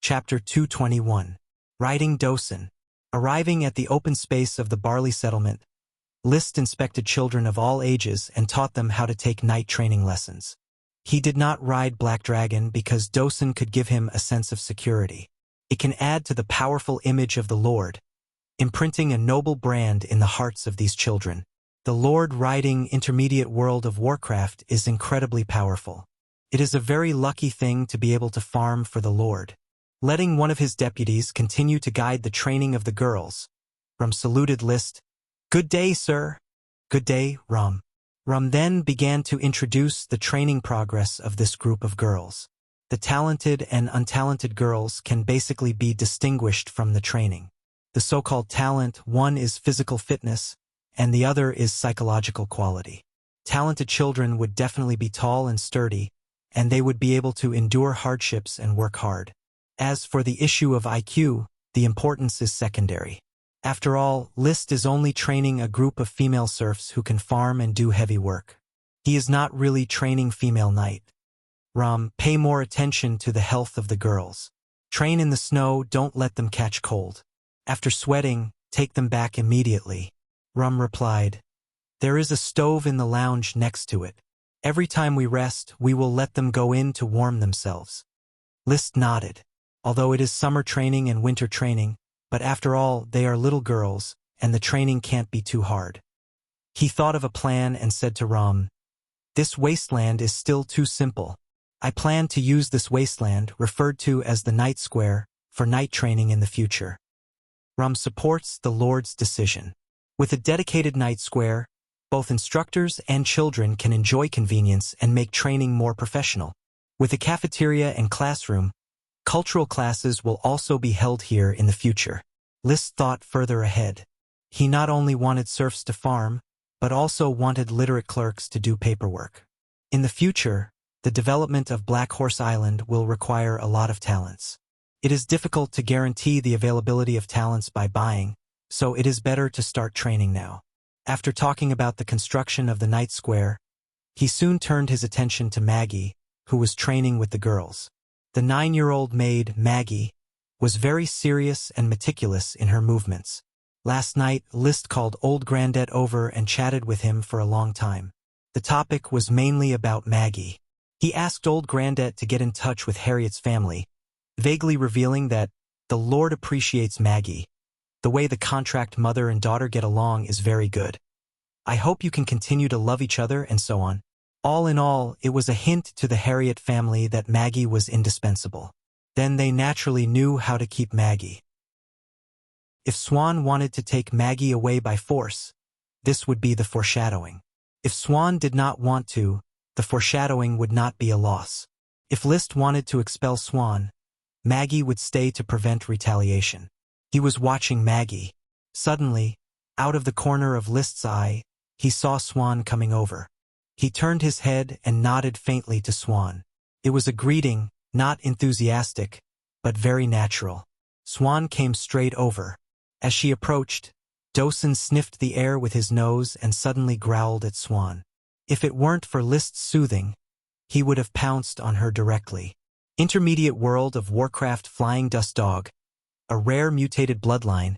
Chapter 221. Riding Dosen. Arriving at the open space of the barley settlement, List inspected children of all ages and taught them how to take night training lessons. He did not ride Black Dragon because Dosen could give him a sense of security. It can add to the powerful image of the Lord, imprinting a noble brand in the hearts of these children. The Lord riding intermediate world of Warcraft is incredibly powerful. It is a very lucky thing to be able to farm for the Lord. Letting one of his deputies continue to guide the training of the girls, Rum saluted List. "Good day, sir." "Good day, Rum." Rum then began to introduce the training progress of this group of girls. The talented and untalented girls can basically be distinguished from the training. The so-called talent, one is physical fitness, and the other is psychological quality. Talented children would definitely be tall and sturdy, and they would be able to endure hardships and work hard. As for the issue of IQ, the importance is secondary. After all, List is only training a group of female serfs who can farm and do heavy work. He is not really training female knight. Rum, pay more attention to the health of the girls. Train in the snow, don't let them catch cold. After sweating, take them back immediately. Rum replied, "There is a stove in the lounge next to it. Every time we rest, we will let them go in to warm themselves." List nodded. Although it is summer training and winter training, but after all, they are little girls, and the training can't be too hard. He thought of a plan and said to Rum, "This wasteland is still too simple. I plan to use this wasteland, referred to as the Night Square, for night training in the future." Rum supports the Lord's decision. With a dedicated night square, both instructors and children can enjoy convenience and make training more professional. With a cafeteria and classroom, cultural classes will also be held here in the future. List thought further ahead. He not only wanted serfs to farm, but also wanted literate clerks to do paperwork. In the future, the development of Black Horse Island will require a lot of talents. It is difficult to guarantee the availability of talents by buying, so it is better to start training now. After talking about the construction of the Night Square, he soon turned his attention to Maggie, who was training with the girls. The 9-year-old maid, Maggie, was very serious and meticulous in her movements. Last night, List called Old Granddad over and chatted with him for a long time. The topic was mainly about Maggie. He asked Old Granddad to get in touch with Harriet's family, vaguely revealing that the Lord appreciates Maggie. The way the contract mother and daughter get along is very good. I hope you can continue to love each other and so on. All in all, it was a hint to the Harriet family that Maggie was indispensable. Then they naturally knew how to keep Maggie. If Swan wanted to take Maggie away by force, this would be the foreshadowing. If Swan did not want to, the foreshadowing would not be a loss. If List wanted to expel Swan, Maggie would stay to prevent retaliation. He was watching Maggie. Suddenly, out of the corner of List's eye, he saw Swan coming over. He turned his head and nodded faintly to Swan. It was a greeting, not enthusiastic, but very natural. Swan came straight over. As she approached, Dosen sniffed the air with his nose and suddenly growled at Swan. If it weren't for List's soothing, he would have pounced on her directly. Intermediate world of Warcraft Flying Dust Dog, a rare mutated bloodline,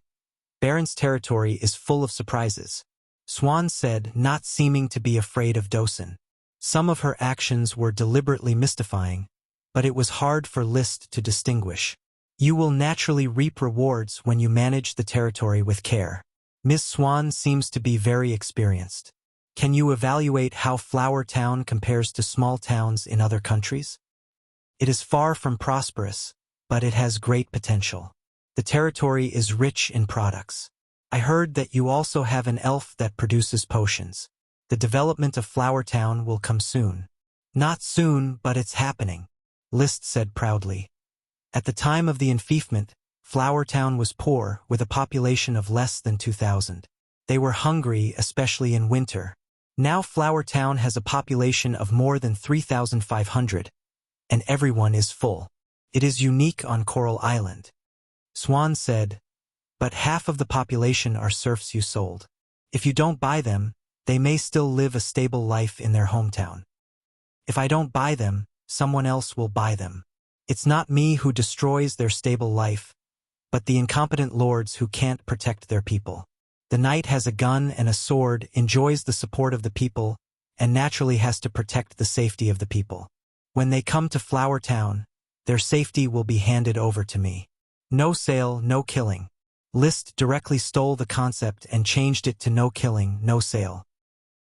Baron's territory is full of surprises. Swan said, not seeming to be afraid of Dosen. Some of her actions were deliberately mystifying, but it was hard for List to distinguish. You will naturally reap rewards when you manage the territory with care. Miss Swan seems to be very experienced. Can you evaluate how Flower Town compares to small towns in other countries? It is far from prosperous, but it has great potential. The territory is rich in products. I heard that you also have an elf that produces potions. The development of Flower Town will come soon. Not soon, but it's happening, List said proudly. At the time of the enfeoffment, Flower Town was poor, with a population of less than 2,000. They were hungry, especially in winter. Now Flower Town has a population of more than 3,500, and everyone is full. It is unique on Coral Island. Swan said, but half of the population are serfs you sold. If you don't buy them, they may still live a stable life in their hometown. If I don't buy them, someone else will buy them. It's not me who destroys their stable life, but the incompetent lords who can't protect their people. The knight has a gun and a sword, enjoys the support of the people, and naturally has to protect the safety of the people. When they come to Flower Town, their safety will be handed over to me. No sale, no killing. List directly stole the concept and changed it to no killing, no sale.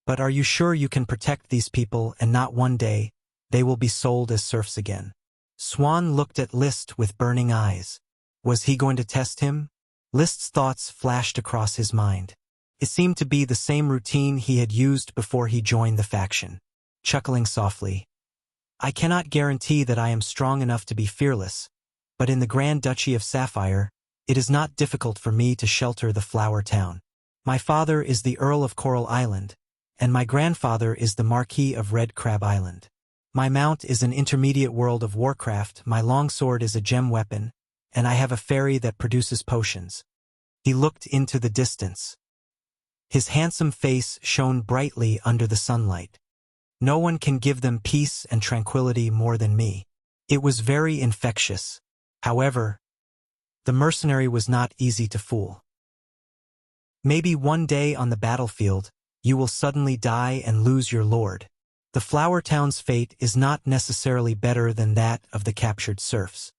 But are you sure you can protect these people and not one day they will be sold as serfs again? Swan looked at List with burning eyes. Was he going to test him? List's thoughts flashed across his mind. It seemed to be the same routine he had used before he joined the faction. Chuckling softly, I cannot guarantee that I am strong enough to be fearless, but in the Grand Duchy of Sapphire, it is not difficult for me to shelter the Flower Town. My father is the Earl of Coral Island, and my grandfather is the Marquis of Red Crab Island. My mount is an intermediate World of Warcraft, my longsword is a gem weapon, and I have a fairy that produces potions. He looked into the distance. His handsome face shone brightly under the sunlight. No one can give them peace and tranquility more than me. It was very infectious. However, the mercenary was not easy to fool. Maybe one day on the battlefield, you will suddenly die and lose your lord. The Flower Town's fate is not necessarily better than that of the captured serfs.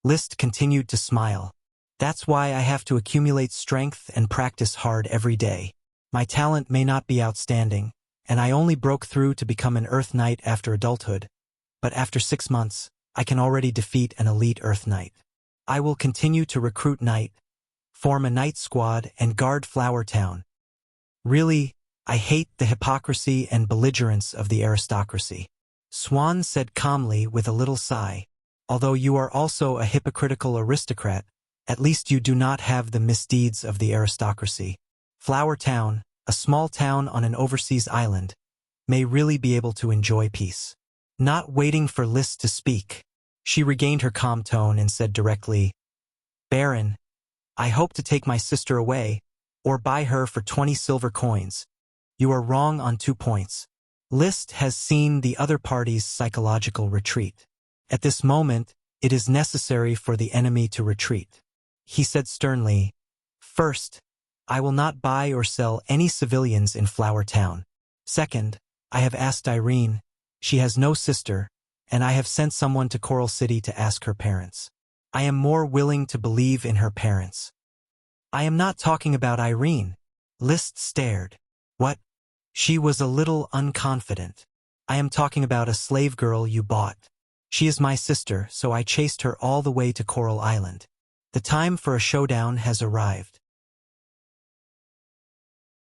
List continued to smile. That's why I have to accumulate strength and practice hard every day. My talent may not be outstanding, and I only broke through to become an Earth Knight after adulthood, but after 6 months, I can already defeat an elite Earth Knight. I will continue to recruit knight, form a knight squad, and guard Flower Town. Really, I hate the hypocrisy and belligerence of the aristocracy. Swan said calmly with a little sigh. Although you are also a hypocritical aristocrat, at least you do not have the misdeeds of the aristocracy. Flower Town, a small town on an overseas island, may really be able to enjoy peace. Not waiting for List to speak, she regained her calm tone and said directly, Baron, I hope to take my sister away, or buy her for 20 silver coins. You are wrong on 2 points. List has seen the other party's psychological retreat. At this moment, it is necessary for the enemy to retreat. He said sternly, First, I will not buy or sell any civilians in Flower Town. Second, I have asked Irene. She has no sister, and I have sent someone to Coral City to ask her parents. I am more willing to believe in her parents. I am not talking about Irene. List stared. What? She was a little unconfident. I am talking about a slave girl you bought. She is my sister, so I chased her all the way to Coral Island. The time for a showdown has arrived.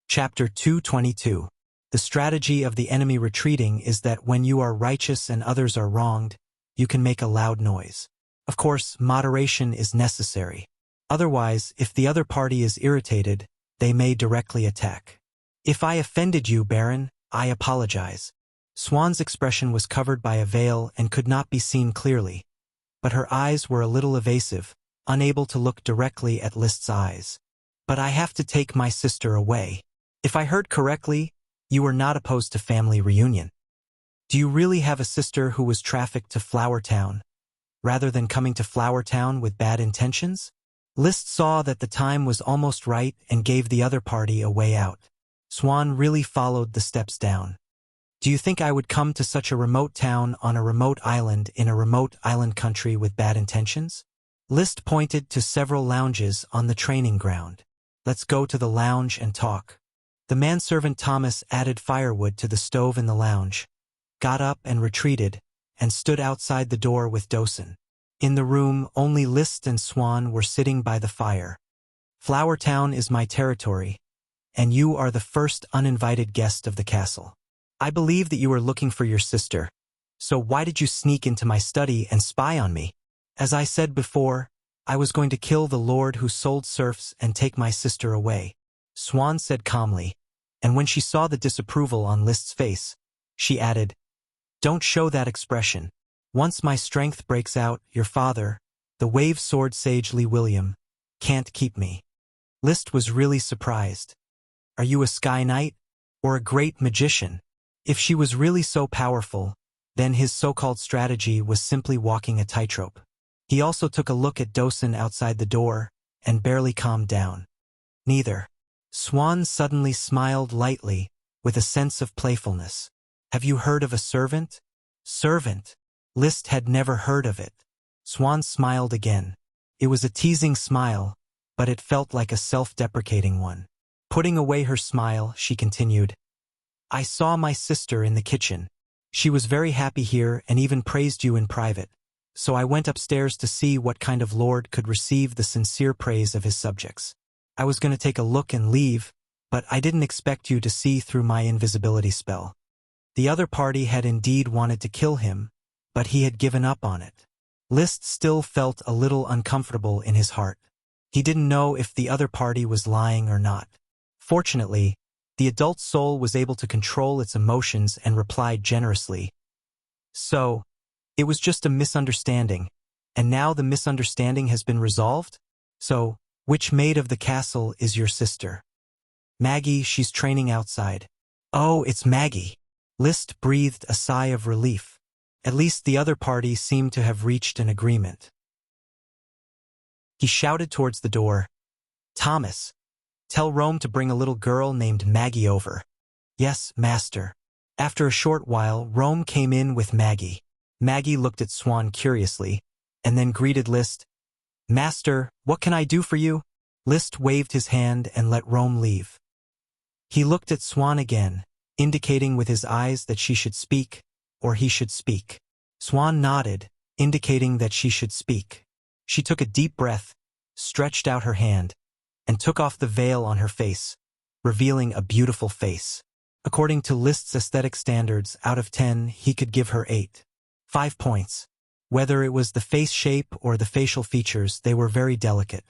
Chapter 222. The strategy of the enemy retreating is that when you are righteous and others are wronged, you can make a loud noise. Of course, moderation is necessary. Otherwise, if the other party is irritated, they may directly attack. If I offended you, Baron, I apologize. Swan's expression was covered by a veil and could not be seen clearly, but her eyes were a little evasive, unable to look directly at List's eyes. But I have to take my sister away. If I heard correctly, you were not opposed to family reunion. Do you really have a sister who was trafficked to Flower Town, rather than coming to Flower Town with bad intentions? List saw that the time was almost right and gave the other party a way out. Swan really followed the steps down. Do you think I would come to such a remote town on a remote island in a remote island country with bad intentions? List pointed to several lounges on the training ground. Let's go to the lounge and talk. The manservant Thomas added firewood to the stove in the lounge, got up and retreated, and stood outside the door with Dosen. In the room, only List and Swan were sitting by the fire. Flower Town is my territory, and you are the first uninvited guest of the castle. I believe that you are looking for your sister, so why did you sneak into my study and spy on me? As I said before, I was going to kill the lord who sold serfs and take my sister away, Swan said calmly, and when she saw the disapproval on List's face, she added, Don't show that expression. Once my strength breaks out, your father, the wave sword sage Lee William, can't keep me. List was really surprised. Are you a sky knight, or a great magician? If she was really so powerful, then his so-called strategy was simply walking a tightrope. He also took a look at Dosen outside the door, and barely calmed down. Neither. Swan suddenly smiled lightly, with a sense of playfulness. Have you heard of a servant? Servant. List had never heard of it. Swan smiled again. It was a teasing smile, but it felt like a self-deprecating one. Putting away her smile, she continued, I saw my sister in the kitchen. She was very happy here and even praised you in private. So I went upstairs to see what kind of lord could receive the sincere praise of his subjects. I was going to take a look and leave, but I didn't expect you to see through my invisibility spell. The other party had indeed wanted to kill him, but he had given up on it. List still felt a little uncomfortable in his heart. He didn't know if the other party was lying or not. Fortunately, the adult soul was able to control its emotions and replied generously. So, it was just a misunderstanding, and now the misunderstanding has been resolved? So, which maid of the castle is your sister? Maggie, she's training outside. Oh, it's Maggie. List breathed a sigh of relief. At least the other party seemed to have reached an agreement. He shouted towards the door. Thomas, tell Rome to bring a little girl named Maggie over. Yes, master. After a short while, Rome came in with Maggie. Maggie looked at Swan curiously, and then greeted List. Master, what can I do for you? List waved his hand and let Rome leave. He looked at Swan again, indicating with his eyes that she should speak, or he should speak. Swan nodded, indicating that she should speak. She took a deep breath, stretched out her hand, and took off the veil on her face, revealing a beautiful face. According to List's aesthetic standards, out of 10, he could give her 8. 5 points. Whether it was the face shape or the facial features, they were very delicate.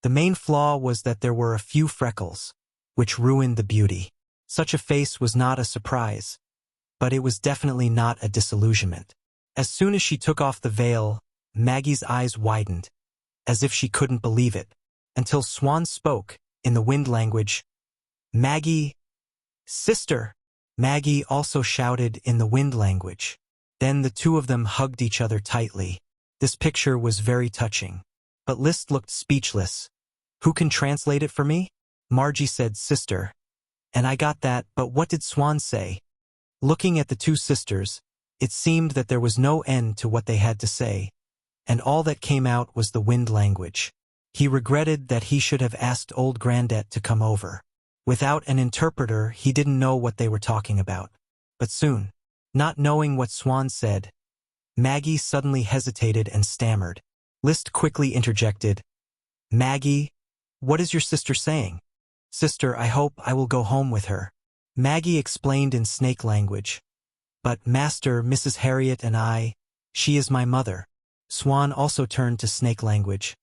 The main flaw was that there were a few freckles, which ruined the beauty. Such a face was not a surprise, but it was definitely not a disillusionment. As soon as she took off the veil, Maggie's eyes widened, as if she couldn't believe it, until Swan spoke, in the wind language. Maggie, sister! Maggie also shouted in the wind language. Then the two of them hugged each other tightly. This picture was very touching. But List looked speechless. Who can translate it for me? Margie said sister. And I got that, but what did Swan say? Looking at the two sisters, it seemed that there was no end to what they had to say, and all that came out was the wind language. He regretted that he should have asked old Grandette to come over. Without an interpreter, he didn't know what they were talking about. But soon, not knowing what Swan said, Maggie suddenly hesitated and stammered. List quickly interjected. Maggie, what is your sister saying? Sister, I hope I will go home with her. Maggie explained in snake language. But Master, Mrs. Harriet and I, she is my mother. Swan also turned to snake language.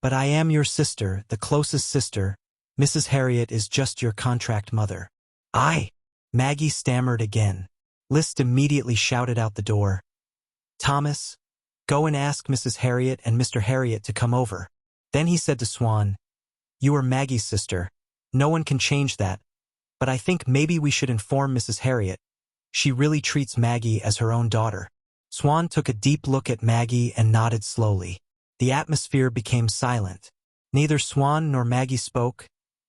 But I am your sister, the closest sister. Mrs. Harriet is just your contract mother. Maggie stammered again. List immediately shouted out the door. Thomas, go and ask Mrs. Harriet and Mr. Harriet to come over. Then he said to Swan, You are Maggie's sister. No one can change that. But I think maybe we should inform Mrs. Harriet. She really treats Maggie as her own daughter. Swan took a deep look at Maggie and nodded slowly. The atmosphere became silent. Neither Swan nor Maggie spoke,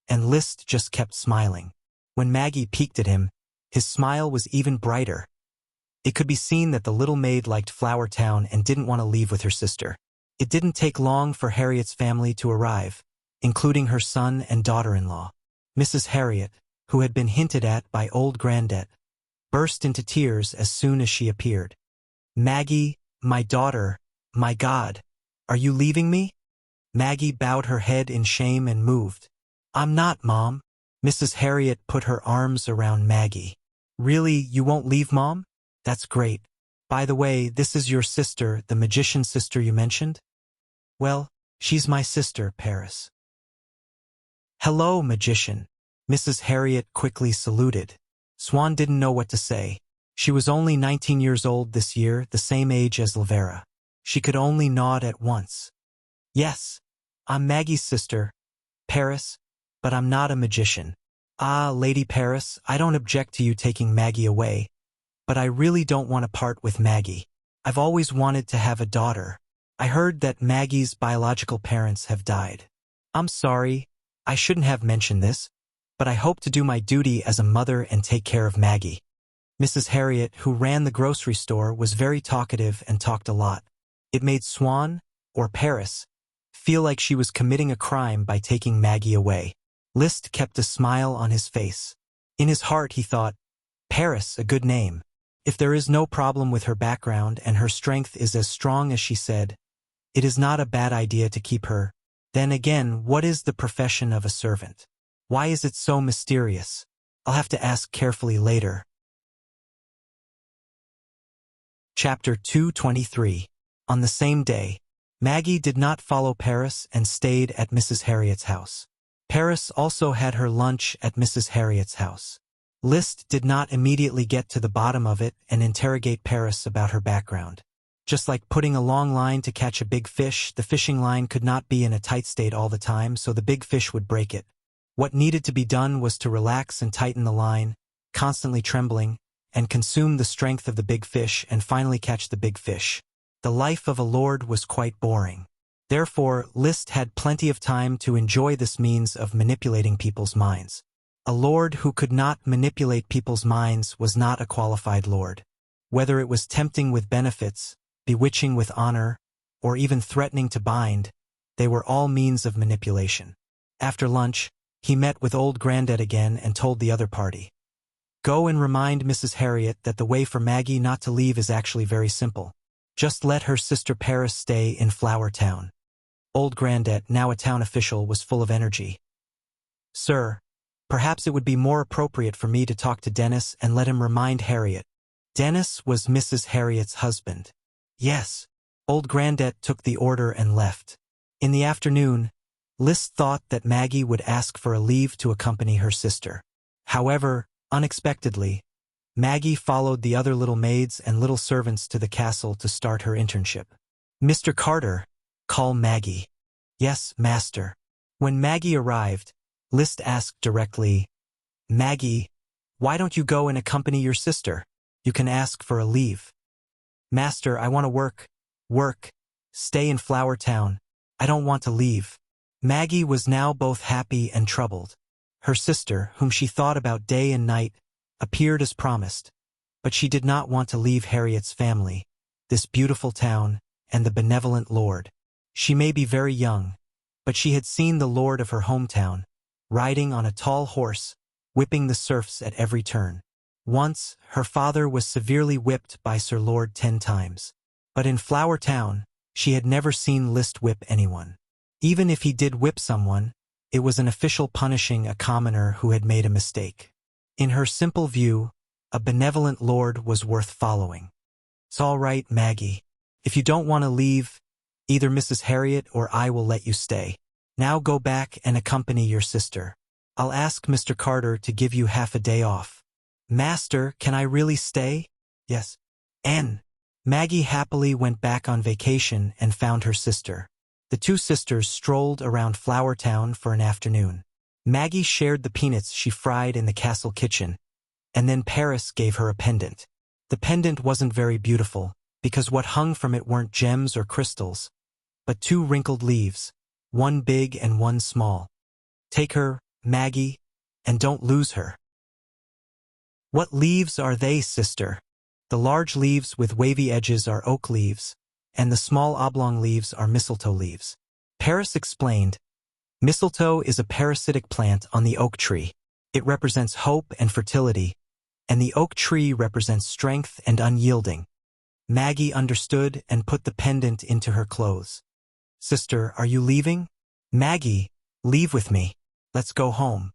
and List just kept smiling. When Maggie peeked at him, his smile was even brighter. It could be seen that the little maid liked Flower Town and didn't want to leave with her sister. It didn't take long for Harriet's family to arrive, including her son and daughter-in-law. Mrs. Harriet, who had been hinted at by old Grandette, burst into tears as soon as she appeared. Maggie, my daughter, my God, are you leaving me? Maggie bowed her head in shame and moved. I'm not, Mom. Mrs. Harriet put her arms around Maggie. Really, you won't leave, Mom? That's great. By the way, this is your sister, the magician sister you mentioned? Well, she's my sister, Paris. Hello, magician. Mrs. Harriet quickly saluted. Swan didn't know what to say. She was only 19 years old this year, the same age as Lavera. She could only nod at once. Yes, I'm Maggie's sister, Paris, but I'm not a magician. Ah, Lady Paris, I don't object to you taking Maggie away. but I really don't want to part with Maggie. I've always wanted to have a daughter. I heard that Maggie's biological parents have died. I'm sorry, I shouldn't have mentioned this, but I hope to do my duty as a mother and take care of Maggie. Mrs. Harriet, who ran the grocery store, was very talkative and talked a lot. It made Swan, or Paris, feel like she was committing a crime by taking Maggie away. List kept a smile on his face. In his heart he thought, Paris, a good name. If there is no problem with her background and her strength is as strong as she said, it is not a bad idea to keep her. Then again, what is the profession of a servant? Why is it so mysterious? I'll have to ask carefully later. Chapter 223. On the same day, Maggie did not follow Paris and stayed at Mrs. Harriet's house. Paris also had her lunch at Mrs. Harriet's house. List did not immediately get to the bottom of it and interrogate Paris about her background. Just like putting a long line to catch a big fish, the fishing line could not be in a tight state all the time, so the big fish would break it. What needed to be done was to relax and tighten the line, constantly trembling, and consume the strength of the big fish and finally catch the big fish. The life of a lord was quite boring. Therefore, List had plenty of time to enjoy this means of manipulating people's minds. A lord who could not manipulate people's minds was not a qualified lord. Whether it was tempting with benefits, bewitching with honor, or even threatening to bind, they were all means of manipulation. After lunch, he met with old Granddad again and told the other party, "Go and remind Mrs. Harriet that the way for Maggie not to leave is actually very simple. Just let her sister Paris stay in Flower Town." Old Granddad, now a town official, was full of energy. "Sir, perhaps it would be more appropriate for me to talk to Dennis and let him remind Harriet." Dennis was Mrs. Harriet's husband. Yes. Old Granddad took the order and left. In the afternoon, List thought that Maggie would ask for a leave to accompany her sister. However, unexpectedly, Maggie followed the other little maids and little servants to the castle to start her internship. "Mr. Carter, call Maggie." "Yes, master." When Maggie arrived, List asked directly, "Maggie, why don't you go and accompany your sister? You can ask for a leave." "Master, I want to work, stay in Flower Town. I don't want to leave." Maggie was now both happy and troubled. Her sister, whom she thought about day and night, appeared as promised, but she did not want to leave Harriet's family, this beautiful town, and the benevolent lord. She may be very young, but she had seen the lord of her hometown, riding on a tall horse, whipping the serfs at every turn. Once, her father was severely whipped by Sir Lord 10 times. But in Flower Town, she had never seen List whip anyone. Even if he did whip someone, it was an official punishing a commoner who had made a mistake. In her simple view, a benevolent lord was worth following. "It's all right, Maggie. If you don't want to leave, either Mrs. Harriet or I will let you stay. Now go back and accompany your sister. I'll ask Mr. Carter to give you half a day off." "Master, can I really stay?" "Yes." Maggie happily went back on vacation and found her sister. The two sisters strolled around Flower Town for an afternoon. Maggie shared the peanuts she fried in the castle kitchen, and then Paris gave her a pendant. The pendant wasn't very beautiful, because what hung from it weren't gems or crystals, but 2 wrinkled leaves, one big and one small. "Take her, Maggie, and don't lose her." "What leaves are they, sister?" "The large leaves with wavy edges are oak leaves, and the small oblong leaves are mistletoe leaves." Paris explained, "Mistletoe is a parasitic plant on the oak tree. It represents hope and fertility, and the oak tree represents strength and unyielding." Maggie understood and put the pendant into her clothes. "Sister, are you leaving?" "Maggie, leave with me. Let's go home."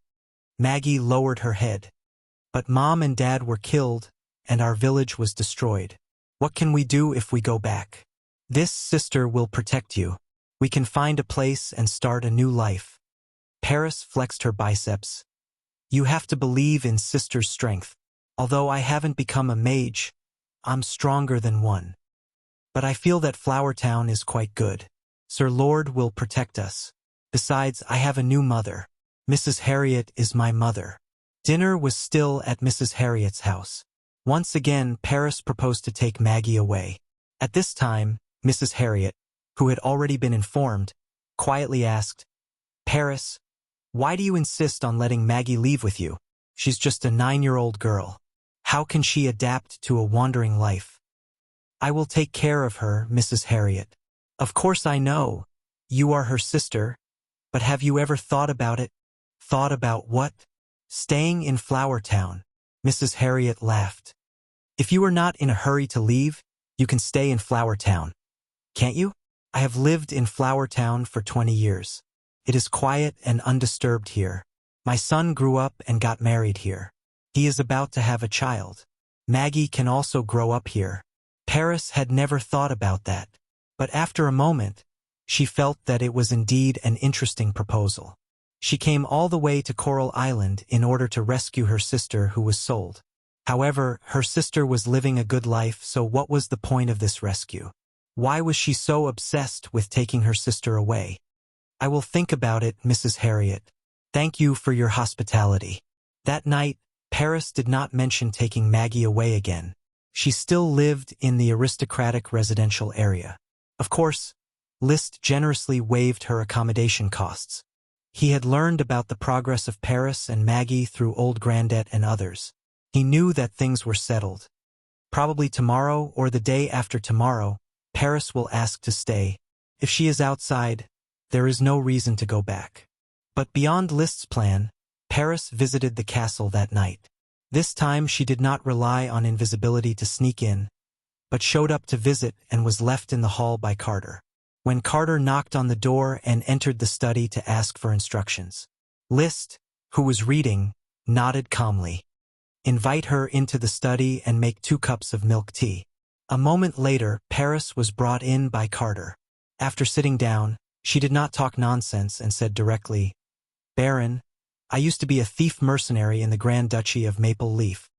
Maggie lowered her head. "But Mom and Dad were killed, and our village was destroyed. What can we do if we go back? This sister will protect you. We can find a place and start a new life." Paris flexed her biceps. "You have to believe in sister's strength. Although I haven't become a mage, I'm stronger than one. But I feel that Flower Town is quite good. Sir Lord will protect us. Besides, I have a new mother. Mrs. Harriet is my mother." Dinner was still at Mrs. Harriet's house. Once again, Paris proposed to take Maggie away. At this time, Mrs. Harriet, who had already been informed, quietly asked, "Paris, why do you insist on letting Maggie leave with you? She's just a 9-year-old girl. How can she adapt to a wandering life?" "I will take care of her, Mrs. Harriet." "Of course I know. You are her sister. But have you ever thought about it?" "Thought about what?" "Staying in Flower Town." Mrs. Harriet laughed. "If you are not in a hurry to leave, you can stay in Flower Town. Can't you? I have lived in Flower Town for 20 years. It is quiet and undisturbed here. My son grew up and got married here. He is about to have a child. Maggie can also grow up here." Paris had never thought about that. But after a moment, she felt that it was indeed an interesting proposal. She came all the way to Coral Island in order to rescue her sister who was sold. However, her sister was living a good life, so what was the point of this rescue? Why was she so obsessed with taking her sister away? "I will think about it, Mrs. Harriet. Thank you for your hospitality." That night, Paris did not mention taking Maggie away again. She still lived in the aristocratic residential area. Of course, Liszt generously waived her accommodation costs. He had learned about the progress of Paris and Maggie through old Grandette and others. He knew that things were settled. Probably tomorrow or the day after tomorrow, Paris will ask to stay. If she is outside, there is no reason to go back. But beyond Liszt's plan, Paris visited the castle that night. This time she did not rely on invisibility to sneak in, but showed up to visit and was left in the hall by Carter. When Carter knocked on the door and entered the study to ask for instructions, Liszt, who was reading, nodded calmly. "Invite her into the study and make 2 cups of milk tea." A moment later, Paris was brought in by Carter. After sitting down, she did not talk nonsense and said directly, "Baron, I used to be a thief mercenary in the Grand Duchy of Maple Leaf.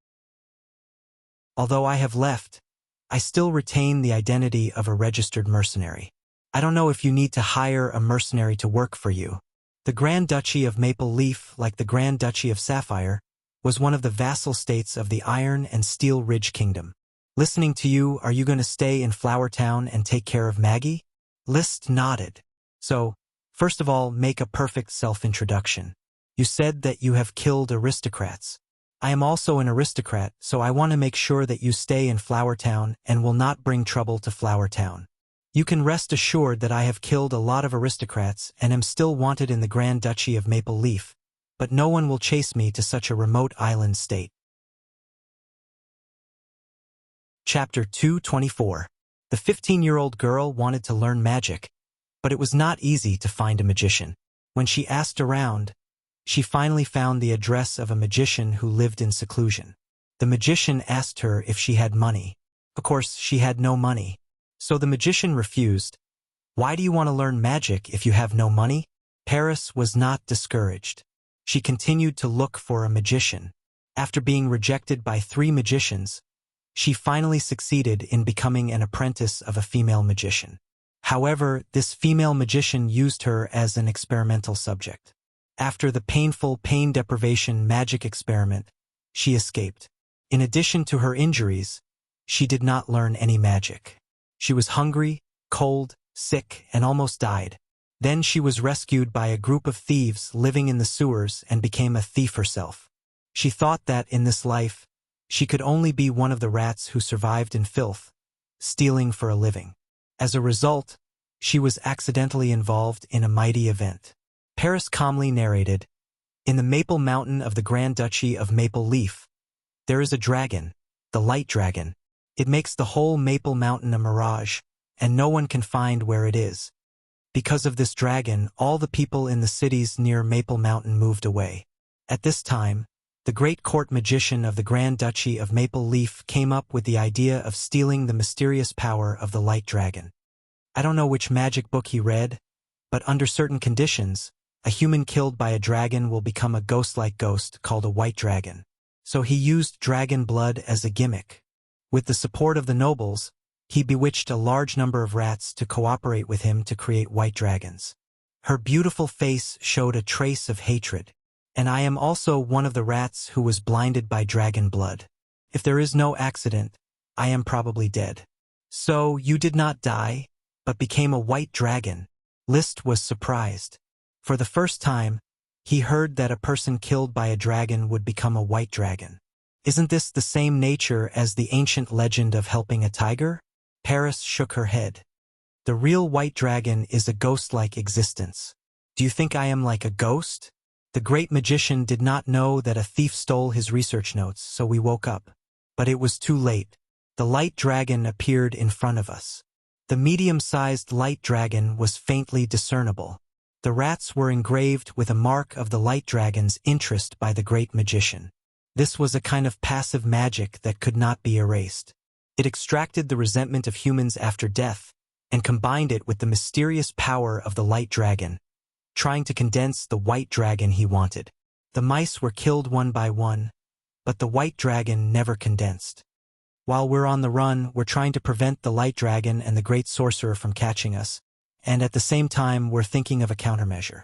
Although I have left, I still retain the identity of a registered mercenary. I don't know if you need to hire a mercenary to work for you. The Grand Duchy of Maple Leaf, like the Grand Duchy of Sapphire, was one of the vassal states of the Iron and Steel Ridge Kingdom. Listening to you, are you going to stay in Flower Town and take care of Maggie?" Liszt nodded. "So, first of all, make a perfect self-introduction. You said that you have killed aristocrats. I am also an aristocrat, so I want to make sure that you stay in Flower Town and will not bring trouble to Flower Town. You can rest assured that I have killed a lot of aristocrats and am still wanted in the Grand Duchy of Maple Leaf, but no one will chase me to such a remote island state." Chapter 224. The 15-year-old girl wanted to learn magic, but it was not easy to find a magician. When she asked around, she finally found the address of a magician who lived in seclusion. The magician asked her if she had money. Of course, she had no money. So the magician refused. "Why do you want to learn magic if you have no money?" Paris was not discouraged. She continued to look for a magician. After being rejected by 3 magicians, she finally succeeded in becoming an apprentice of a female magician. However, this female magician used her as an experimental subject. After the painful pain deprivation magic experiment, she escaped. In addition to her injuries, she did not learn any magic. She was hungry, cold, sick, and almost died. Then she was rescued by a group of thieves living in the sewers and became a thief herself. She thought that in this life, she could only be one of the rats who survived in filth, stealing for a living. As a result, she was accidentally involved in a mighty event. Paris calmly narrated, "In the Maple Mountain of the Grand Duchy of Maple Leaf, there is a dragon, the Light Dragon. It makes the whole Maple Mountain a mirage, and no one can find where it is. Because of this dragon, all the people in the cities near Maple Mountain moved away. At this time, the great court magician of the Grand Duchy of Maple Leaf came up with the idea of stealing the mysterious power of the Light Dragon. I don't know which magic book he read, but under certain conditions, a human killed by a dragon will become a ghost-like ghost called a white dragon. So he used dragon blood as a gimmick. With the support of the nobles, he bewitched a large number of rats to cooperate with him to create white dragons. Her beautiful face showed a trace of hatred, and I am also one of the rats who was blinded by dragon blood. If there is no accident, I am probably dead. So, you did not die, but became a white dragon. List was surprised. For the first time, he heard that a person killed by a dragon would become a white dragon. Isn't this the same nature as the ancient legend of helping a tiger? Paris shook her head. The real white dragon is a ghost-like existence. Do you think I am like a ghost? The great magician did not know that a thief stole his research notes, so we woke up. But it was too late. The light dragon appeared in front of us. The medium-sized light dragon was faintly discernible. The rats were engraved with a mark of the light dragon's interest by the great magician. This was a kind of passive magic that could not be erased. It extracted the resentment of humans after death and combined it with the mysterious power of the light dragon, trying to condense the white dragon he wanted. The mice were killed one by one, but the white dragon never condensed. While we're on the run, we're trying to prevent the light dragon and the great sorcerer from catching us, and at the same time we're thinking of a countermeasure.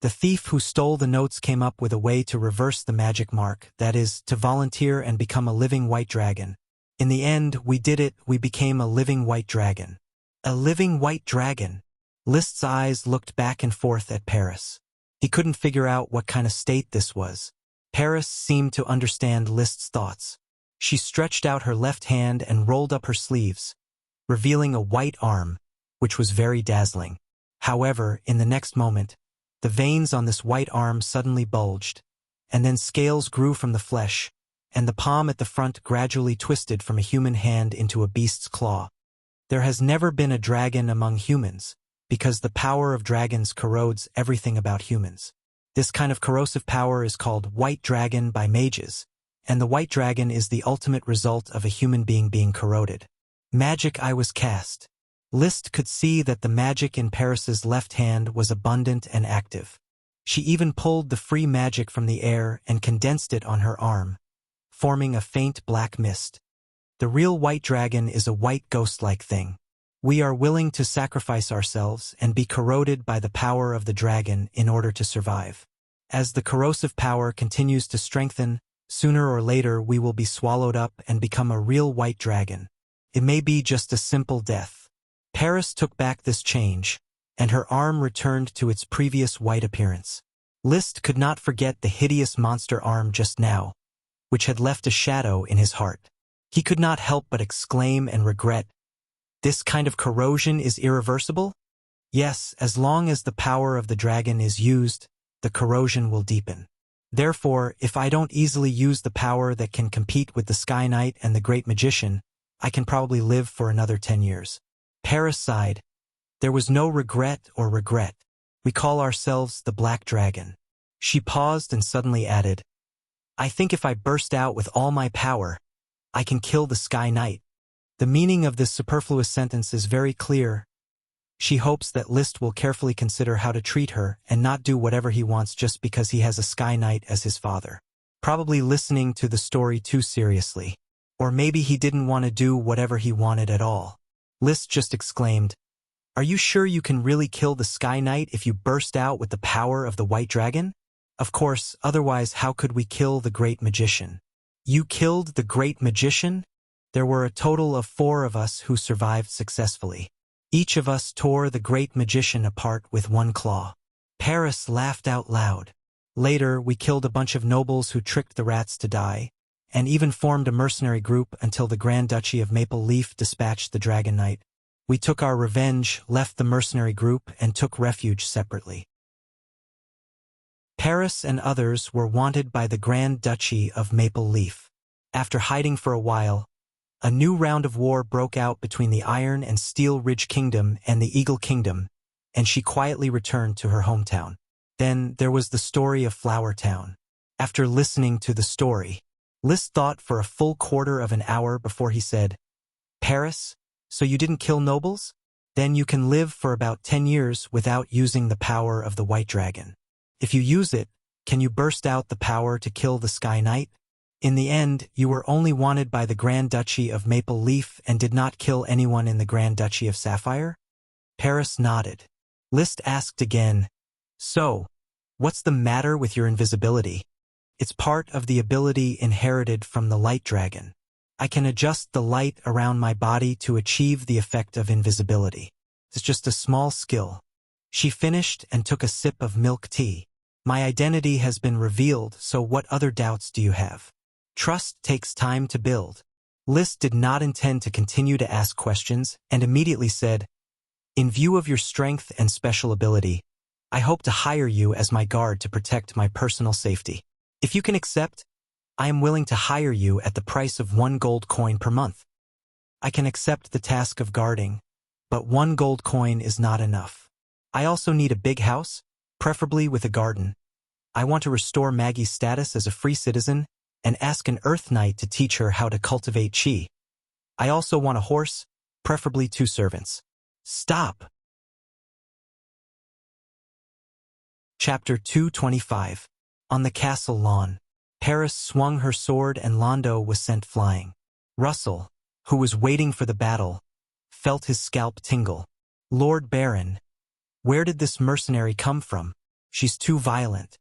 The thief who stole the notes came up with a way to reverse the magic mark, that is, to volunteer and become a living white dragon. In the end, we did it, we became a living white dragon. A living white dragon. List's eyes looked back and forth at Paris. He couldn't figure out what kind of state this was. Paris seemed to understand List's thoughts. She stretched out her left hand and rolled up her sleeves, revealing a white arm, which was very dazzling. However, in the next moment, the veins on this white arm suddenly bulged, and then scales grew from the flesh, and the palm at the front gradually twisted from a human hand into a beast's claw. There has never been a dragon among humans, because the power of dragons corrodes everything about humans. This kind of corrosive power is called white dragon by mages, and the white dragon is the ultimate result of a human being being corroded. Magic I was cast. List could see that the magic in Paris's left hand was abundant and active. She even pulled the free magic from the air and condensed it on her arm, forming a faint black mist. The real white dragon is a white ghost-like thing. We are willing to sacrifice ourselves and be corroded by the power of the dragon in order to survive. As the corrosive power continues to strengthen, sooner or later we will be swallowed up and become a real white dragon. It may be just a simple death. Paris took back this change, and her arm returned to its previous white appearance. List could not forget the hideous monster arm just now, which had left a shadow in his heart. He could not help but exclaim and regret. This kind of corrosion is irreversible? Yes, as long as the power of the dragon is used, the corrosion will deepen. Therefore, if I don't easily use the power that can compete with the Sky Knight and the Great Magician, I can probably live for another 10 years. Paris sighed. There was no regret or regret. We call ourselves the Black Dragon. She paused and suddenly added, I think if I burst out with all my power, I can kill the Sky Knight. The meaning of this superfluous sentence is very clear. She hopes that List will carefully consider how to treat her and not do whatever he wants just because he has a Sky Knight as his father. Probably listening to the story too seriously. Or maybe he didn't want to do whatever he wanted at all. List just exclaimed, Are you sure you can really kill the Sky Knight if you burst out with the power of the White Dragon? Of course, otherwise how could we kill the Great Magician? You killed the Great Magician? There were a total of 4 of us who survived successfully. Each of us tore the Great Magician apart with one claw. Paris laughed out loud. Later, we killed a bunch of nobles who tricked the rats to die, and even formed a mercenary group until the Grand Duchy of Maple Leaf dispatched the Dragon Knight. We took our revenge, left the mercenary group, and took refuge separately. Paris and others were wanted by the Grand Duchy of Maple Leaf. After hiding for a while, a new round of war broke out between the Iron and Steel Ridge Kingdom and the Eagle Kingdom, and she quietly returned to her hometown. Then there was the story of Flower Town. After listening to the story, List thought for a full quarter of an hour before he said, Paris, so you didn't kill nobles? Then you can live for about 10 years without using the power of the White Dragon. If you use it, can you burst out the power to kill the Sky Knight? In the end, you were only wanted by the Grand Duchy of Maple Leaf and did not kill anyone in the Grand Duchy of Sapphire? Paris nodded. List asked again, So, what's the matter with your invisibility? It's part of the ability inherited from the light dragon. I can adjust the light around my body to achieve the effect of invisibility. It's just a small skill. She finished and took a sip of milk tea. My identity has been revealed, so what other doubts do you have? Trust takes time to build. List did not intend to continue to ask questions and immediately said, "In view of your strength and special ability, I hope to hire you as my guard to protect my personal safety. If you can accept, I am willing to hire you at the price of 1 gold coin per month." I can accept the task of guarding, but 1 gold coin is not enough. I also need a big house, preferably with a garden. I want to restore Maggie's status as a free citizen and ask an Earth Knight to teach her how to cultivate chi. I also want a horse, preferably 2 servants. Stop! Chapter 225. On the castle lawn. Paris swung her sword and Londo was sent flying. Russell, who was waiting for the battle, felt his scalp tingle. "Lord Baron, where did this mercenary come from? She's too violent.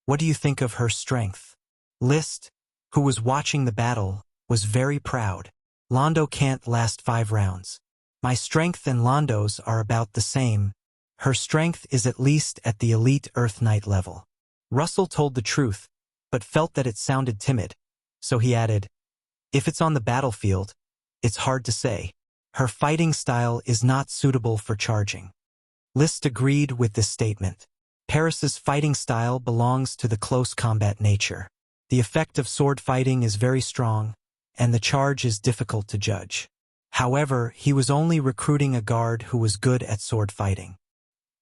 What do you think of her strength?" List, who was watching the battle, was very proud. "Londo can't last 5 rounds. My strength and Londo's are about the same. Her strength is at least at the elite Earth Knight level." Russell told the truth, but felt that it sounded timid, so he added, "If it's on the battlefield, it's hard to say. Her fighting style is not suitable for charging." List agreed with this statement. Paris's fighting style belongs to the close combat nature. The effect of sword fighting is very strong, and the charge is difficult to judge. However, he was only recruiting a guard who was good at sword fighting.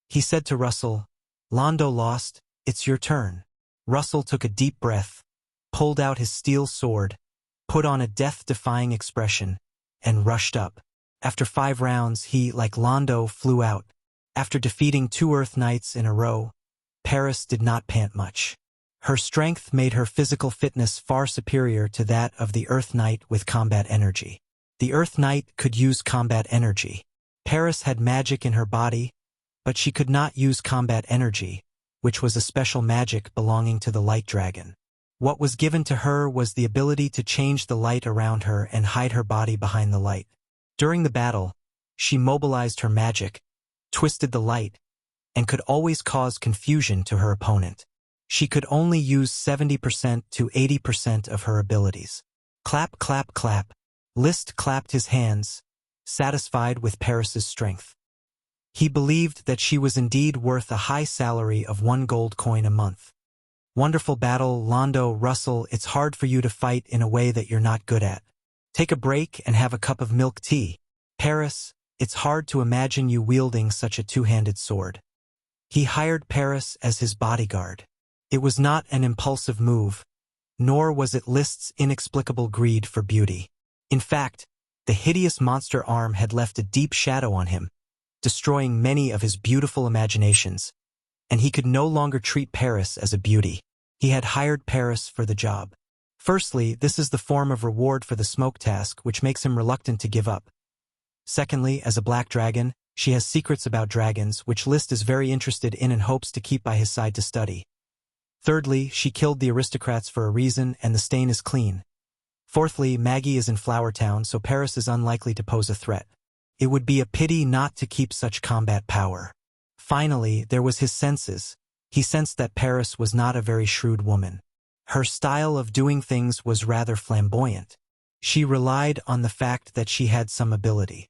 He said to Russell, "Londo lost, it's your turn." Russell took a deep breath, pulled out his steel sword, put on a death-defying expression, and rushed up. After 5 rounds, he, like Londo, flew out. After defeating 2 Earth Knights in a row, Paris did not pant much. Her strength made her physical fitness far superior to that of the Earth Knight with combat energy. The Earth Knight could use combat energy. Paris had magic in her body, but she could not use combat energy, which was a special magic belonging to the light dragon. What was given to her was the ability to change the light around her and hide her body behind the light. During the battle, she mobilized her magic, twisted the light, and could always cause confusion to her opponent. She could only use 70% to 80% of her abilities. Clap, clap, clap. List clapped his hands, satisfied with Paris's strength. He believed that she was indeed worth a high salary of 1 gold coin a month. "Wonderful battle, Londo, Russell. It's hard for you to fight in a way that you're not good at. Take a break and have a cup of milk tea. Paris, it's hard to imagine you wielding such a 2-handed sword." He hired Paris as his bodyguard. It was not an impulsive move, nor was it List's inexplicable greed for beauty. In fact, the hideous monster arm had left a deep shadow on him, destroying many of his beautiful imaginations, and he could no longer treat Paris as a beauty. He had hired Paris for the job. Firstly, this is the form of reward for the smoke task, which makes him reluctant to give up. Secondly, as a black dragon, she has secrets about dragons, which List is very interested in and hopes to keep by his side to study. Thirdly, she killed the aristocrats for a reason, and the stain is clean. Fourthly, Maggie is in Flower Town, so Paris is unlikely to pose a threat. It would be a pity not to keep such combat power. Finally, there was his senses. He sensed that Paris was not a very shrewd woman. Her style of doing things was rather flamboyant. She relied on the fact that she had some ability.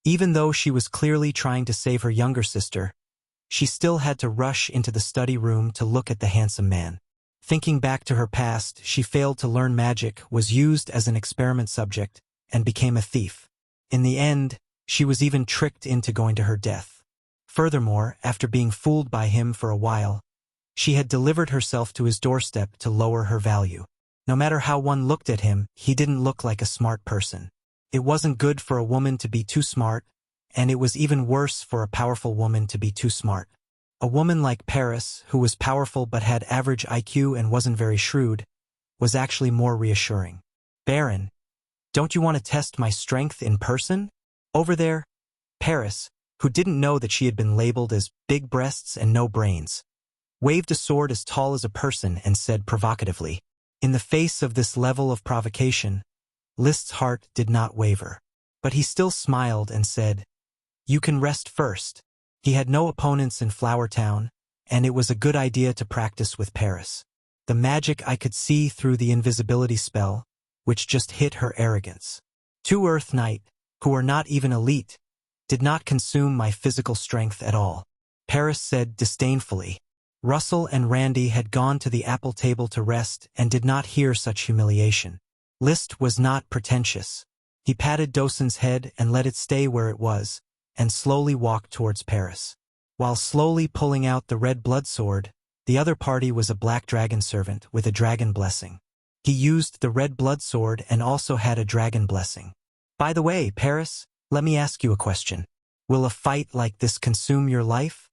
Even though she was clearly trying to save her younger sister, she still had to rush into the study room to look at the handsome man. Thinking back to her past, she failed to learn magic, was used as an experiment subject, and became a thief. In the end, she was even tricked into going to her death. Furthermore, after being fooled by him for a while, she had delivered herself to his doorstep to lower her value. No matter how one looked at him, he didn't look like a smart person. It wasn't good for a woman to be too smart, and it was even worse for a powerful woman to be too smart. A woman like Paris, who was powerful but had average IQ and wasn't very shrewd, was actually more reassuring. "Baron, don't you want to test my strength in person? Over there?" Paris, who didn't know that she had been labeled as big breasts and no brains, waved a sword as tall as a person and said provocatively. In the face of this level of provocation, List's heart did not waver. But he still smiled and said, "You can rest first." He had no opponents in Flower Town, and it was a good idea to practice with Paris. The magic I could see through the invisibility spell, which just hit her arrogance. 2 Earth Knight, who are not even elite, did not consume my physical strength at all. Paris said disdainfully. Russell and Randy had gone to the apple table to rest and did not hear such humiliation. List was not pretentious. He patted Dawson's head and let it stay where it was, and slowly walked towards Paris. While slowly pulling out the red blood sword, the other party was a black dragon servant with a dragon blessing. He used the red blood sword and also had a dragon blessing. By the way, Paris, let me ask you a question. Will a fight like this consume your life?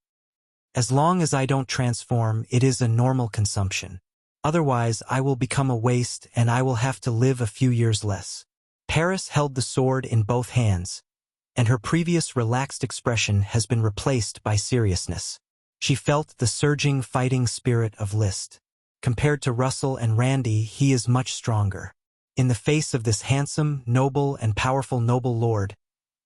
As long as I don't transform, it is a normal consumption. Otherwise, I will become a waste and I will have to live a few years less. Paris held the sword in both hands, and her previous relaxed expression has been replaced by seriousness. She felt the surging fighting spirit of List. Compared to Russell and Randy, he is much stronger. In the face of this handsome, noble, and powerful noble lord,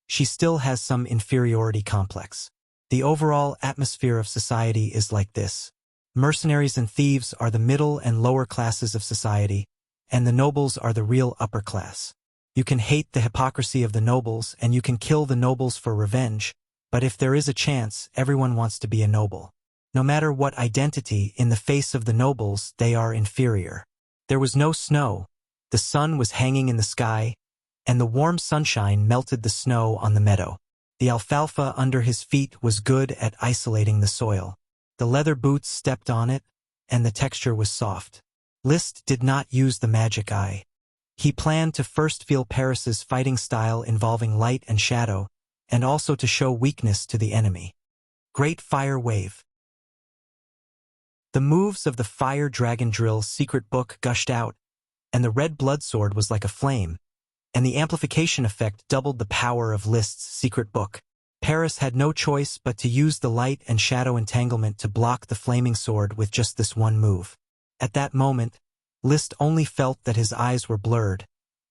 she still has some inferiority complex. The overall atmosphere of society is like this. Mercenaries and thieves are the middle and lower classes of society, and the nobles are the real upper class. You can hate the hypocrisy of the nobles and you can kill the nobles for revenge, but if there is a chance, everyone wants to be a noble. No matter what identity, in the face of the nobles, they are inferior. There was no snow, the sun was hanging in the sky, and the warm sunshine melted the snow on the meadow. The alfalfa under his feet was good at isolating the soil. The leather boots stepped on it, and the texture was soft. List did not use the magic eye. He planned to first feel Paris's fighting style involving light and shadow, and also to show weakness to the enemy. Great Fire Wave. The moves of the Fire Dragon Drill secret book gushed out, and the red blood sword was like a flame, and the amplification effect doubled the power of List's secret book. Paris had no choice but to use the light and shadow entanglement to block the flaming sword with just this one move. At that moment, List only felt that his eyes were blurred,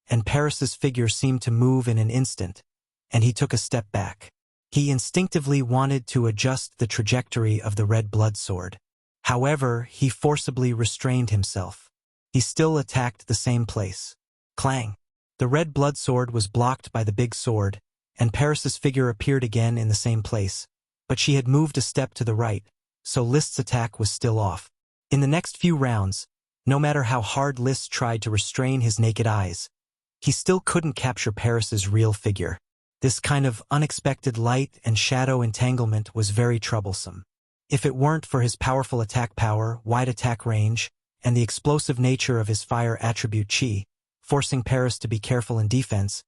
and Paris's figure seemed to move in an instant, and he took a step back. He instinctively wanted to adjust the trajectory of the red blood sword. However, he forcibly restrained himself. He still attacked the same place. Clang! The red blood sword was blocked by the big sword, and Paris's figure appeared again in the same place, but she had moved a step to the right, so List's attack was still off. In the next few rounds, no matter how hard List tried to restrain his naked eyes, he still couldn't capture Paris's real figure. This kind of unexpected light and shadow entanglement was very troublesome. If it weren't for his powerful attack power, wide attack range, and the explosive nature of his fire attribute Qi, forcing Paris to be careful in defense,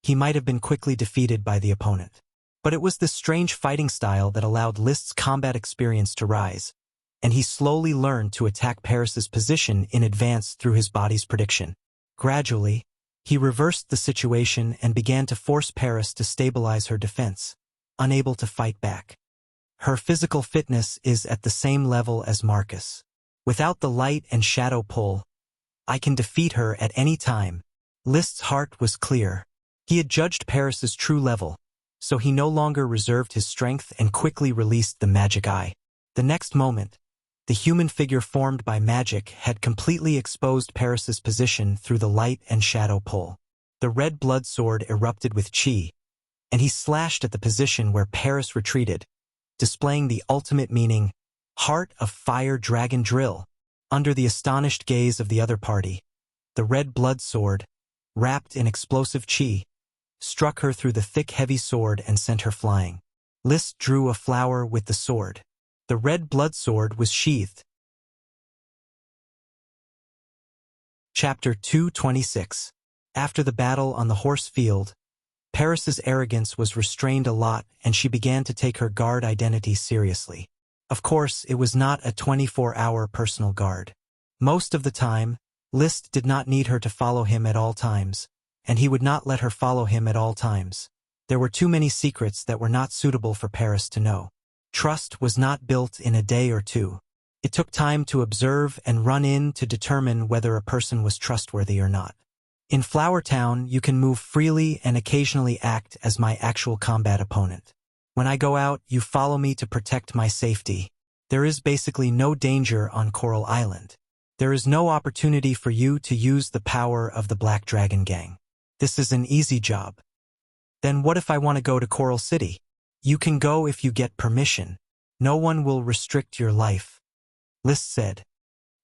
he might have been quickly defeated by the opponent. But it was this strange fighting style that allowed List's combat experience to rise, and he slowly learned to attack Paris's position in advance through his body's prediction. Gradually, he reversed the situation and began to force Paris to stabilize her defense, unable to fight back. Her physical fitness is at the same level as Marcus. Without the light and shadow pull, I can defeat her at any time. List's heart was clear. He had judged Paris's true level, so he no longer reserved his strength and quickly released the magic eye. The next moment, the human figure formed by magic had completely exposed Paris's position through the light and shadow pull. The red blood sword erupted with Qi, and he slashed at the position where Paris retreated, displaying the ultimate meaning, Heart of Fire Dragon Drill. Under the astonished gaze of the other party, the red blood sword, wrapped in explosive Qi, struck her through the thick heavy sword and sent her flying. List drew a flower with the sword. The red blood sword was sheathed. Chapter 226. After the battle on the horse field, Paris's arrogance was restrained a lot and she began to take her guard identity seriously. Of course, it was not a 24-hour personal guard. Most of the time, List did not need her to follow him at all times, and he would not let her follow him at all times. There were too many secrets that were not suitable for Paris to know. Trust was not built in a day or two. It took time to observe and run in to determine whether a person was trustworthy or not. In Flower Town, you can move freely and occasionally act as my actual combat opponent. When I go out, you follow me to protect my safety. There is basically no danger on Coral Island. There is no opportunity for you to use the power of the Black Dragon Gang. This is an easy job. Then what if I want to go to Coral City? You can go if you get permission. No one will restrict your life. List said.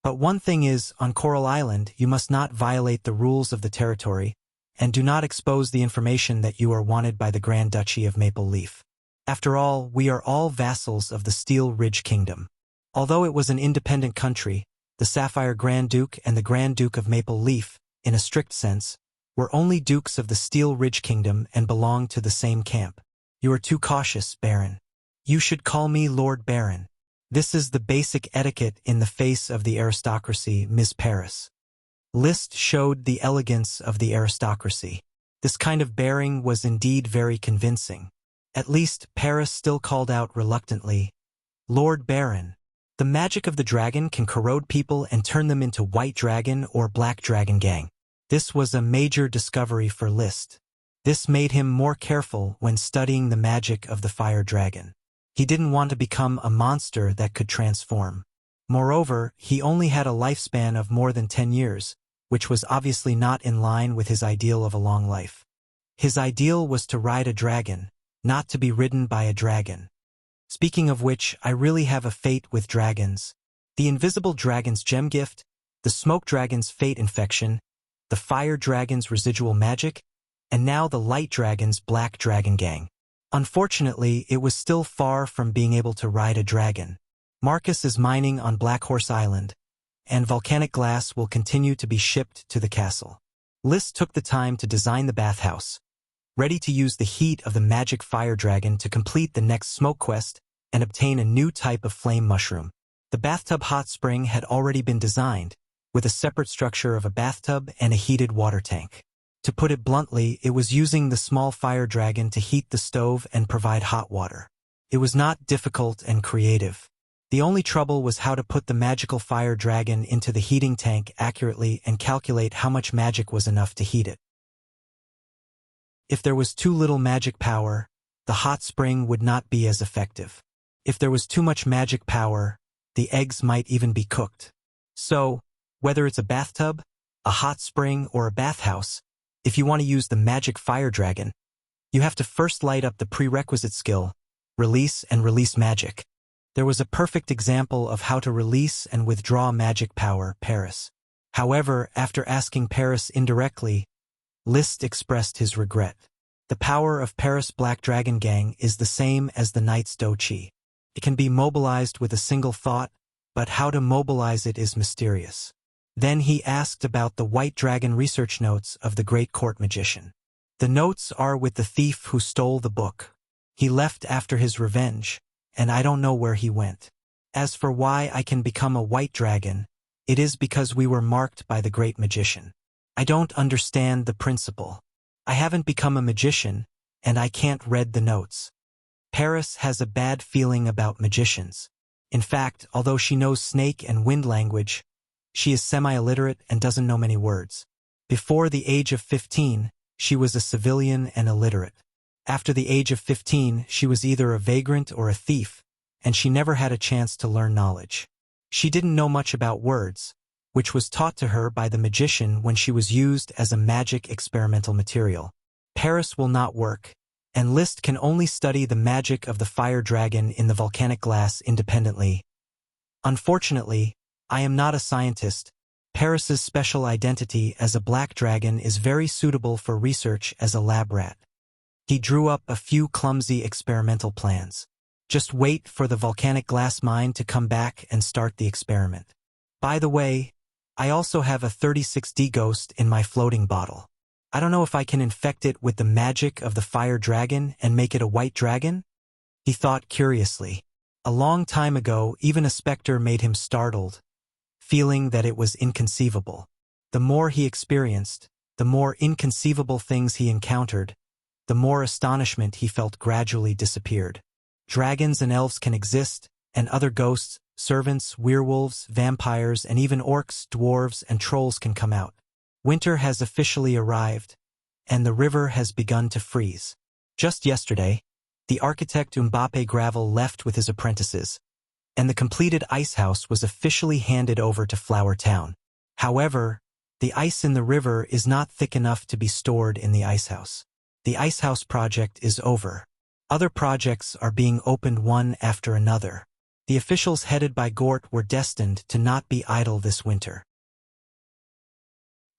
But one thing is, on Coral Island, you must not violate the rules of the territory, and do not expose the information that you are wanted by the Grand Duchy of Maple Leaf. After all, we are all vassals of the Steel Ridge Kingdom. Although it was an independent country, the Sapphire Grand Duke and the Grand Duke of Maple Leaf, in a strict sense, were only dukes of the Steel Ridge Kingdom and belonged to the same camp. You are too cautious, Baron. You should call me Lord Baron. This is the basic etiquette in the face of the aristocracy, Ms. Paris. List showed the elegance of the aristocracy. This kind of bearing was indeed very convincing. At least, Paris still called out reluctantly, Lord Baron. The magic of the dragon can corrode people and turn them into White Dragon or Black Dragon Gang. This was a major discovery for List. This made him more careful when studying the magic of the fire dragon. He didn't want to become a monster that could transform. Moreover, he only had a lifespan of more than 10 years, which was obviously not in line with his ideal of a long life. His ideal was to ride a dragon, not to be ridden by a dragon. Speaking of which, I really have a fate with dragons. The invisible dragon's gem gift, the smoke dragon's fate infection, the fire dragon's residual magic, and now the light dragon's Black Dragon Gang. Unfortunately, it was still far from being able to ride a dragon. Marcus is mining on Black Horse Island, and volcanic glass will continue to be shipped to the castle. List took the time to design the bathhouse, ready to use the heat of the magic fire dragon to complete the next smoke quest and obtain a new type of flame mushroom. The bathtub hot spring had already been designed, with a separate structure of a bathtub and a heated water tank. To put it bluntly, it was using the small fire dragon to heat the stove and provide hot water. It was not difficult and creative. The only trouble was how to put the magical fire dragon into the heating tank accurately and calculate how much magic was enough to heat it. If there was too little magic power, the hot spring would not be as effective. If there was too much magic power, the eggs might even be cooked. So, whether it's a bathtub, a hot spring, or a bathhouse, if you want to use the magic fire dragon, you have to first light up the prerequisite skill, release and release magic. There was a perfect example of how to release and withdraw magic power, Paris. However, after asking Paris indirectly, List expressed his regret. The power of Paris Black Dragon Gang is the same as the Knight's Dochi. It can be mobilized with a single thought, but how to mobilize it is mysterious. Then he asked about the White Dragon research notes of the Great Court Magician. The notes are with the thief who stole the book. He left after his revenge, and I don't know where he went. As for why I can become a White Dragon, it is because we were marked by the Great Magician. I don't understand the principle. I haven't become a magician, and I can't read the notes. Paris has a bad feeling about magicians. In fact, although she knows snake and wind language, she is semi-illiterate and doesn't know many words. Before the age of 15, she was a civilian and illiterate. After the age of 15, she was either a vagrant or a thief, and she never had a chance to learn knowledge. She didn't know much about words, which was taught to her by the magician when she was used as a magic experimental material. Paris will not work, and List can only study the magic of the fire dragon in the volcanic glass independently. Unfortunately, I am not a scientist. Paris's special identity as a black dragon is very suitable for research as a lab rat. He drew up a few clumsy experimental plans. Just wait for the volcanic glass mine to come back and start the experiment. By the way, I also have a 36D ghost in my floating bottle. I don't know if I can infect it with the magic of the fire dragon and make it a white dragon? He thought curiously. A long time ago, even a specter made him startled, feeling that it was inconceivable. The more he experienced, the more inconceivable things he encountered, the more astonishment he felt gradually disappeared. Dragons and elves can exist, and other ghosts, Servants, werewolves, vampires, and even orcs, dwarves, and trolls can come out. Winter has officially arrived, and the river has begun to freeze. Just yesterday, the architect Mbappe Gravel left with his apprentices, and the completed ice house was officially handed over to Flower Town. However, the ice in the river is not thick enough to be stored in the ice house. The ice house project is over. Other projects are being opened one after another. The officials headed by Gort were destined to not be idle this winter.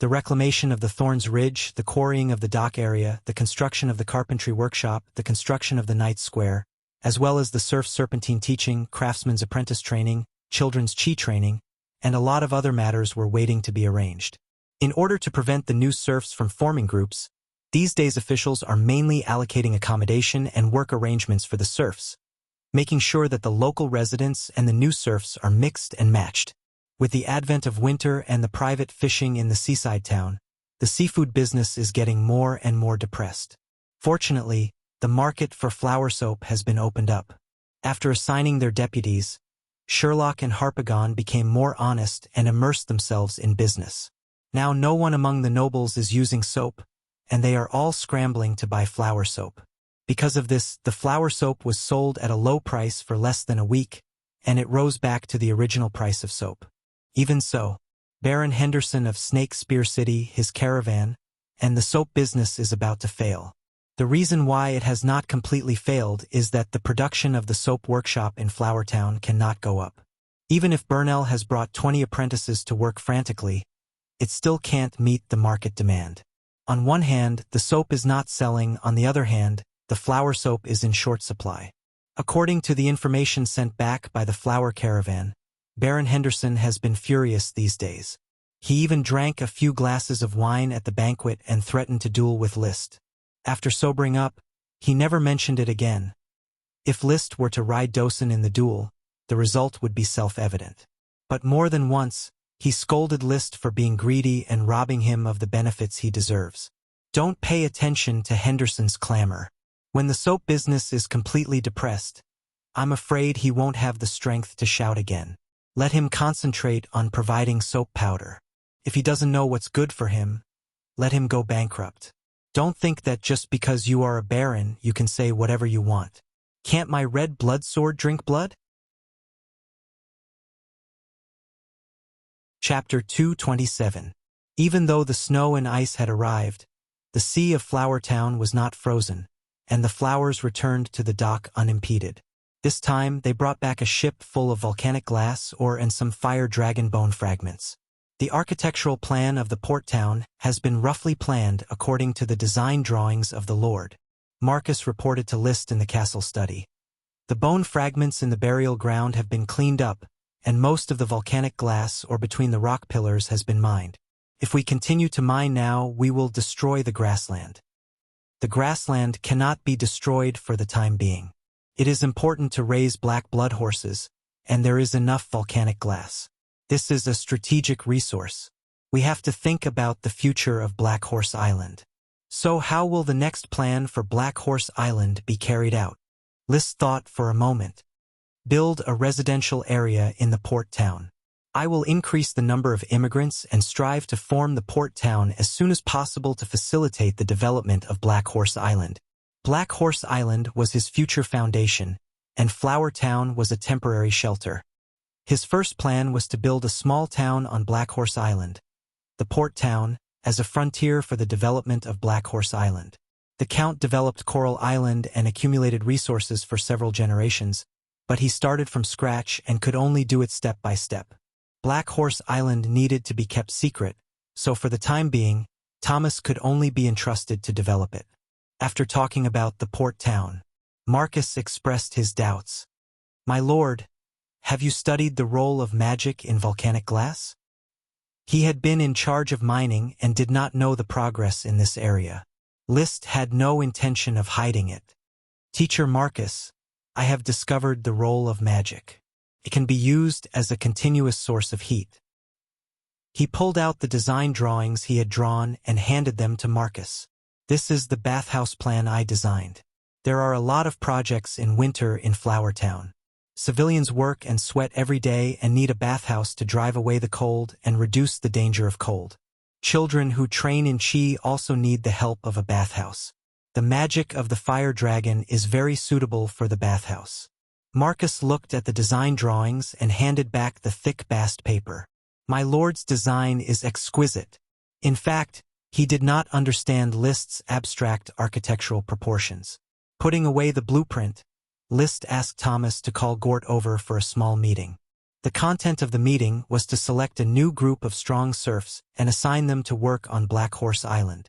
The reclamation of the Thorns Ridge, the quarrying of the dock area, the construction of the carpentry workshop, the construction of the Knights Square, as well as the surf serpentine teaching, craftsman's apprentice training, children's chi training, and a lot of other matters were waiting to be arranged. In order to prevent the new serfs from forming groups, these days officials are mainly allocating accommodation and work arrangements for the serfs, making sure that the local residents and the new serfs are mixed and matched. With the advent of winter and the private fishing in the seaside town, the seafood business is getting more and more depressed. Fortunately, the market for flower soap has been opened up. After assigning their deputies, Sherlock and Harpagon became more honest and immersed themselves in business. Now no one among the nobles is using soap, and they are all scrambling to buy flower soap. Because of this, the flower soap was sold at a low price for less than a week, and it rose back to the original price of soap. Even so, Baron Henderson of Snake Spear City, his caravan, and the soap business is about to fail. The reason why it has not completely failed is that the production of the soap workshop in Flower Town cannot go up. Even if Burnell has brought 20 apprentices to work frantically, it still can't meet the market demand. On one hand, the soap is not selling, on the other hand, the flower soap is in short supply. According to the information sent back by the flower caravan, Baron Henderson has been furious these days. He even drank a few glasses of wine at the banquet and threatened to duel with Liszt. After sobering up, he never mentioned it again. If Liszt were to ride Dosen in the duel, the result would be self-evident. But more than once, he scolded Liszt for being greedy and robbing him of the benefits he deserves. Don't pay attention to Henderson's clamor. When the soap business is completely depressed, I'm afraid he won't have the strength to shout again. Let him concentrate on providing soap powder. If he doesn't know what's good for him, let him go bankrupt. Don't think that just because you are a baron, you can say whatever you want. Can't my red blood sword drink blood? Chapter 227. Even though the snow and ice had arrived, the sea of Flower Town was not frozen, and the flowers returned to the dock unimpeded. This time, they brought back a ship full of volcanic glass ore and some fire dragon bone fragments. The architectural plan of the port town has been roughly planned according to the design drawings of the Lord. Marcus reported to Liszt in the castle study. The bone fragments in the burial ground have been cleaned up, and most of the volcanic glass or between the rock pillars has been mined. If we continue to mine now, we will destroy the grassland. The grassland cannot be destroyed for the time being. It is important to raise black blood horses, and there is enough volcanic glass. This is a strategic resource. We have to think about the future of Black Horse Island. So how will the next plan for Black Horse Island be carried out? Liszt thought for a moment. Build a residential area in the port town. I will increase the number of immigrants and strive to form the port town as soon as possible to facilitate the development of Black Horse Island. Black Horse Island was his future foundation, and Flower Town was a temporary shelter. His first plan was to build a small town on Black Horse Island, the port town, as a frontier for the development of Black Horse Island. The Count developed Coral Island and accumulated resources for several generations, but he started from scratch and could only do it step by step. Black Horse Island needed to be kept secret, so for the time being, Thomas could only be entrusted to develop it. After talking about the port town, Marcus expressed his doubts. "My lord, have you studied the role of magic in volcanic glass?" He had been in charge of mining and did not know the progress in this area. Liszt had no intention of hiding it. "Teacher Marcus, I have discovered the role of magic. It can be used as a continuous source of heat." He pulled out the design drawings he had drawn and handed them to Marcus. "This is the bathhouse plan I designed. There are a lot of projects in winter in Flower Town. Civilians work and sweat every day and need a bathhouse to drive away the cold and reduce the danger of cold. Children who train in Qi also need the help of a bathhouse. The magic of the fire dragon is very suitable for the bathhouse. Marcus looked at the design drawings and handed back the thick bast paper. My lord's design is exquisite. In fact, he did not understand Liszt's abstract architectural proportions. Putting away the blueprint, Liszt asked Thomas to call Gort over for a small meeting. The content of the meeting was to select a new group of strong serfs and assign them to work on Black Horse Island.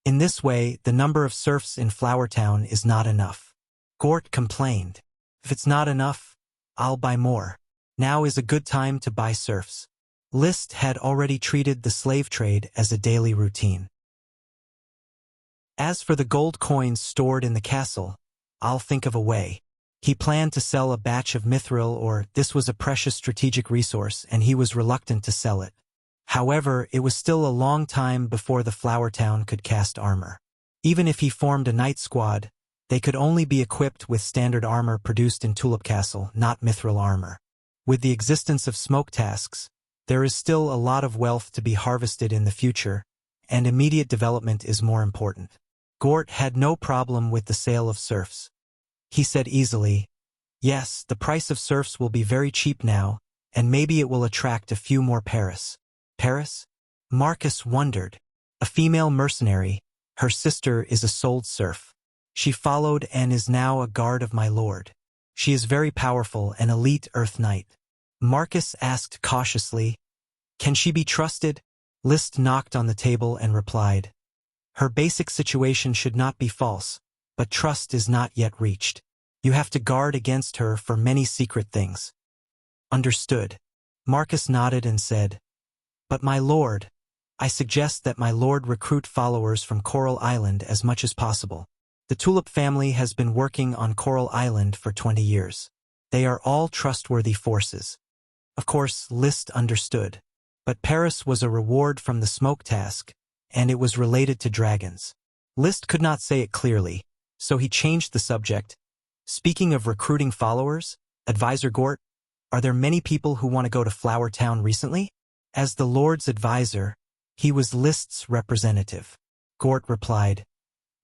In this way, the number of serfs in Flowertown is not enough. Gort complained. If it's not enough, I'll buy more. Now is a good time to buy serfs. Liszt had already treated the slave trade as a daily routine. As for the gold coins stored in the castle, I'll think of a way. He planned to sell a batch of mithril, or this was a precious strategic resource and he was reluctant to sell it. However, it was still a long time before the Flowertown could cast armor. Even if he formed a knight squad, they could only be equipped with standard armor produced in Tulip Castle, not mithril armor. With the existence of smoke tasks, there is still a lot of wealth to be harvested in the future, and immediate development is more important. Gort had no problem with the sale of serfs. He said easily, "Yes, the price of serfs will be very cheap now, and maybe it will attract a few more Paris." Paris? Marcus wondered. A female mercenary, her sister is a sold serf. She followed and is now a guard of my lord. She is very powerful, an elite Earth Knight. Marcus asked cautiously, "Can she be trusted?" Liszt knocked on the table and replied, "Her basic situation should not be false, but trust is not yet reached. You have to guard against her for many secret things." Understood. Marcus nodded and said, "But my lord, I suggest that my lord recruit followers from Coral Island as much as possible. The Tulip family has been working on Coral Island for 20 years. They are all trustworthy forces." Of course, Liszt understood. But Paris was a reward from the smoke task, and it was related to dragons. Liszt could not say it clearly, so he changed the subject. "Speaking of recruiting followers, Advisor Gort, are there many people who want to go to Flowertown recently?" As the Lord's advisor, he was Liszt's representative. Gort replied,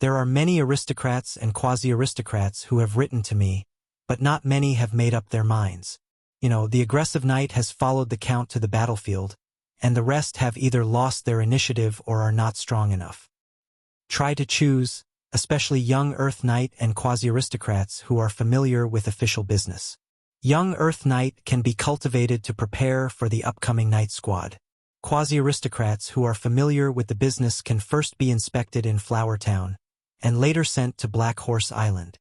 "There are many aristocrats and quasi-aristocrats who have written to me, but not many have made up their minds. The aggressive knight has followed the count to the battlefield, and the rest have either lost their initiative or are not strong enough. Try to choose, especially young Earth Knight and quasi-aristocrats who are familiar with official business. Young Earth Knight can be cultivated to prepare for the upcoming Knight Squad. Quasi-aristocrats who are familiar with the business can first be inspected in Flowertown, and later sent to Black Horse Island.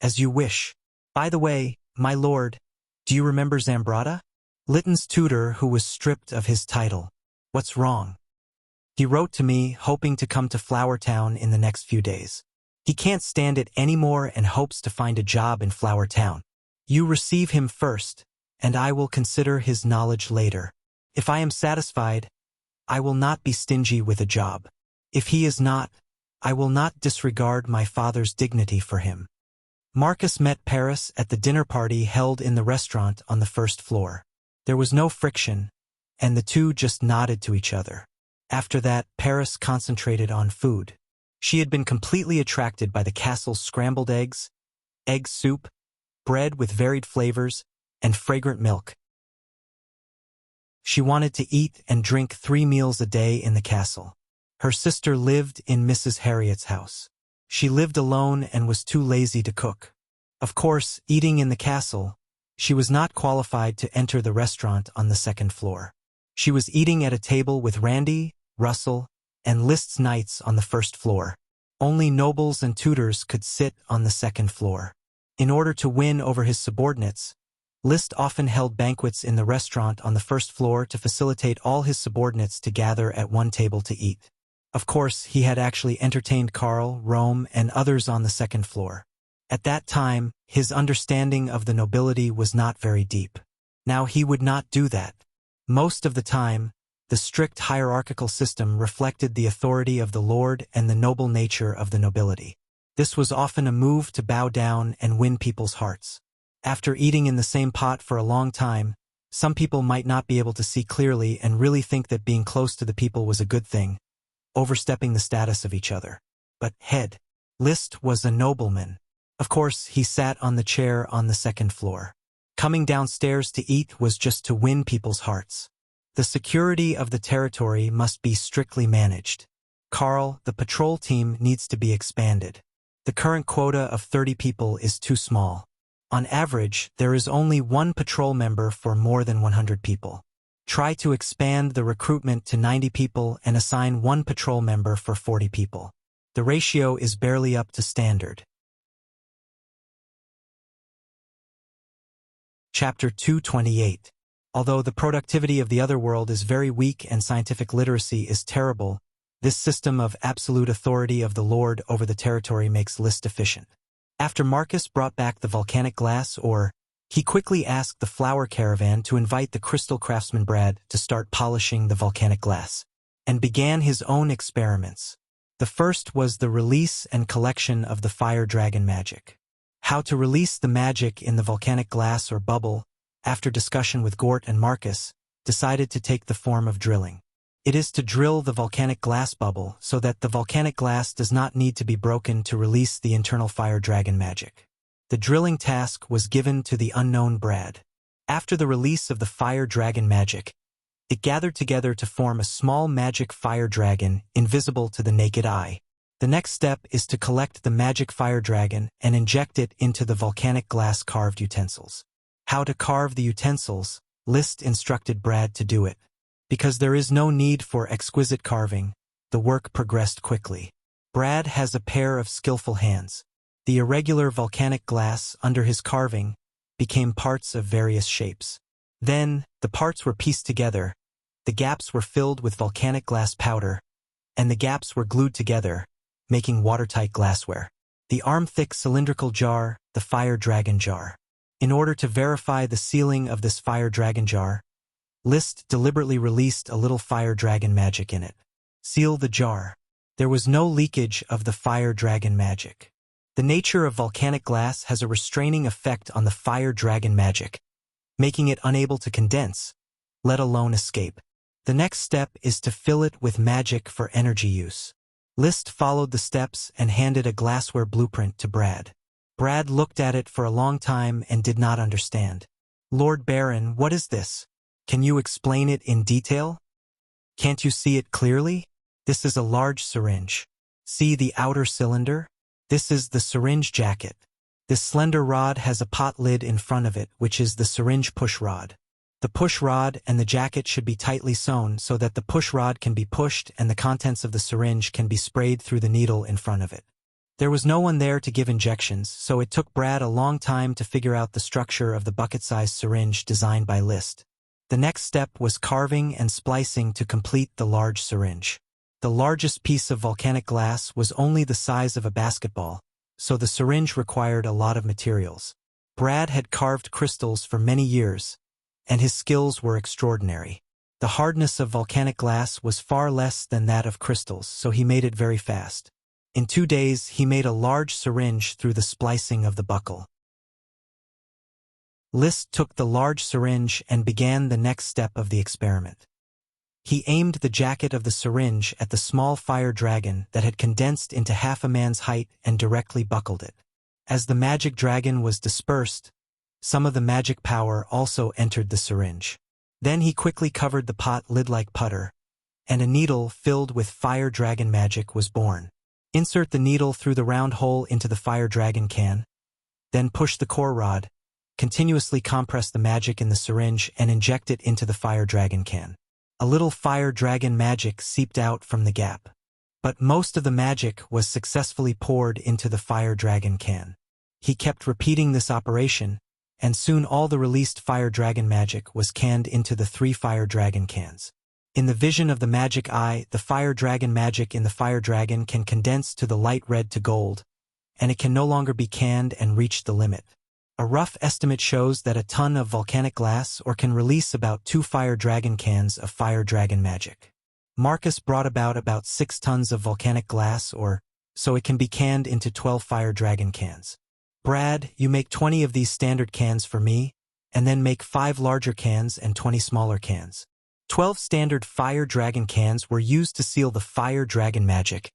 As you wish. By the way, my lord, do you remember Zambrata? Litton's tutor who was stripped of his title. What's wrong? He wrote to me, hoping to come to Flowertown in the next few days. He can't stand it anymore and hopes to find a job in Flowertown. You receive him first, and I will consider his knowledge later. If I am satisfied, I will not be stingy with a job. If he is not, I will not disregard my father's dignity for him." Marcus met Paris at the dinner party held in the restaurant on the first floor. There was no friction, and the two just nodded to each other. After that, Paris concentrated on food. She had been completely attracted by the castle's scrambled eggs, egg soup, bread with varied flavors, and fragrant milk. She wanted to eat and drink 3 meals a day in the castle. Her sister lived in Mrs. Harriet's house. She lived alone and was too lazy to cook. Of course, eating in the castle, she was not qualified to enter the restaurant on the second floor. She was eating at a table with Randy, Russell, and Liszt's knights on the first floor. Only nobles and tutors could sit on the second floor. In order to win over his subordinates, Liszt often held banquets in the restaurant on the first floor to facilitate all his subordinates to gather at one table to eat. Of course, he had actually entertained Karl, Rome, and others on the second floor. At that time, his understanding of the nobility was not very deep. Now he would not do that. Most of the time, the strict hierarchical system reflected the authority of the lord and the noble nature of the nobility. This was often a move to bow down and win people's hearts. After eating in the same pot for a long time, some people might not be able to see clearly and really think that being close to the people was a good thing, overstepping the status of each other. But head List was a nobleman. Of course, he sat on the chair on the second floor. Coming downstairs to eat was just to win people's hearts. The security of the territory must be strictly managed. Carl, the patrol team needs to be expanded. The current quota of 30 people is too small. On average, there is only one patrol member for more than 100 people. Try to expand the recruitment to 90 people and assign one patrol member for 40 people. The ratio is barely up to standard. Chapter 228. Although the productivity of the other world is very weak and scientific literacy is terrible, this system of absolute authority of the Lord over the territory makes List efficient. After Marcus brought back the volcanic glass ore, he quickly asked the flower caravan to invite the crystal craftsman Brad to start polishing the volcanic glass, and began his own experiments. The first was the release and collection of the fire dragon magic. How to release the magic in the volcanic glass or bubble, after discussion with Gort and Marcus, decided to take the form of drilling. It is to drill the volcanic glass bubble so that the volcanic glass does not need to be broken to release the internal fire dragon magic. The drilling task was given to the unknown Brad. After the release of the fire dragon magic, it gathered together to form a small magic fire dragon invisible to the naked eye. The next step is to collect the magic fire dragon and inject it into the volcanic glass carved utensils. How to carve the utensils, List instructed Brad to do it. Because there is no need for exquisite carving, the work progressed quickly. Brad has a pair of skillful hands. The irregular volcanic glass under his carving became parts of various shapes. Then, the parts were pieced together, the gaps were filled with volcanic glass powder, and the gaps were glued together, making watertight glassware. The arm-thick cylindrical jar, the fire dragon jar. In order to verify the sealing of this fire dragon jar, List deliberately released a little fire dragon magic in it. Seal the jar. There was no leakage of the fire dragon magic. The nature of volcanic glass has a restraining effect on the fire dragon magic, making it unable to condense, let alone escape. The next step is to fill it with magic for energy use. List followed the steps and handed a glassware blueprint to Brad. Brad looked at it for a long time and did not understand. "Lord Baron, what is this? Can you explain it in detail? Can't you see it clearly? This is a large syringe. See the outer cylinder? This is the syringe jacket. This slender rod has a pot lid in front of it, which is the syringe push rod. The push rod and the jacket should be tightly sewn so that the push rod can be pushed and the contents of the syringe can be sprayed through the needle in front of it." There was no one there to give injections, so it took Brad a long time to figure out the structure of the bucket-sized syringe designed by List. The next step was carving and splicing to complete the large syringe. The largest piece of volcanic glass was only the size of a basketball, so the syringe required a lot of materials. Brad had carved crystals for many years, and his skills were extraordinary. The hardness of volcanic glass was far less than that of crystals, so he made it very fast. In 2 days, he made a large syringe through the splicing of the buckle. List took the large syringe and began the next step of the experiment. He aimed the jacket of the syringe at the small fire dragon that had condensed into half a man's height and directly buckled it. As the magic dragon was dispersed, some of the magic power also entered the syringe. Then he quickly covered the pot lid like putter, and a needle filled with fire dragon magic was born. Insert the needle through the round hole into the fire dragon can, then push the core rod, continuously compress the magic in the syringe and inject it into the fire dragon can. A little fire dragon magic seeped out from the gap. But most of the magic was successfully poured into the fire dragon can. He kept repeating this operation, and soon all the released fire dragon magic was canned into the 3 fire dragon cans. In the vision of the magic eye, the fire dragon magic in the fire dragon can condense to the light red to gold, and it can no longer be canned and reach the limit. A rough estimate shows that a ton of volcanic glass or can release about 2 fire dragon cans of fire dragon magic. Marcus brought about 6 tons of volcanic glass or so it can be canned into 12 fire dragon cans. Brad, you make 20 of these standard cans for me, and then make 5 larger cans and 20 smaller cans. 12 standard fire dragon cans were used to seal the fire dragon magic,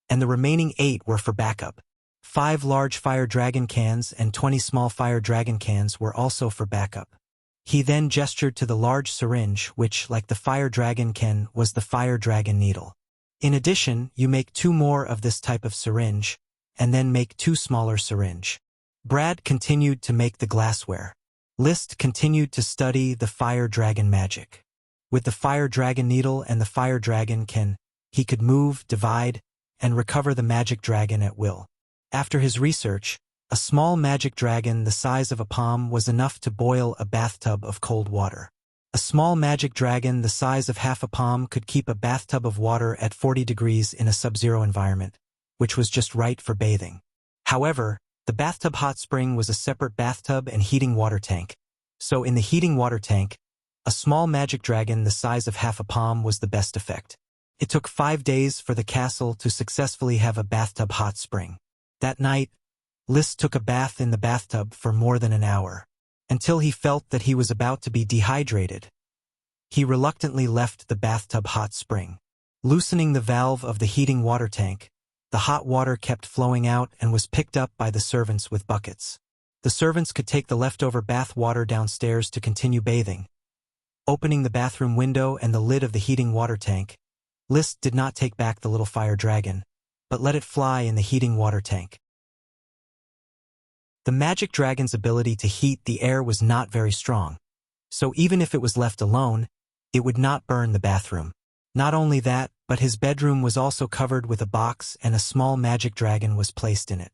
and the remaining 8 were for backup. 5 large fire dragon cans and 20 small fire dragon cans were also for backup. He then gestured to the large syringe, which, like the fire dragon can, was the fire dragon needle. In addition, you make 2 more of this type of syringe, and then make 2 smaller syringe. Brad continued to make the glassware. List continued to study the fire dragon magic. With the fire dragon needle and the fire dragon can, he could move, divide, and recover the magic dragon at will. After his research, a small magic dragon the size of a palm was enough to boil a bathtub of cold water. A small magic dragon the size of half a palm could keep a bathtub of water at 40 degrees in a sub-zero environment, which was just right for bathing. However, the bathtub hot spring was a separate bathtub and heating water tank. So in the heating water tank, a small magic dragon the size of half a palm was the best effect. It took 5 days for the castle to successfully have a bathtub hot spring. That night, List took a bath in the bathtub for more than an hour, until he felt that he was about to be dehydrated. He reluctantly left the bathtub hot spring. Loosening the valve of the heating water tank, the hot water kept flowing out and was picked up by the servants with buckets. The servants could take the leftover bath water downstairs to continue bathing. Opening the bathroom window and the lid of the heating water tank, List did not take back the little fire dragon, but let it fly in the heating water tank. The magic dragon's ability to heat the air was not very strong, so even if it was left alone, it would not burn the bathroom. Not only that, but his bedroom was also covered with a box and a small magic dragon was placed in it.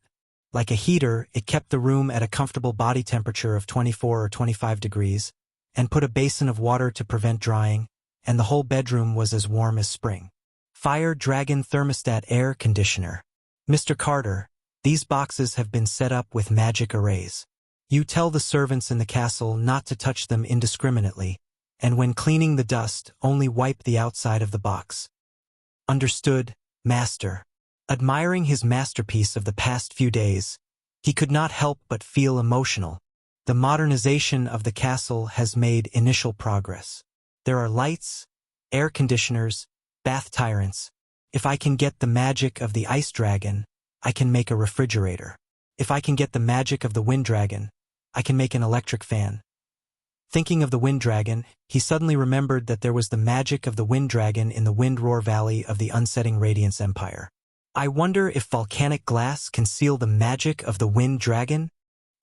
Like a heater, it kept the room at a comfortable body temperature of 24 or 25 degrees, and put a basin of water to prevent drying, and the whole bedroom was as warm as spring. Fire Dragon Thermostat Air Conditioner. Mr. Carter, these boxes have been set up with magic arrays. You tell the servants in the castle not to touch them indiscriminately, and when cleaning the dust, only wipe the outside of the box. Understood, Master. Admiring his masterpiece of the past few days, he could not help but feel emotional. The modernization of the castle has made initial progress. There are lights, air conditioners, bath tyrants. If I can get the magic of the ice dragon, I can make a refrigerator. If I can get the magic of the wind dragon, I can make an electric fan. Thinking of the wind dragon, he suddenly remembered that there was the magic of the wind dragon in the Wind-Roar Valley of the Unsetting Radiance Empire. I wonder if volcanic glass can seal the magic of the wind dragon?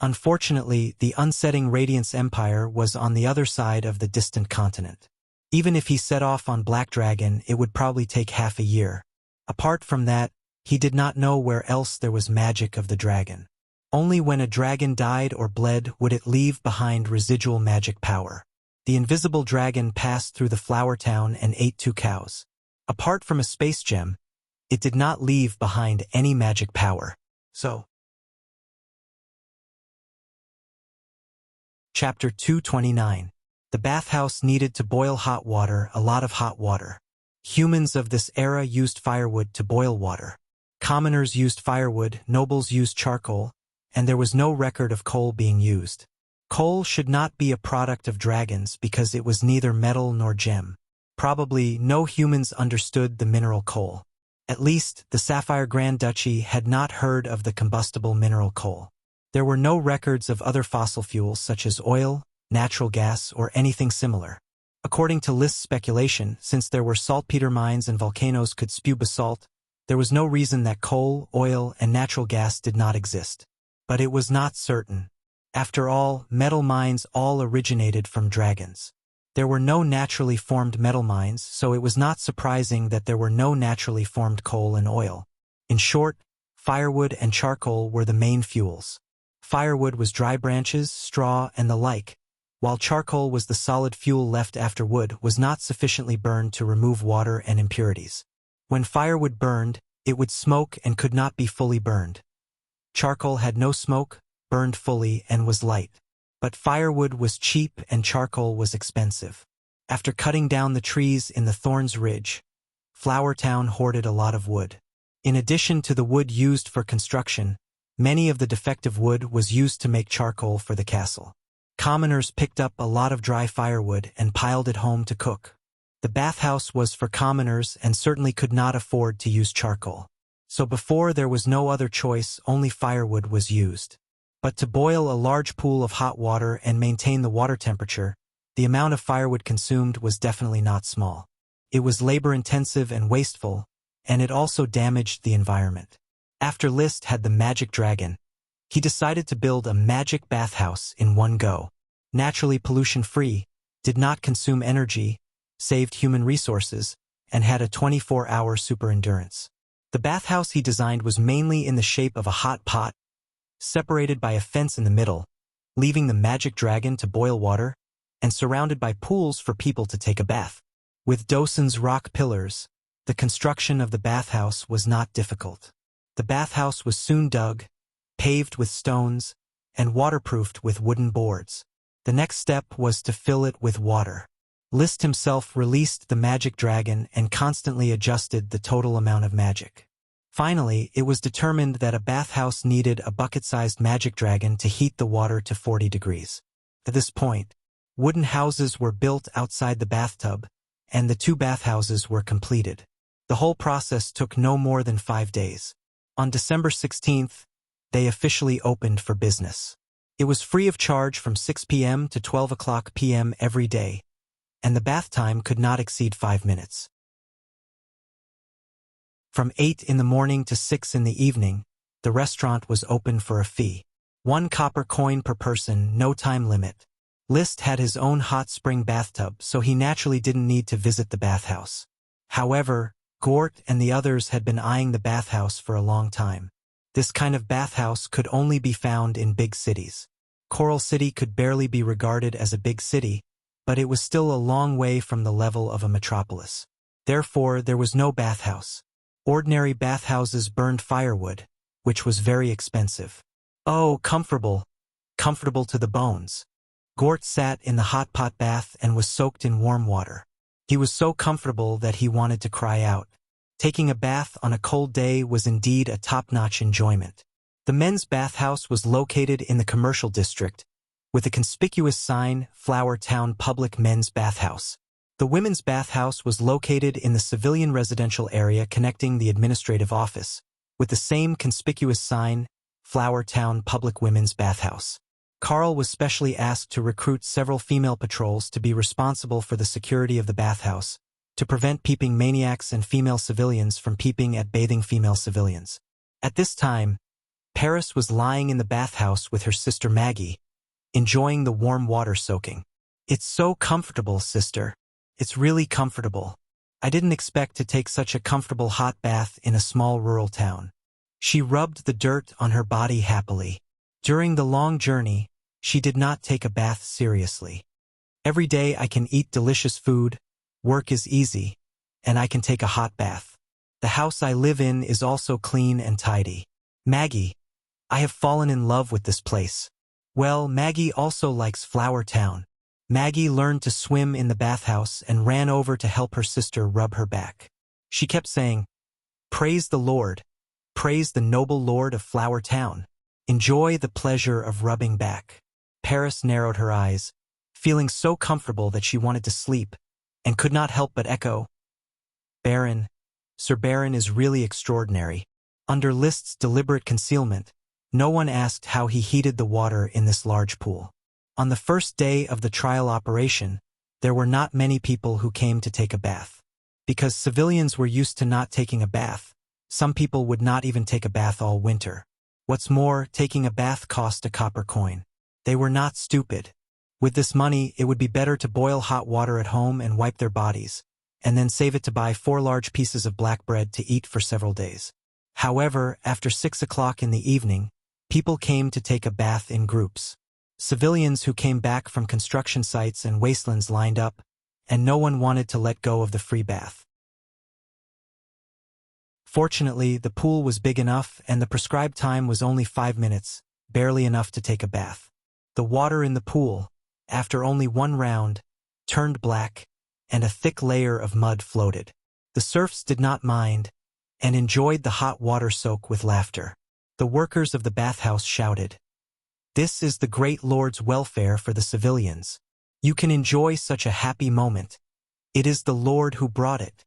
Unfortunately, the Unsetting Radiance Empire was on the other side of the distant continent. Even if he set off on Black Dragon, it would probably take half a year. Apart from that, he did not know where else there was magic of the dragon. Only when a dragon died or bled would it leave behind residual magic power. The invisible dragon passed through the flower town and ate 2 cows. Apart from a space gem, it did not leave behind any magic power. So, Chapter 229. The bathhouse needed to boil hot water, a lot of hot water. Humans of this era used firewood to boil water. Commoners used firewood, nobles used charcoal, and there was no record of coal being used. Coal should not be a product of dragons because it was neither metal nor gem. Probably no humans understood the mineral coal. At least, the Sapphire Grand Duchy had not heard of the combustible mineral coal. There were no records of other fossil fuels such as oil, natural gas, or anything similar. According to List's speculation, since there were saltpeter mines and volcanoes could spew basalt, there was no reason that coal, oil, and natural gas did not exist. But it was not certain. After all, metal mines all originated from dragons. There were no naturally formed metal mines, so it was not surprising that there were no naturally formed coal and oil. In short, firewood and charcoal were the main fuels. Firewood was dry branches, straw, and the like, while charcoal was the solid fuel left after wood was not sufficiently burned to remove water and impurities. When firewood burned, it would smoke and could not be fully burned. Charcoal had no smoke, burned fully, and was light. But firewood was cheap and charcoal was expensive. After cutting down the trees in the Thorns Ridge, Flower Town hoarded a lot of wood. In addition to the wood used for construction, Many of the defective wood was used to make charcoal for the castle. Commoners picked up a lot of dry firewood and piled it home to cook. The bathhouse was for commoners and certainly could not afford to use charcoal. So before there was no other choice, only firewood was used. But to boil a large pool of hot water and maintain the water temperature, the amount of firewood consumed was definitely not small. It was labor-intensive and wasteful, and it also damaged the environment. After Liszt had the magic dragon, he decided to build a magic bathhouse in one go. Naturally pollution-free, did not consume energy, saved human resources, and had a 24-hour super endurance. The bathhouse he designed was mainly in the shape of a hot pot, separated by a fence in the middle, leaving the magic dragon to boil water, and surrounded by pools for people to take a bath. With Dosun's rock pillars, the construction of the bathhouse was not difficult. The bathhouse was soon dug, paved with stones, and waterproofed with wooden boards. The next step was to fill it with water. Liszt himself released the magic dragon and constantly adjusted the total amount of magic. Finally, it was determined that a bathhouse needed a bucket-sized magic dragon to heat the water to 40 degrees. At this point, wooden houses were built outside the bathtub, and the 2 bathhouses were completed. The whole process took no more than 5 days. On December 16th, they officially opened for business. It was free of charge from 6 p.m. to 12 o'clock p.m. every day, and the bath time could not exceed 5 minutes. From 8 in the morning to 6 in the evening, the restaurant was open for a fee. 1 copper coin per person, no time limit. Liszt had his own hot spring bathtub, so he naturally didn't need to visit the bathhouse. However, Gort and the others had been eyeing the bathhouse for a long time. This kind of bathhouse could only be found in big cities. Coral City could barely be regarded as a big city, but it was still a long way from the level of a metropolis. Therefore, there was no bathhouse. Ordinary bathhouses burned firewood, which was very expensive. Oh, comfortable to the bones. Gort sat in the hot pot bath and was soaked in warm water. He was so comfortable that he wanted to cry out. Taking a bath on a cold day was indeed a top-notch enjoyment. The men's bathhouse was located in the commercial district, with a conspicuous sign, Flower Town Public Men's Bathhouse. The women's bathhouse was located in the civilian residential area connecting the administrative office, with the same conspicuous sign, Flower Town Public Women's Bathhouse. Carl was specially asked to recruit several female patrols to be responsible for the security of the bathhouse, to prevent peeping maniacs and female civilians from peeping at bathing female civilians. At this time, Paris was lying in the bathhouse with her sister Maggie, enjoying the warm water soaking. "It's so comfortable, sister. It's really comfortable. I didn't expect to take such a comfortable hot bath in a small rural town." She rubbed the dirt on her body happily. During the long journey, she did not take a bath seriously. "Every day I can eat delicious food, work is easy, and I can take a hot bath. The house I live in is also clean and tidy. Maggie, I have fallen in love with this place." Well, Maggie also likes Flower Town. Maggie learned to swim in the bathhouse and ran over to help her sister rub her back. She kept saying, "Praise the Lord. Praise the noble Lord of Flower Town. Enjoy the pleasure of rubbing back." Paris narrowed her eyes, feeling so comfortable that she wanted to sleep, and could not help but echo, Sir Baron is really extraordinary." Under Liszt's deliberate concealment, no one asked how he heated the water in this large pool. On the first day of the trial operation, there were not many people who came to take a bath. Because civilians were used to not taking a bath, some people would not even take a bath all winter. What's more, taking a bath cost a copper coin. They were not stupid. With this money, it would be better to boil hot water at home and wipe their bodies, and then save it to buy 4 large pieces of black bread to eat for several days. However, after 6 o'clock in the evening, people came to take a bath in groups. Civilians who came back from construction sites and wastelands lined up, and no one wanted to let go of the free bath. Fortunately, the pool was big enough and the prescribed time was only 5 minutes, barely enough to take a bath. The water in the pool, after only 1 round, turned black, and a thick layer of mud floated. The serfs did not mind, and enjoyed the hot water soak with laughter. The workers of the bathhouse shouted, "This is the great Lord's welfare for the civilians. You can enjoy such a happy moment. It is the Lord who brought it."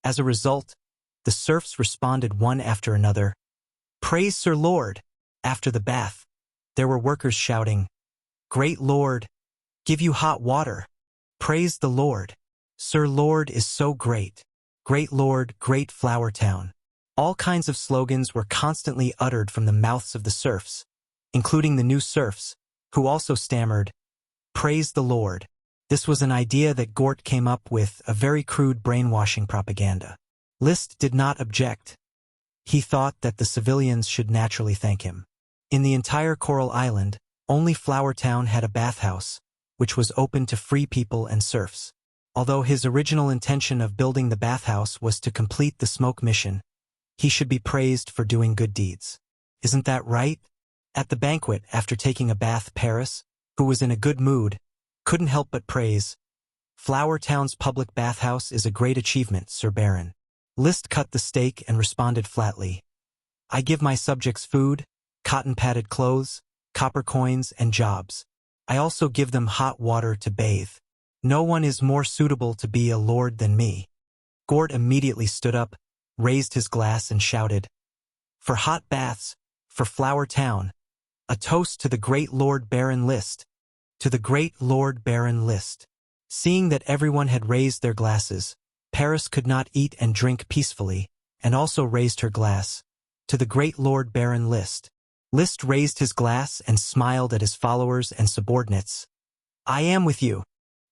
As a result, the serfs responded one after another, "Praise Sir Lord." After the bath, there were workers shouting, "Great Lord, give you hot water. Praise the Lord. Sir Lord is so great. Great Lord, great Flower Town." All kinds of slogans were constantly uttered from the mouths of the serfs, including the new serfs, who also stammered, "Praise the Lord." This was an idea that Gort came up with, a very crude brainwashing propaganda. Liszt did not object. He thought that the civilians should naturally thank him. In the entire Coral Island, only Flower Town had a bathhouse, which was open to free people and serfs. Although his original intention of building the bathhouse was to complete the smoke mission, he should be praised for doing good deeds. Isn't that right? At the banquet, after taking a bath, Paris, who was in a good mood, couldn't help but praise, "Flower Town's public bathhouse is a great achievement, Sir Baron." Liszt cut the steak and responded flatly, "I give my subjects food, cotton-padded clothes, copper coins, and jobs. I also give them hot water to bathe. No one is more suitable to be a lord than me." Gort immediately stood up, raised his glass, and shouted, "For hot baths, for Flower Town, a toast to the great Lord Baron Liszt, to the great Lord Baron Liszt." Seeing that everyone had raised their glasses, Paris could not eat and drink peacefully, and also raised her glass, "To the great Lord Baron Liszt." Liszt raised his glass and smiled at his followers and subordinates. "I am with you."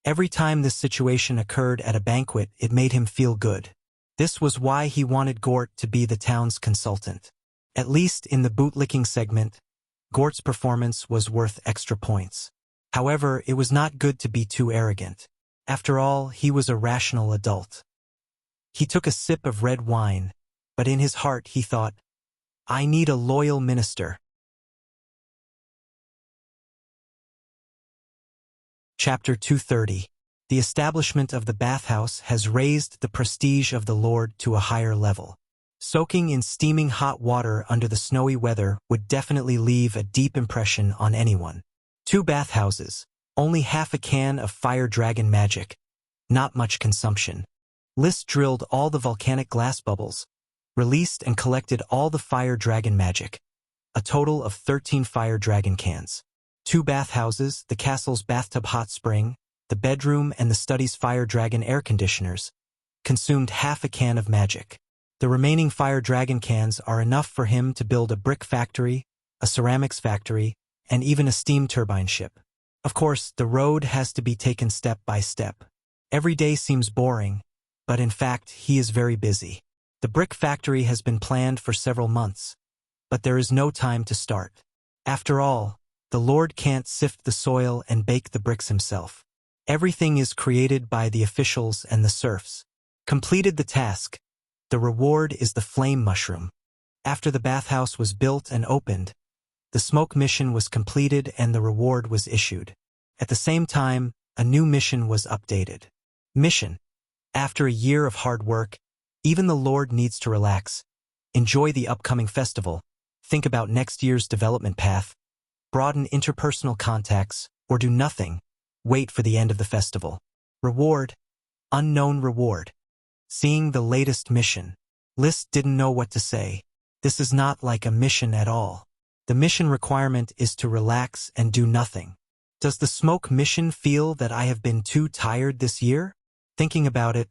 Every time this situation occurred at a banquet, it made him feel good. This was why he wanted Gort to be the town's consultant. At least in the bootlicking segment, Gort's performance was worth extra points. However, it was not good to be too arrogant. After all, he was a rational adult. He took a sip of red wine, but in his heart he thought, "I need a loyal minister." Chapter 230. The establishment of the bathhouse has raised the prestige of the Lord to a higher level. Soaking in steaming hot water under the snowy weather would definitely leave a deep impression on anyone. 2 bathhouses, only half a can of fire dragon magic. Not much consumption. Liszt drilled all the volcanic glass bubbles, released and collected all the fire dragon magic. A total of 13 fire dragon cans. 2 bathhouses, the castle's bathtub hot spring, the bedroom and the study's fire dragon air conditioners, consumed half a can of magic. The remaining fire dragon cans are enough for him to build a brick factory, a ceramics factory, and even a steam turbine ship. Of course, the road has to be taken step by step. Every day seems boring, but in fact, he is very busy. The brick factory has been planned for several months, but there is no time to start. After all, the Lord can't sift the soil and bake the bricks himself. Everything is created by the officials and the serfs. Completed the task. The reward is the flame mushroom. After the bathhouse was built and opened, the smoke mission was completed and the reward was issued. At the same time, a new mission was updated. Mission. After a year of hard work, even the Lord needs to relax. Enjoy the upcoming festival. Think about next year's development path. Broaden interpersonal contacts, or do nothing. Wait for the end of the festival. Reward. Unknown reward. Seeing the latest mission. Liszt didn't know what to say. This is not like a mission at all. The mission requirement is to relax and do nothing. Does the smoke mission feel that I have been too tired this year? Thinking about it,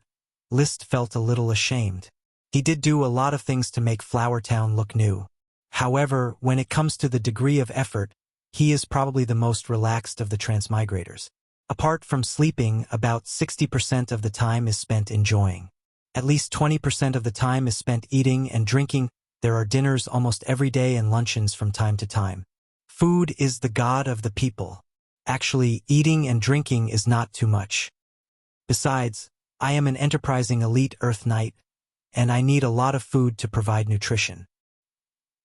Liszt felt a little ashamed. He did do a lot of things to make Flower Town look new. However, when it comes to the degree of effort, he is probably the most relaxed of the transmigrators. Apart from sleeping, about 60% of the time is spent enjoying. At least 20% of the time is spent eating and drinking. There are dinners almost every day and luncheons from time to time. Food is the god of the people. Actually, eating and drinking is not too much. Besides, I am an enterprising elite Earth Knight, and I need a lot of food to provide nutrition.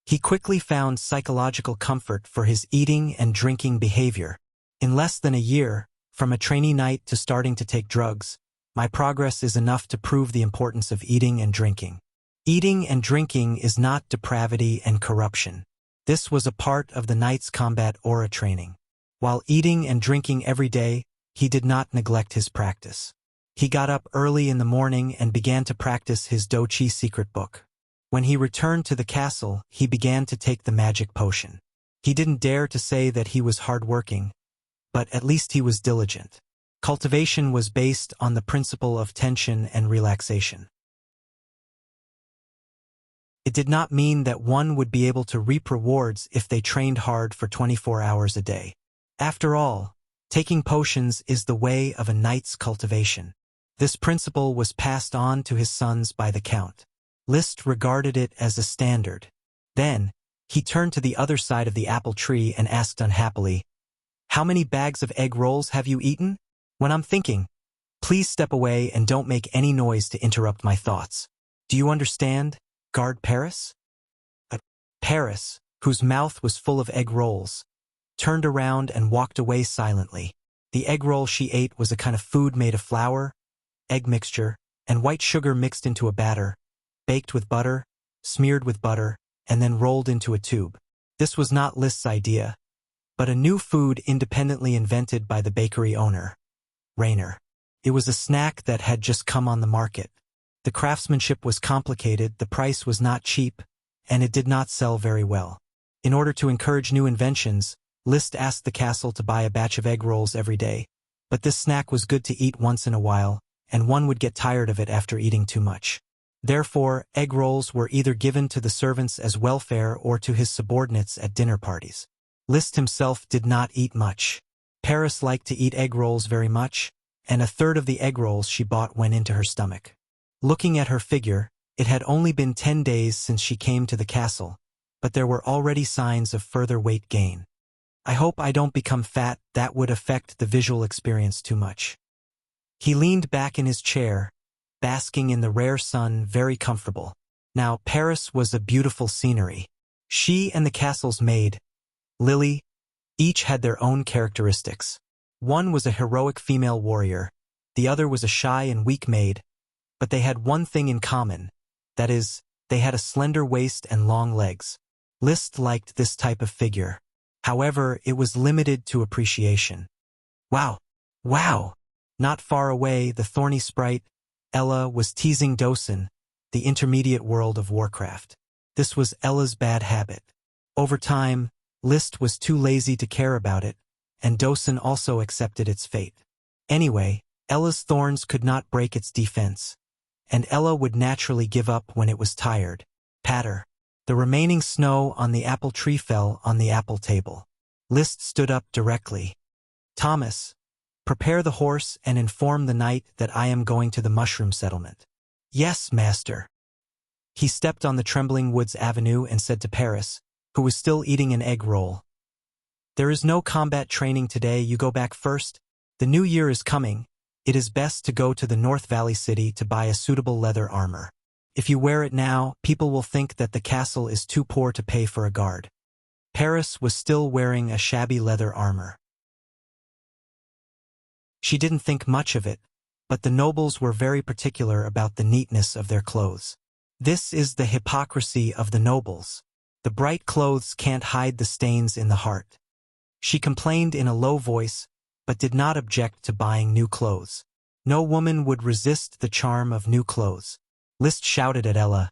He quickly found psychological comfort for his eating and drinking behavior. In less than a year, from a trainee knight to starting to take drugs, my progress is enough to prove the importance of eating and drinking. Eating and drinking is not depravity and corruption. This was a part of the knight's combat aura training. While eating and drinking every day, he did not neglect his practice. He got up early in the morning and began to practice his Dochi secret book. When he returned to the castle, he began to take the magic potion. He didn't dare to say that he was hardworking, but at least he was diligent. Cultivation was based on the principle of tension and relaxation. It did not mean that one would be able to reap rewards if they trained hard for 24 hours a day. After all, taking potions is the way of a knight's cultivation. This principle was passed on to his sons by the count. Liszt regarded it as a standard. Then, he turned to the other side of the apple tree and asked unhappily, "How many bags of egg rolls have you eaten?" "When I'm thinking. Please step away and don't make any noise to interrupt my thoughts. Do you understand, guard Paris?" Paris, whose mouth was full of egg rolls, turned around and walked away silently. The egg roll she ate was a kind of food made of flour, egg mixture, and white sugar mixed into a batter, baked with butter, smeared with butter, and then rolled into a tube. This was not Liszt's idea, but a new food independently invented by the bakery owner, Rainer. It was a snack that had just come on the market. The craftsmanship was complicated, the price was not cheap, and it did not sell very well. In order to encourage new inventions, Liszt asked the castle to buy a batch of egg rolls every day, but this snack was good to eat once in a while, and one would get tired of it after eating too much. Therefore, egg rolls were either given to the servants as welfare or to his subordinates at dinner parties. Liszt himself did not eat much. Paris liked to eat egg rolls very much, and a third of the egg rolls she bought went into her stomach. Looking at her figure, it had only been 10 days since she came to the castle, but there were already signs of further weight gain. "I hope I don't become fat, that would affect the visual experience too much." He leaned back in his chair, basking in the rare sun, very comfortable. Now, Paris was a beautiful scenery. She and the castle's maid, Lily, each had their own characteristics. One was a heroic female warrior, the other was a shy and weak maid, but they had one thing in common, that is, they had a slender waist and long legs. Liszt liked this type of figure. However, it was limited to appreciation. Wow! Wow! Not far away, the thorny sprite, Ella, was teasing Dosen, the intermediate world of Warcraft. This was Ella's bad habit. Over time, Liszt was too lazy to care about it, and Dosen also accepted its fate. Anyway, Ella's thorns could not break its defense, and Ella would naturally give up when it was tired. Patter. The remaining snow on the apple tree fell on the apple table. Liszt stood up directly. "Thomas, prepare the horse and inform the knight that I am going to the mushroom settlement." "Yes, master." He stepped on the trembling woods avenue and said to Paris, who was still eating an egg roll, "There is no combat training today, you go back first. The new year is coming. It is best to go to the North Valley City to buy a suitable leather armor. If you wear it now, people will think that the castle is too poor to pay for a guard." Paris was still wearing a shabby leather armor. She didn't think much of it, but the nobles were very particular about the neatness of their clothes. This is the hypocrisy of the nobles. The bright clothes can't hide the stains in the heart. She complained in a low voice, but did not object to buying new clothes. No woman would resist the charm of new clothes. Liszt shouted at Ella,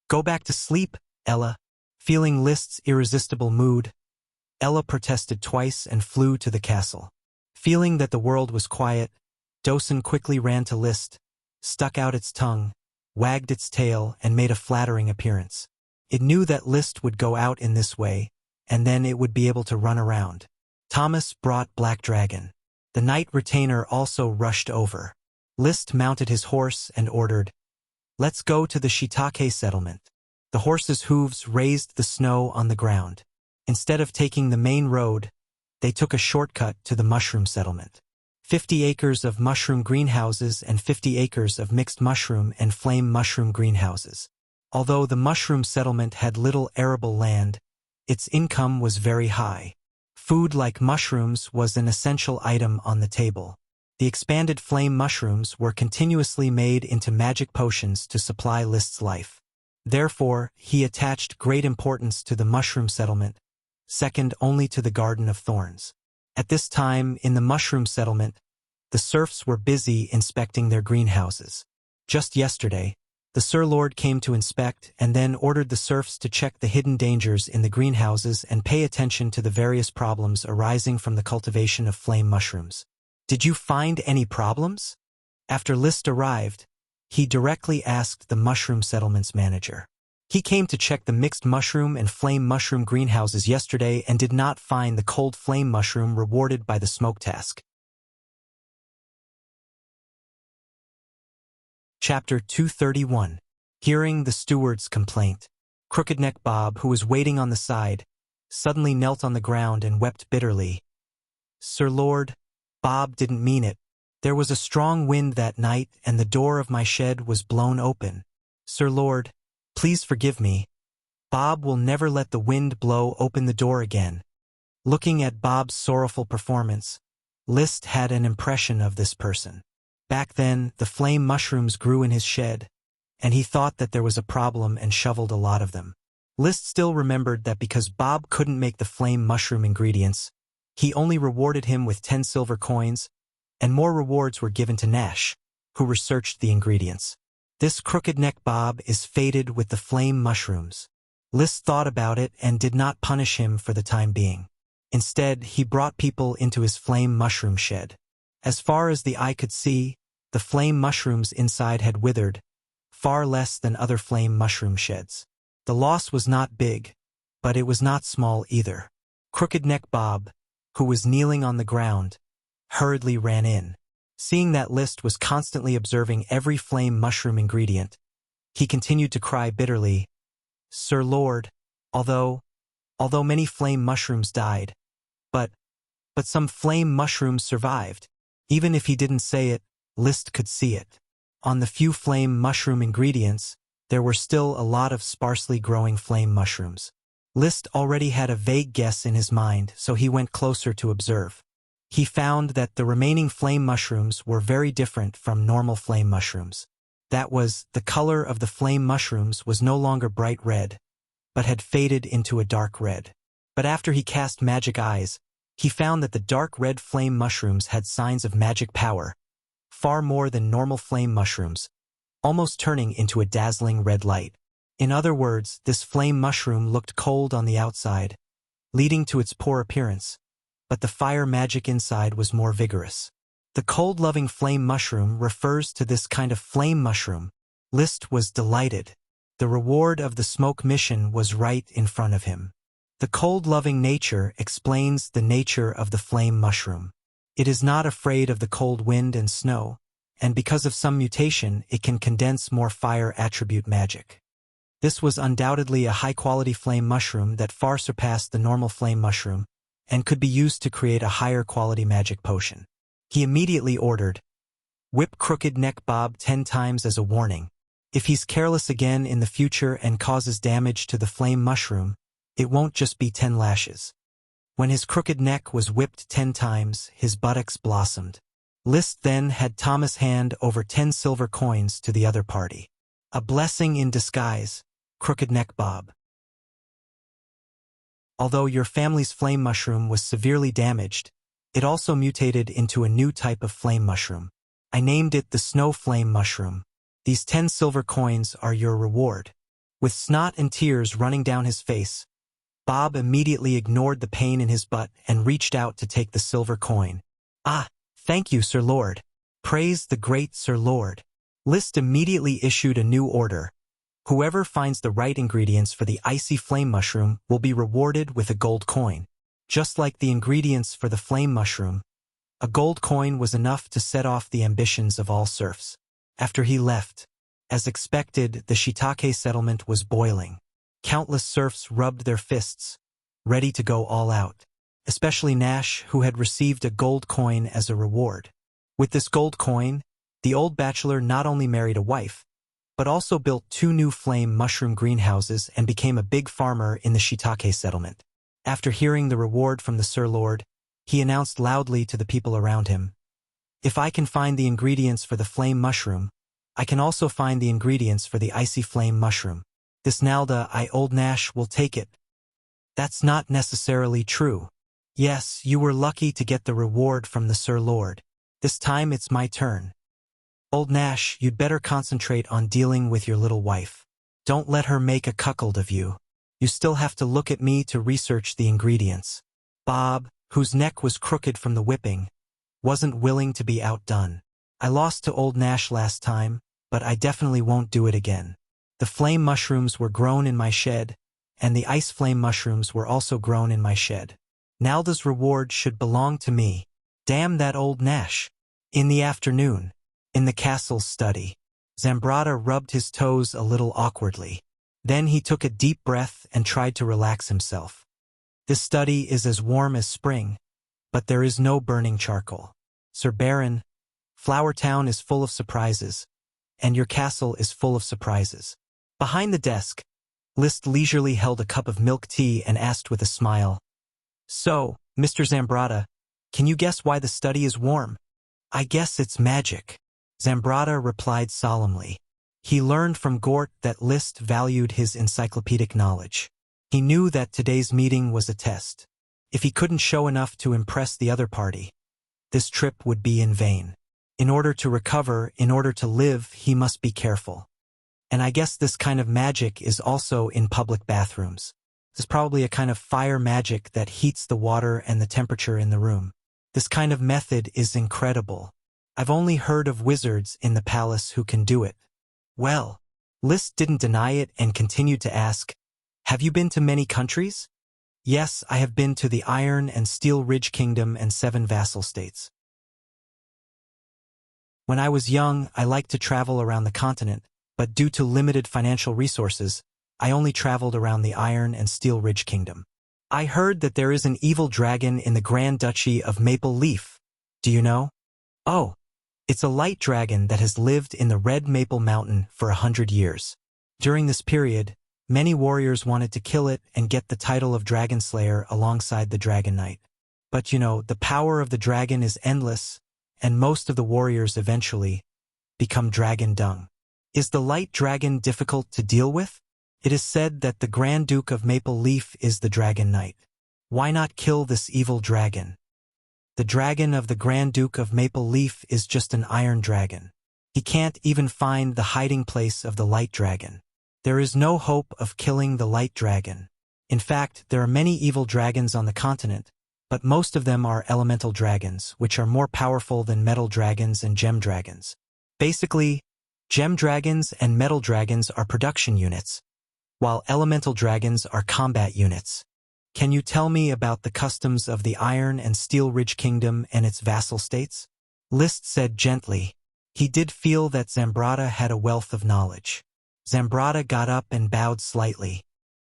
"Go back to sleep, Ella." Feeling Liszt's irresistible mood, Ella protested twice and flew to the castle. Feeling that the world was quiet, Dosen quickly ran to Liszt, stuck out its tongue, wagged its tail, and made a flattering appearance. It knew that Liszt would go out in this way, and then it would be able to run around. Thomas brought Black Dragon. The knight retainer also rushed over. Liszt mounted his horse and ordered, "Let's go to the Shiitake settlement." The horse's hooves raised the snow on the ground. Instead of taking the main road, they took a shortcut to the mushroom settlement. 50 acres of mushroom greenhouses and 50 acres of mixed mushroom and flame mushroom greenhouses. Although the mushroom settlement had little arable land, its income was very high. Food like mushrooms was an essential item on the table. The expanded flame mushrooms were continuously made into magic potions to supply Liszt's life. Therefore, he attached great importance to the mushroom settlement, second only to the Garden of Thorns. At this time, in the mushroom settlement, the serfs were busy inspecting their greenhouses. Just yesterday, the Sir Lord came to inspect and then ordered the serfs to check the hidden dangers in the greenhouses and pay attention to the various problems arising from the cultivation of flame mushrooms. Did you find any problems? After List arrived, he directly asked the mushroom settlement's manager. He came to check the mixed mushroom and flame mushroom greenhouses yesterday and did not find the cold flame mushroom rewarded by the smoke task. Chapter 231. Hearing the steward's complaint. Crooked Neck Bob, who was waiting on the side, suddenly knelt on the ground and wept bitterly. Sir Lord, Bob didn't mean it. There was a strong wind that night and the door of my shed was blown open. Sir Lord, please forgive me. Bob will never let the wind blow open the door again. Looking at Bob's sorrowful performance, List had an impression of this person. Back then, the flame mushrooms grew in his shed, and he thought that there was a problem and shoveled a lot of them. List still remembered that because Bob couldn't make the flame mushroom ingredients, he only rewarded him with 10 silver coins, and more rewards were given to Nash, who researched the ingredients. This Crooked Neck Bob is fated with the flame mushrooms. List thought about it and did not punish him for the time being. Instead, he brought people into his flame mushroom shed. As far as the eye could see, the flame mushrooms inside had withered, far less than other flame mushroom sheds. The loss was not big, but it was not small either. Crooked Neck Bob, who was kneeling on the ground, hurriedly ran in. Seeing that List was constantly observing every flame mushroom ingredient, he continued to cry bitterly, Sir Lord, although many flame mushrooms died, but some flame mushrooms survived. Even if he didn't say it, List could see it. On the few flame mushroom ingredients, there were still a lot of sparsely growing flame mushrooms. List already had a vague guess in his mind, so he went closer to observe. He found that the remaining flame mushrooms were very different from normal flame mushrooms. That was, the color of the flame mushrooms was no longer bright red, but had faded into a dark red. But after he cast magic eyes, he found that the dark red flame mushrooms had signs of magic power, far more than normal flame mushrooms, almost turning into a dazzling red light. In other words, this flame mushroom looked cold on the outside, leading to its poor appearance, but the fire magic inside was more vigorous. The cold-loving flame mushroom refers to this kind of flame mushroom. List was delighted. The reward of the smoke mission was right in front of him. The cold-loving nature explains the nature of the flame mushroom. It is not afraid of the cold wind and snow, and because of some mutation, it can condense more fire attribute magic. This was undoubtedly a high-quality flame mushroom that far surpassed the normal flame mushroom, and could be used to create a higher-quality magic potion. He immediately ordered, "Whip Crooked Neck Bob 10 times as a warning. If he's careless again in the future and causes damage to the flame mushroom, it won't just be 10 lashes." When his crooked neck was whipped 10 times, his buttocks blossomed. List then had Thomas hand over 10 silver coins to the other party. A blessing in disguise, Crooked Neck Bob. Although your family's flame mushroom was severely damaged, it also mutated into a new type of flame mushroom. I named it the snow flame mushroom. These 10 silver coins are your reward. With snot and tears running down his face, Bob immediately ignored the pain in his butt and reached out to take the silver coin. "Ah, thank you, Sir Lord. Praise the great Sir Lord." List immediately issued a new order. Whoever finds the right ingredients for the icy flame mushroom will be rewarded with a gold coin. Just like the ingredients for the flame mushroom, a gold coin was enough to set off the ambitions of all serfs. After he left, as expected, the shiitake settlement was boiling. Countless serfs rubbed their fists, ready to go all out, especially Nash, who had received a gold coin as a reward. With this gold coin, the old bachelor not only married a wife, but also built 2 new flame mushroom greenhouses and became a big farmer in the shiitake settlement. After hearing the reward from the Sir Lord, he announced loudly to the people around him, "If I can find the ingredients for the flame mushroom, I can also find the ingredients for the icy flame mushroom. This Nalda I old Nash will take it. That's not necessarily true. Yes, you were lucky to get the reward from the Sir Lord. This time it's my turn. Old Nash, you'd better concentrate on dealing with your little wife. Don't let her make a cuckold of you. You still have to look at me to research the ingredients. Bob, whose neck was crooked from the whipping, wasn't willing to be outdone. I lost to old Nash last time, but I definitely won't do it again. The flame mushrooms were grown in my shed, and the ice flame mushrooms were also grown in my shed. Nalda's reward should belong to me. Damn that old Nash. In the afternoon, in the castle's study, Zambrata rubbed his toes a little awkwardly. Then he took a deep breath and tried to relax himself. This study is as warm as spring, but there is no burning charcoal. Sir Baron, Flower Town is full of surprises, and your castle is full of surprises. Behind the desk, List leisurely held a cup of milk tea and asked with a smile, "So, Mr. Zambrata, can you guess why the study is warm?" "I guess it's magic," Zambrata replied solemnly. He learned from Gort that List valued his encyclopedic knowledge. He knew that today's meeting was a test. If he couldn't show enough to impress the other party, this trip would be in vain. In order to recover, in order to live, he must be careful. And I guess this kind of magic is also in public bathrooms. There's probably a kind of fire magic that heats the water and the temperature in the room. This kind of method is incredible. I've only heard of wizards in the palace who can do it. Well, List didn't deny it and continued to ask, "Have you been to many countries?" "Yes, I have been to the Iron and Steel Ridge Kingdom and 7 vassal states. When I was young, I liked to travel around the continent, but due to limited financial resources, I only traveled around the Iron and Steel Ridge Kingdom. I heard that there is an evil dragon in the Grand Duchy of Maple Leaf. Do you know?" "Oh, it's a light dragon that has lived in the Red Maple Mountain for 100 years. During this period, many warriors wanted to kill it and get the title of Dragon Slayer alongside the Dragon Knight. But you know, the power of the dragon is endless, and most of the warriors eventually become dragon dung. Is the light dragon difficult to deal with? It is said that the Grand Duke of Maple Leaf is the Dragon Knight. Why not kill this evil dragon? The dragon of the Grand Duke of Maple Leaf is just an iron dragon. He can't even find the hiding place of the light dragon. There is no hope of killing the light dragon. In fact, there are many evil dragons on the continent, but most of them are elemental dragons, which are more powerful than metal dragons and gem dragons. Basically, gem dragons and metal dragons are production units, while elemental dragons are combat units. Can you tell me about the customs of the Iron and Steel Ridge Kingdom and its vassal states? List said gently. He did feel that Zambrata had a wealth of knowledge. Zambrata got up and bowed slightly.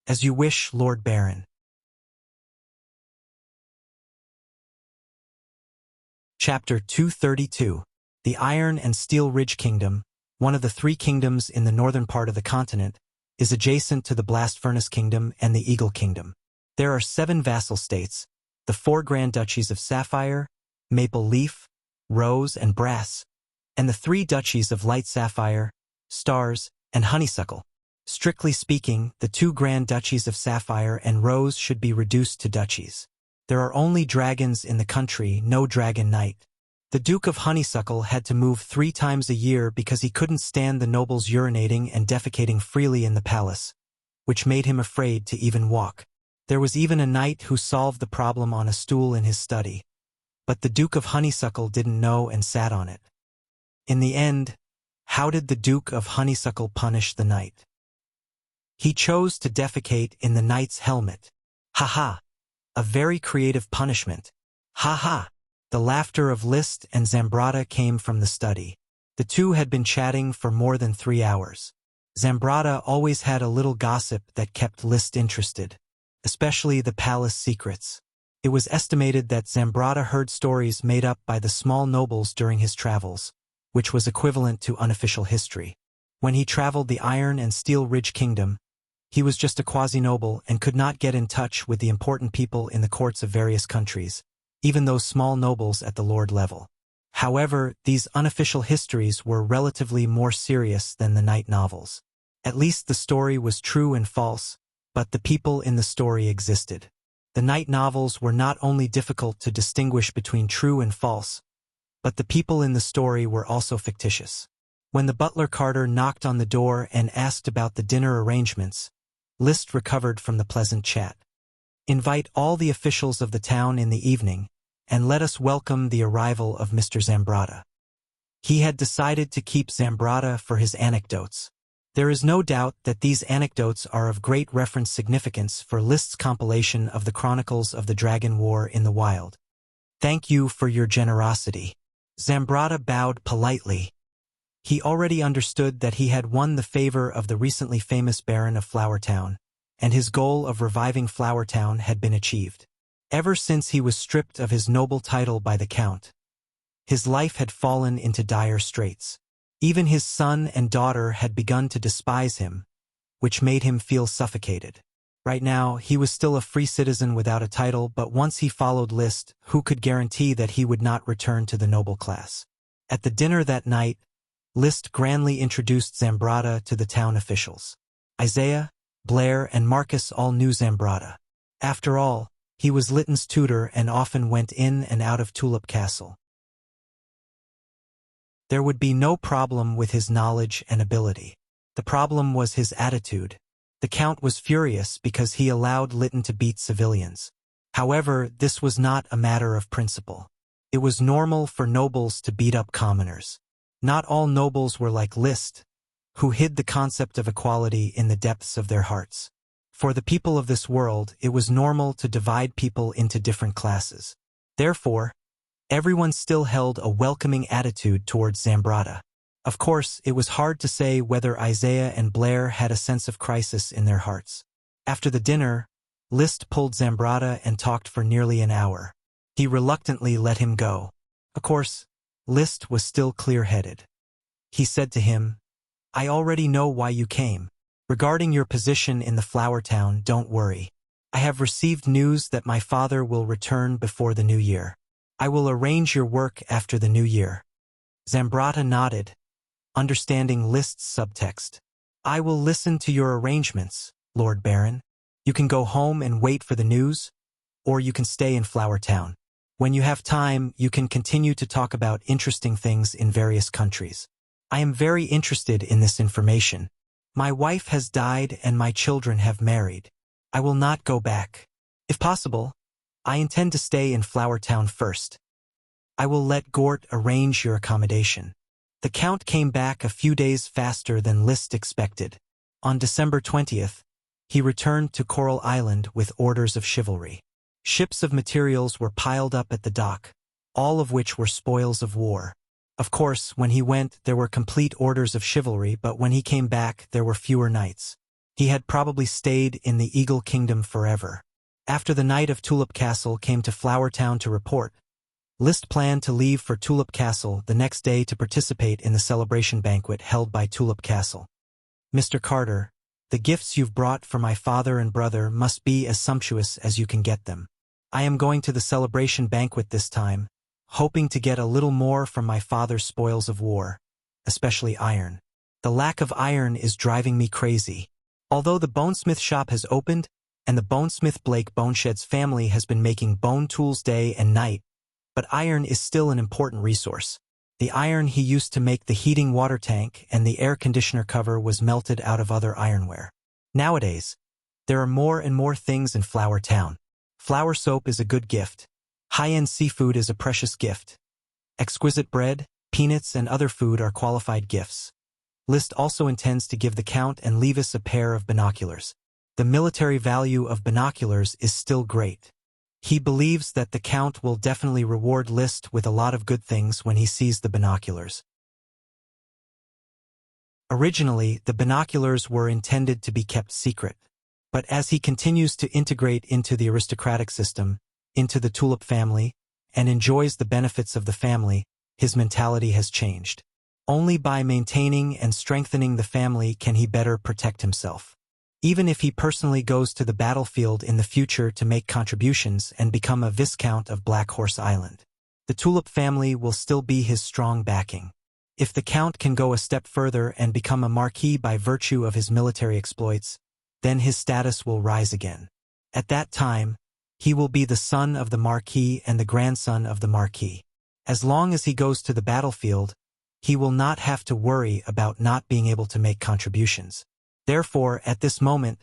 "As you wish, Lord Baron." Chapter 232. The Iron and Steel Ridge Kingdom, one of the 3 kingdoms in the northern part of the continent, is adjacent to the Blast Furnace Kingdom and the Eagle Kingdom. There are 7 vassal states, the 4 Grand Duchies of Sapphire, Maple Leaf, Rose, and Brass, and the 3 Duchies of Light Sapphire, Stars, and Honeysuckle. Strictly speaking, the 2 Grand Duchies of Sapphire and Rose should be reduced to duchies. There are only dragons in the country, no dragon knight. The Duke of Honeysuckle had to move 3 times a year because he couldn't stand the nobles urinating and defecating freely in the palace, which made him afraid to even walk. There was even a knight who solved the problem on a stool in his study, but the Duke of Honeysuckle didn't know and sat on it. In the end, how did the Duke of Honeysuckle punish the knight? He chose to defecate in the knight's helmet. Ha-ha! A very creative punishment. Ha-ha! The laughter of List and Zambrata came from the study. The two had been chatting for more than 3 hours. Zambrata always had a little gossip that kept List interested, especially the palace secrets. It was estimated that Zambrata heard stories made up by the small nobles during his travels, which was equivalent to unofficial history. When he traveled the Iron and Steel Ridge Kingdom, he was just a quasi-noble and could not get in touch with the important people in the courts of various countries, even those small nobles at the lord level. However, these unofficial histories were relatively more serious than the knight novels. At least the story was true and false, but the people in the story existed. The night novels were not only difficult to distinguish between true and false, but the people in the story were also fictitious. When the butler Carter knocked on the door and asked about the dinner arrangements, List recovered from the pleasant chat. "Invite all the officials of the town in the evening, and let us welcome the arrival of Mr. Zambrata." He had decided to keep Zambrata for his anecdotes. There is no doubt that these anecdotes are of great reference significance for List's compilation of the Chronicles of the Dragon War in the Wild. "Thank you for your generosity." Zambrata bowed politely. He already understood that he had won the favor of the recently famous Baron of Flowertown, and his goal of reviving Flowertown had been achieved. Ever since he was stripped of his noble title by the Count, his life had fallen into dire straits. Even his son and daughter had begun to despise him, which made him feel suffocated. Right now, he was still a free citizen without a title, but once he followed List, who could guarantee that he would not return to the noble class? At the dinner that night, List grandly introduced Zambrata to the town officials. Isaiah, Blair, and Marcus all knew Zambrata. After all, he was Lytton's tutor and often went in and out of Tulip Castle. There would be no problem with his knowledge and ability. The problem was his attitude. The Count was furious because he allowed Lytton to beat civilians. However, this was not a matter of principle. It was normal for nobles to beat up commoners. Not all nobles were like List, who hid the concept of equality in the depths of their hearts. For the people of this world, it was normal to divide people into different classes. Therefore, everyone still held a welcoming attitude towards Zambrata. Of course, it was hard to say whether Isaiah and Blair had a sense of crisis in their hearts. After the dinner, List pulled Zambrata and talked for nearly an hour. He reluctantly let him go. Of course, List was still clear-headed. He said to him, "I already know why you came. Regarding your position in the Flower Town, don't worry. I have received news that my father will return before the new year. I will arrange your work after the new year." Zambrata nodded, understanding List's subtext. "I will listen to your arrangements, Lord Baron. You can go home and wait for the news, or you can stay in Flower Town. When you have time, you can continue to talk about interesting things in various countries. I am very interested in this information. My wife has died and my children have married. I will not go back. If possible, I intend to stay in Flower Town first. I will let Gort arrange your accommodation." The Count came back a few days faster than List expected. On December 20th, he returned to Coral Island with orders of chivalry. Ships of materials were piled up at the dock, all of which were spoils of war. Of course, when he went, there were complete orders of chivalry, but when he came back, there were fewer knights. He had probably stayed in the Eagle Kingdom forever. After the Knight of Tulip Castle came to Flower Town to report, List planned to leave for Tulip Castle the next day to participate in the celebration banquet held by Tulip Castle. "Mr. Carter, the gifts you've brought for my father and brother must be as sumptuous as you can get them. I am going to the celebration banquet this time, hoping to get a little more from my father's spoils of war, especially iron. The lack of iron is driving me crazy. Although the bonesmith shop has opened, and the bonesmith Blake Boneshed's family has been making bone tools day and night, but iron is still an important resource. The iron he used to make the heating water tank and the air conditioner cover was melted out of other ironware. Nowadays, there are more and more things in Flower Town. Flour soap is a good gift. High-end seafood is a precious gift. Exquisite bread, peanuts, and other food are qualified gifts. List also intends to give the Count and Levis a pair of binoculars. The military value of binoculars is still great. He believes that the Count will definitely reward List with a lot of good things when he sees the binoculars. Originally, the binoculars were intended to be kept secret, but as he continues to integrate into the aristocratic system, into the Tulip family, and enjoys the benefits of the family, his mentality has changed. Only by maintaining and strengthening the family can he better protect himself. Even if he personally goes to the battlefield in the future to make contributions and become a Viscount of Black Horse Island, the Tulip family will still be his strong backing. If the Count can go a step further and become a Marquis by virtue of his military exploits, then his status will rise again. At that time, he will be the son of the Marquis and the grandson of the Marquis. As long as he goes to the battlefield, he will not have to worry about not being able to make contributions. Therefore, at this moment,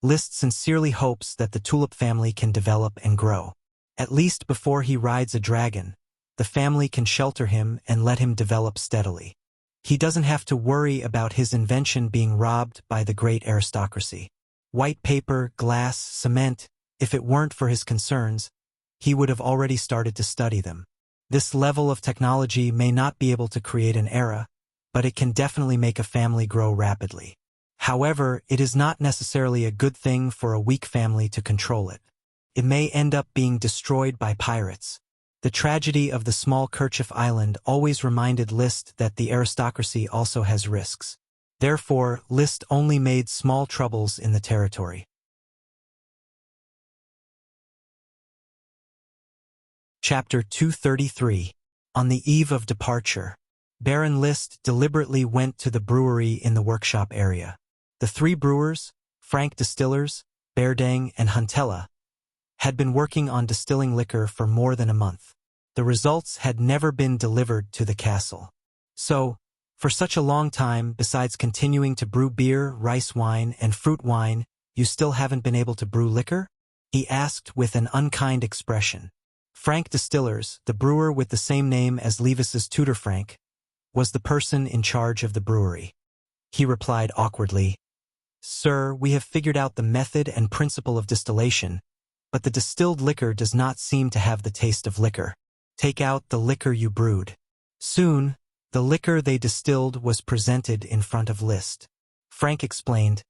Liszt sincerely hopes that the Tulip family can develop and grow. At least before he rides a dragon, the family can shelter him and let him develop steadily. He doesn't have to worry about his invention being robbed by the great aristocracy. White paper, glass, cement, if it weren't for his concerns, he would have already started to study them. This level of technology may not be able to create an era, but it can definitely make a family grow rapidly. However, it is not necessarily a good thing for a weak family to control it. It may end up being destroyed by pirates. The tragedy of the small Kerchief Island always reminded Liszt that the aristocracy also has risks. Therefore, Liszt only made small troubles in the territory. Chapter 233. On the eve of departure, Baron Liszt deliberately went to the brewery in the workshop area. The three brewers, Frank Distillers, Berdang, and Huntella, had been working on distilling liquor for more than a month. The results had never been delivered to the castle. So, for such a long time, besides continuing to brew beer, rice wine, and fruit wine, you still haven't been able to brew liquor? He asked with an unkind expression. Frank Distillers, the brewer with the same name as Levis's tutor Frank, was the person in charge of the brewery. He replied awkwardly, "Sir, we have figured out the method and principle of distillation, but the distilled liquor does not seem to have the taste of liquor. Take out the liquor you brewed." Soon, the liquor they distilled was presented in front of Liszt. Frank explained,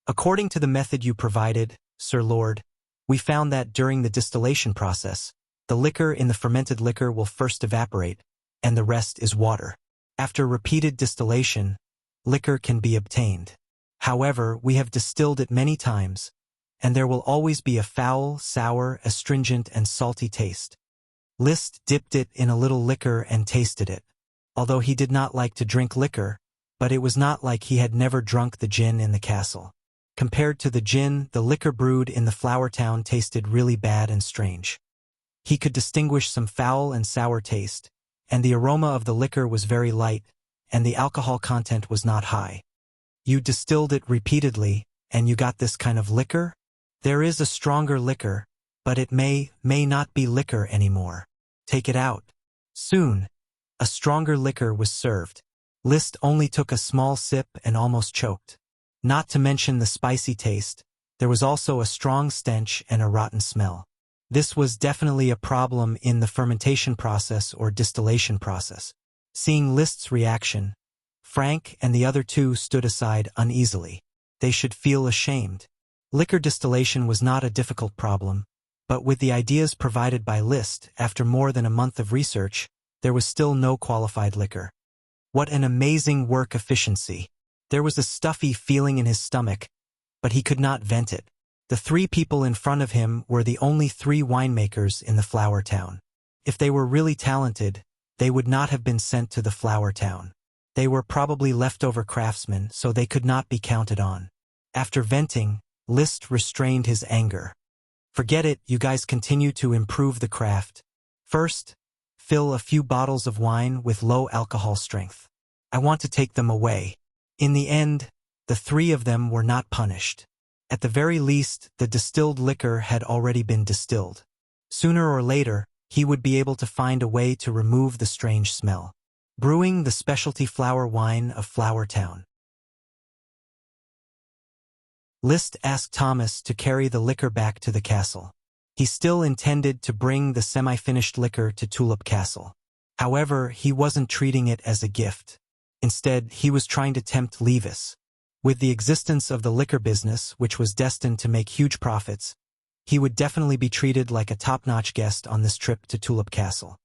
"According to the method you provided, Sir Lord, we found that during the distillation process, the liquor in the fermented liquor will first evaporate, and the rest is water. After repeated distillation, liquor can be obtained. However, we have distilled it many times, and there will always be a foul, sour, astringent, and salty taste." Liszt dipped it in a little liquor and tasted it. Although he did not like to drink liquor, but it was not like he had never drunk the gin in the castle. Compared to the gin, the liquor brewed in the Flower Town tasted really bad and strange. He could distinguish some foul and sour taste, and the aroma of the liquor was very light, and the alcohol content was not high. "You distilled it repeatedly, and you got this kind of liquor? There is a stronger liquor, but it may not be liquor anymore. Take it out." Soon, a stronger liquor was served. Liszt only took a small sip and almost choked. Not to mention the spicy taste, there was also a strong stench and a rotten smell. This was definitely a problem in the fermentation process or distillation process. Seeing Liszt's reaction, Frank and the other two stood aside uneasily. They should feel ashamed. Liquor distillation was not a difficult problem, but with the ideas provided by Liszt, after more than a month of research, there was still no qualified liquor. What an amazing work efficiency! There was a stuffy feeling in his stomach, but he could not vent it. The three people in front of him were the only three winemakers in the Flower Town. If they were really talented, they would not have been sent to the Flower Town. They were probably leftover craftsmen, so they could not be counted on. After venting, Liszt restrained his anger. "Forget it, you guys continue to improve the craft. First, fill a few bottles of wine with low alcohol strength. I want to take them away." In the end, the three of them were not punished. At the very least, the distilled liquor had already been distilled. Sooner or later, he would be able to find a way to remove the strange smell. Brewing the specialty flower wine of Flower Town. Liszt asked Thomas to carry the liquor back to the castle. He still intended to bring the semi-finished liquor to Tulip Castle. However, he wasn't treating it as a gift. Instead, he was trying to tempt Levis. With the existence of the liquor business, which was destined to make huge profits, he would definitely be treated like a top-notch guest on this trip to Tulip Castle.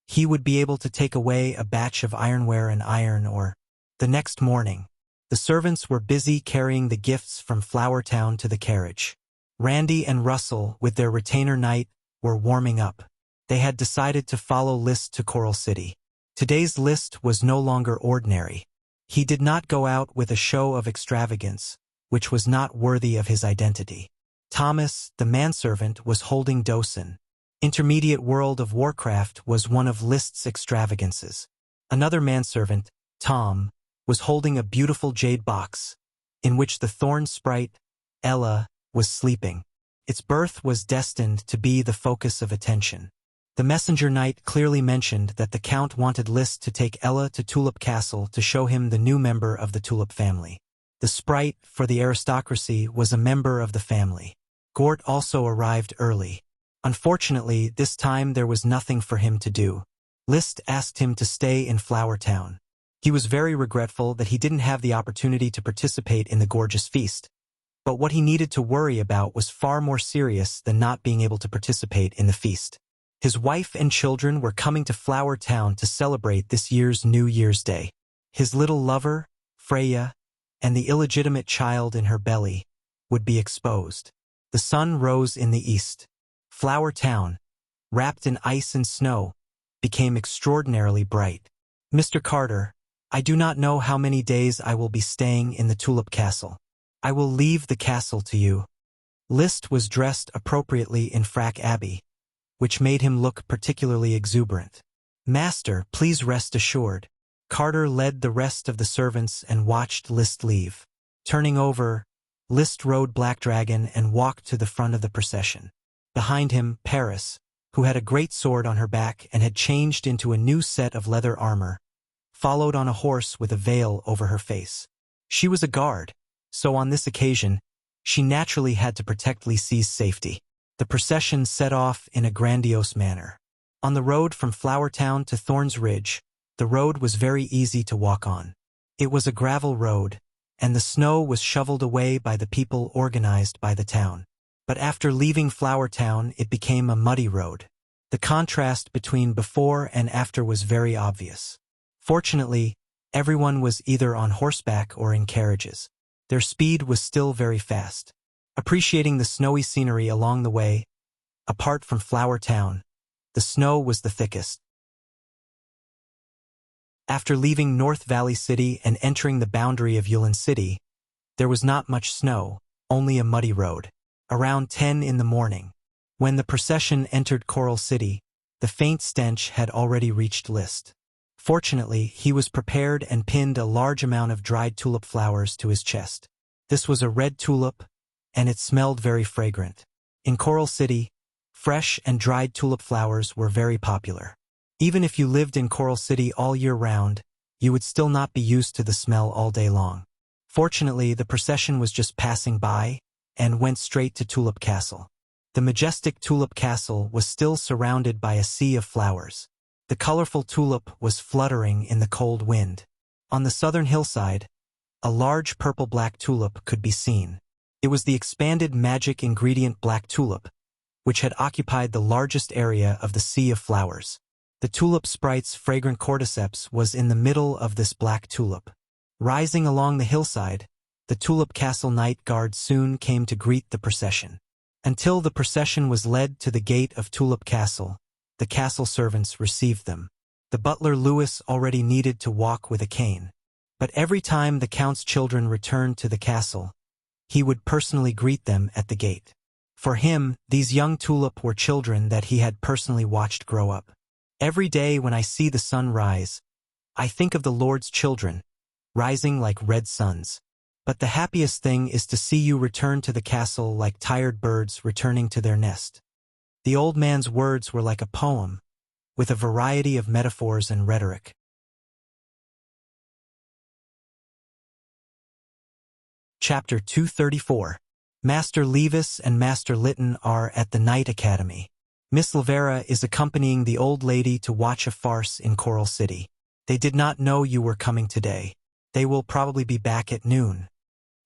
He would be able to take away a batch of ironware and iron ore. The next morning, the servants were busy carrying the gifts from Flower Town to the carriage. Randy and Russell, with their retainer knight, were warming up. They had decided to follow Liszt to Coral City. Today's Liszt was no longer ordinary. He did not go out with a show of extravagance, which was not worthy of his identity. Thomas, the manservant, was holding Dosen. Intermediate World of Warcraft was one of Liszt's extravagances. Another manservant, Tom, was holding a beautiful jade box, in which the thorn sprite, Ella, was sleeping. Its birth was destined to be the focus of attention. The messenger knight clearly mentioned that the Count wanted Liszt to take Ella to Tulip Castle to show him the new member of the Tulip family. The sprite, for the aristocracy, was a member of the family. Gort also arrived early. Unfortunately, this time there was nothing for him to do. Liszt asked him to stay in Flower Town. He was very regretful that he didn't have the opportunity to participate in the gorgeous feast. But what he needed to worry about was far more serious than not being able to participate in the feast. His wife and children were coming to Flower Town to celebrate this year's New Year's Day. His little lover, Freya, and the illegitimate child in her belly would be exposed. The sun rose in the east. Flower Town, wrapped in ice and snow, became extraordinarily bright. Mr. Carter, I do not know how many days I will be staying in the Tulip Castle. I will leave the castle to you. Liszt was dressed appropriately in frack abbey, which made him look particularly exuberant. Master, please rest assured. Carter led the rest of the servants and watched Liszt leave. Turning over, Liszt rode Black Dragon and walked to the front of the procession. Behind him, Paris, who had a great sword on her back and had changed into a new set of leather armor, followed on a horse with a veil over her face. She was a guard, so on this occasion, she naturally had to protect Liszy's safety. The procession set off in a grandiose manner. On the road from Flower Town to Thorn's Ridge, the road was very easy to walk on. It was a gravel road, and the snow was shoveled away by the people organized by the town. But after leaving Flower Town, it became a muddy road. The contrast between before and after was very obvious. Fortunately, everyone was either on horseback or in carriages. Their speed was still very fast. Appreciating the snowy scenery along the way, apart from Flower Town, the snow was the thickest. After leaving North Valley City and entering the boundary of Yulin City, there was not much snow, only a muddy road. Around 10 in the morning, when the procession entered Coral City, the faint stench had already reached Liszt. Fortunately, he was prepared and pinned a large amount of dried tulip flowers to his chest. This was a red tulip, and it smelled very fragrant. In Coral City, fresh and dried tulip flowers were very popular. Even if you lived in Coral City all year round, you would still not be used to the smell all day long. Fortunately, the procession was just passing by and went straight to Tulip Castle. The majestic Tulip Castle was still surrounded by a sea of flowers. The colorful tulip was fluttering in the cold wind. On the southern hillside, a large purple-black tulip could be seen. It was the expanded magic ingredient black tulip, which had occupied the largest area of the sea of flowers. The tulip sprite's fragrant cordyceps was in the middle of this black tulip. Rising along the hillside, the Tulip Castle Night Guard soon came to greet the procession. Until the procession was led to the gate of Tulip Castle, the castle servants received them. The butler Louis already needed to walk with a cane. But every time the Count's children returned to the castle, he would personally greet them at the gate. For him, these young tulip were children that he had personally watched grow up. Every day when I see the sun rise, I think of the Lord's children, rising like red suns. But the happiest thing is to see you return to the castle like tired birds returning to their nest. The old man's words were like a poem, with a variety of metaphors and rhetoric. Chapter 234. Master Levis and Master Lytton are at the Night Academy. Miss Lavera is accompanying the old lady to watch a farce in Coral City. They did not know you were coming today. They will probably be back at noon.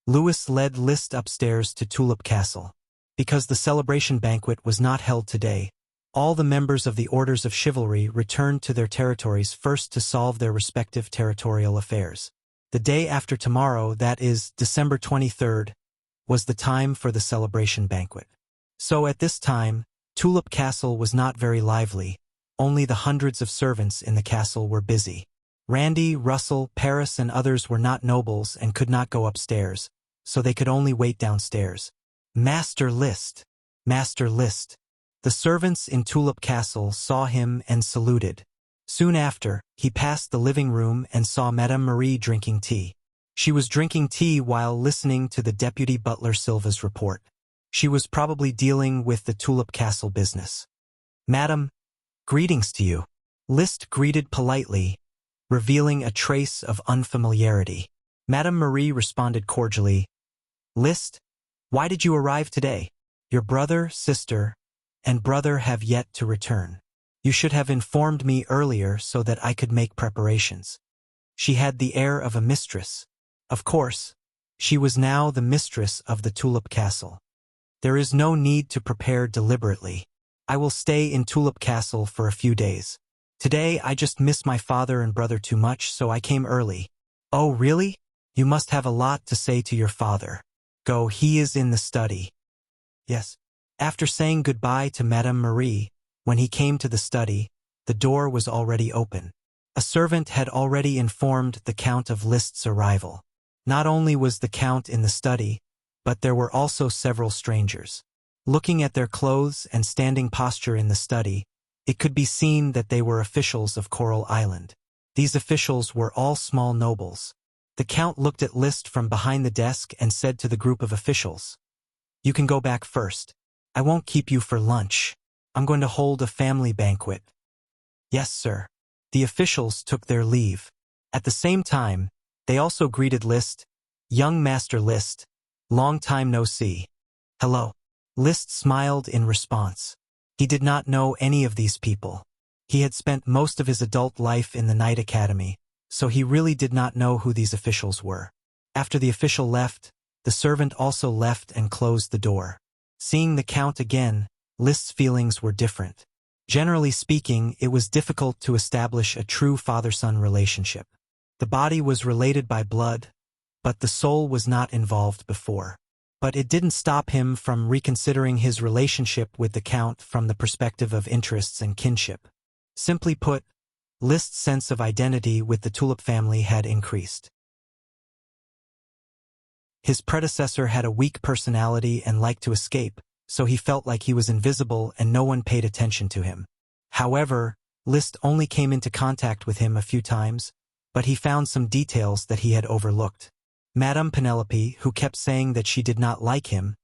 Louis led Liszt upstairs to Tulip Castle. Because the celebration banquet was not held today, all the members of the Orders of Chivalry returned to their territories first to solve their respective territorial affairs. The day after tomorrow, that is, December 23rd, was the time for the celebration banquet. So at this time, Tulip Castle was not very lively. only the hundreds of servants in the castle were busy. Randy, Russell, Paris and others were not nobles and could not go upstairs, so they could only wait downstairs. Master List! Master List! The servants in Tulip Castle saw him and saluted. Soon after, he passed the living room and saw Madame Marie drinking tea. She was drinking tea while listening to the deputy butler Silva's report. She was probably dealing with the Tulip Castle business. Madam, greetings to you. List greeted politely, revealing a trace of unfamiliarity. Madame Marie responded cordially. List, why did you arrive today? Your brother, sister, and brother have yet to return. You should have informed me earlier so that I could make preparations. She had the air of a mistress. Of course, she was now the mistress of the Tulip Castle. There is no need to prepare deliberately. I will stay in Tulip Castle for a few days. Today I just miss my father and brother too much, so I came early. Oh, really? You must have a lot to say to your father. Go, he is in the study. Yes. After saying goodbye to Madame Marie, when he came to the study, the door was already open. A servant had already informed the Count of List's arrival. Not only was the Count in the study, but there were also several strangers. Looking at their clothes and standing posture in the study, it could be seen that they were officials of Coral Island. These officials were all small nobles. The Count looked at List from behind the desk and said to the group of officials, "You can go back first. I won't keep you for lunch. I'm going to hold a family banquet." "Yes, sir." The officials took their leave. At the same time, they also greeted List. "Young Master List, long time no see." "Hello." List smiled in response. He did not know any of these people. He had spent most of his adult life in the Night Academy, so he really did not know who these officials were. After the official left, the servant also left and closed the door. Seeing the Count again, List's feelings were different. Generally speaking, it was difficult to establish a true father-son relationship. The body was related by blood, but the soul was not involved before. But it didn't stop him from reconsidering his relationship with the Count from the perspective of interests and kinship. Simply put, List's sense of identity with the Tulip family had increased. His predecessor had a weak personality and liked to escape, so he felt like he was invisible and no one paid attention to him. However, List only came into contact with him a few times, but he found some details that he had overlooked. Madame Penelope, who kept saying that she did not like him,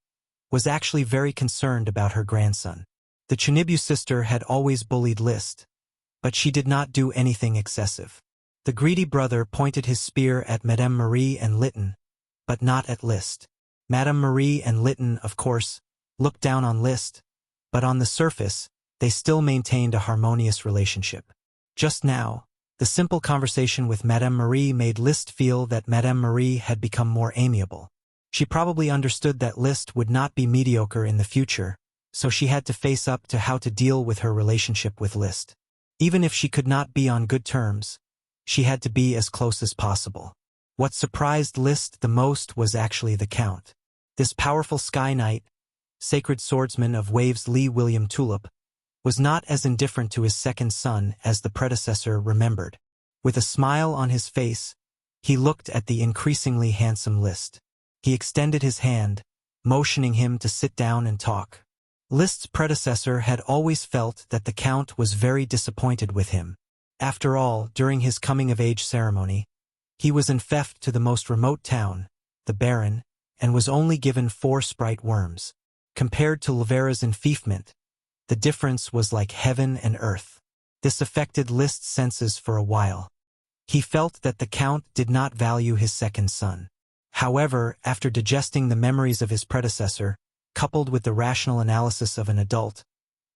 was actually very concerned about her grandson. The Chinibu sister had always bullied List, but she did not do anything excessive. The greedy brother pointed his spear at Madame Marie and Lytton, but not at List. Madame Marie and Lytton, of course, looked down on List, but on the surface, they still maintained a harmonious relationship. Just now, the simple conversation with Madame Marie made List feel that Madame Marie had become more amiable. She probably understood that List would not be mediocre in the future, so she had to face up to how to deal with her relationship with List. Even if she could not be on good terms, she had to be as close as possible. What surprised List the most was actually the Count. This powerful Sky Knight, sacred swordsman of Waves Lee William Tulip, was not as indifferent to his second son as the predecessor remembered. With a smile on his face, he looked at the increasingly handsome List. He extended his hand, motioning him to sit down and talk. List's predecessor had always felt that the Count was very disappointed with him. After all, during his coming-of-age ceremony, he was enfeoffed to the most remote town, the Baron, and was only given 4 sprite worms. Compared to Lavera's enfeoffment, the difference was like heaven and earth. This affected List's senses for a while. He felt that the Count did not value his second son. However, after digesting the memories of his predecessor, coupled with the rational analysis of an adult,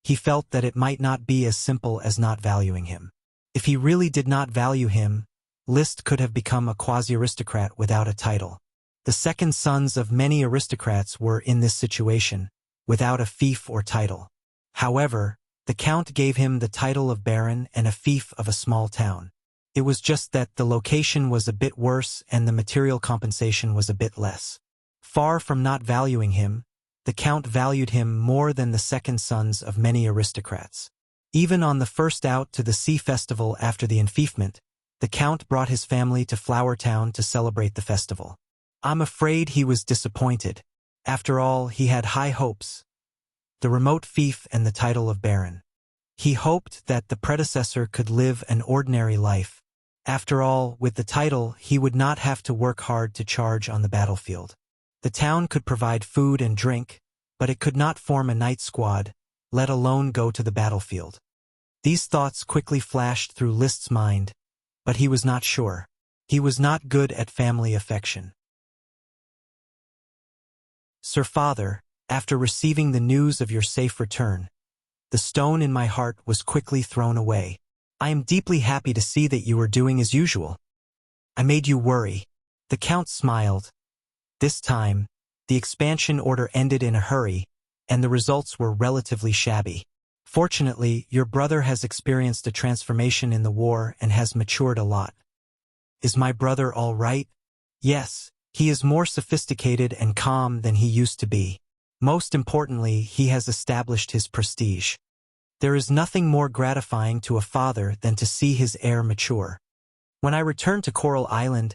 he felt that it might not be as simple as not valuing him. If he really did not value him, List could have become a quasi-aristocrat without a title. The second sons of many aristocrats were in this situation, without a fief or title. However, the Count gave him the title of Baron and a fief of a small town. It was just that the location was a bit worse and the material compensation was a bit less. Far from not valuing him, the Count valued him more than the second sons of many aristocrats. Even on the first out to the sea festival after the enfeoffment, the Count brought his family to Flower Town to celebrate the festival. I'm afraid he was disappointed. After all, he had high hopes. The remote fief and the title of Baron. He hoped that the predecessor could live an ordinary life. After all, with the title, he would not have to work hard to charge on the battlefield. The town could provide food and drink, but it could not form a knight squad, let alone go to the battlefield. These thoughts quickly flashed through List's mind, but he was not sure. He was not good at family affection. Sir Father, after receiving the news of your safe return, the stone in my heart was quickly thrown away. I am deeply happy to see that you are doing as usual. I made you worry. The Count smiled. This time, the expansion order ended in a hurry, and the results were relatively shabby. Fortunately, your brother has experienced a transformation in the war and has matured a lot. Is my brother all right? Yes, he is more sophisticated and calm than he used to be. Most importantly, he has established his prestige. There is nothing more gratifying to a father than to see his heir mature. When I returned to Coral Island,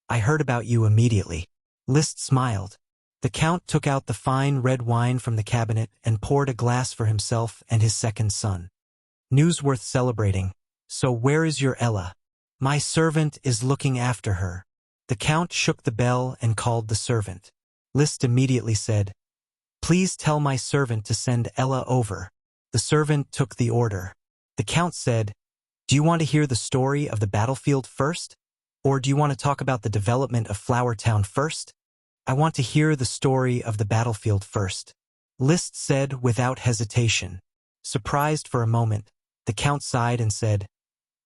I heard about you immediately. List smiled. The Count took out the fine red wine from the cabinet and poured a glass for himself and his second son. News worth celebrating. So where is your Ella? My servant is looking after her. The Count shook the bell and called the servant. List immediately said, Please tell my servant to send Ella over. The servant took the order. The Count said, Do you want to hear the story of the battlefield first? Or do you want to talk about the development of Flower Town first? I want to hear the story of the battlefield first. List said without hesitation. Surprised for a moment, the Count sighed and said,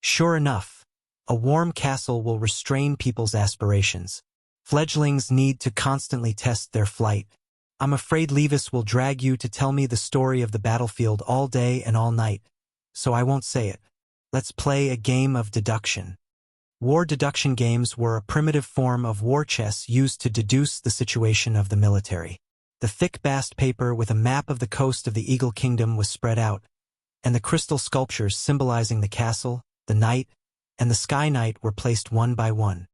Sure enough, a warm castle will restrain people's aspirations. Fledglings need to constantly test their flight. I'm afraid Levis will drag you to tell me the story of the battlefield all day and all night, so I won't say it. Let's play a game of deduction. War deduction games were a primitive form of war chess used to deduce the situation of the military. The thick bast paper with a map of the coast of the Eagle Kingdom was spread out, and the crystal sculptures symbolizing the castle, the knight, and the sky knight were placed one by one.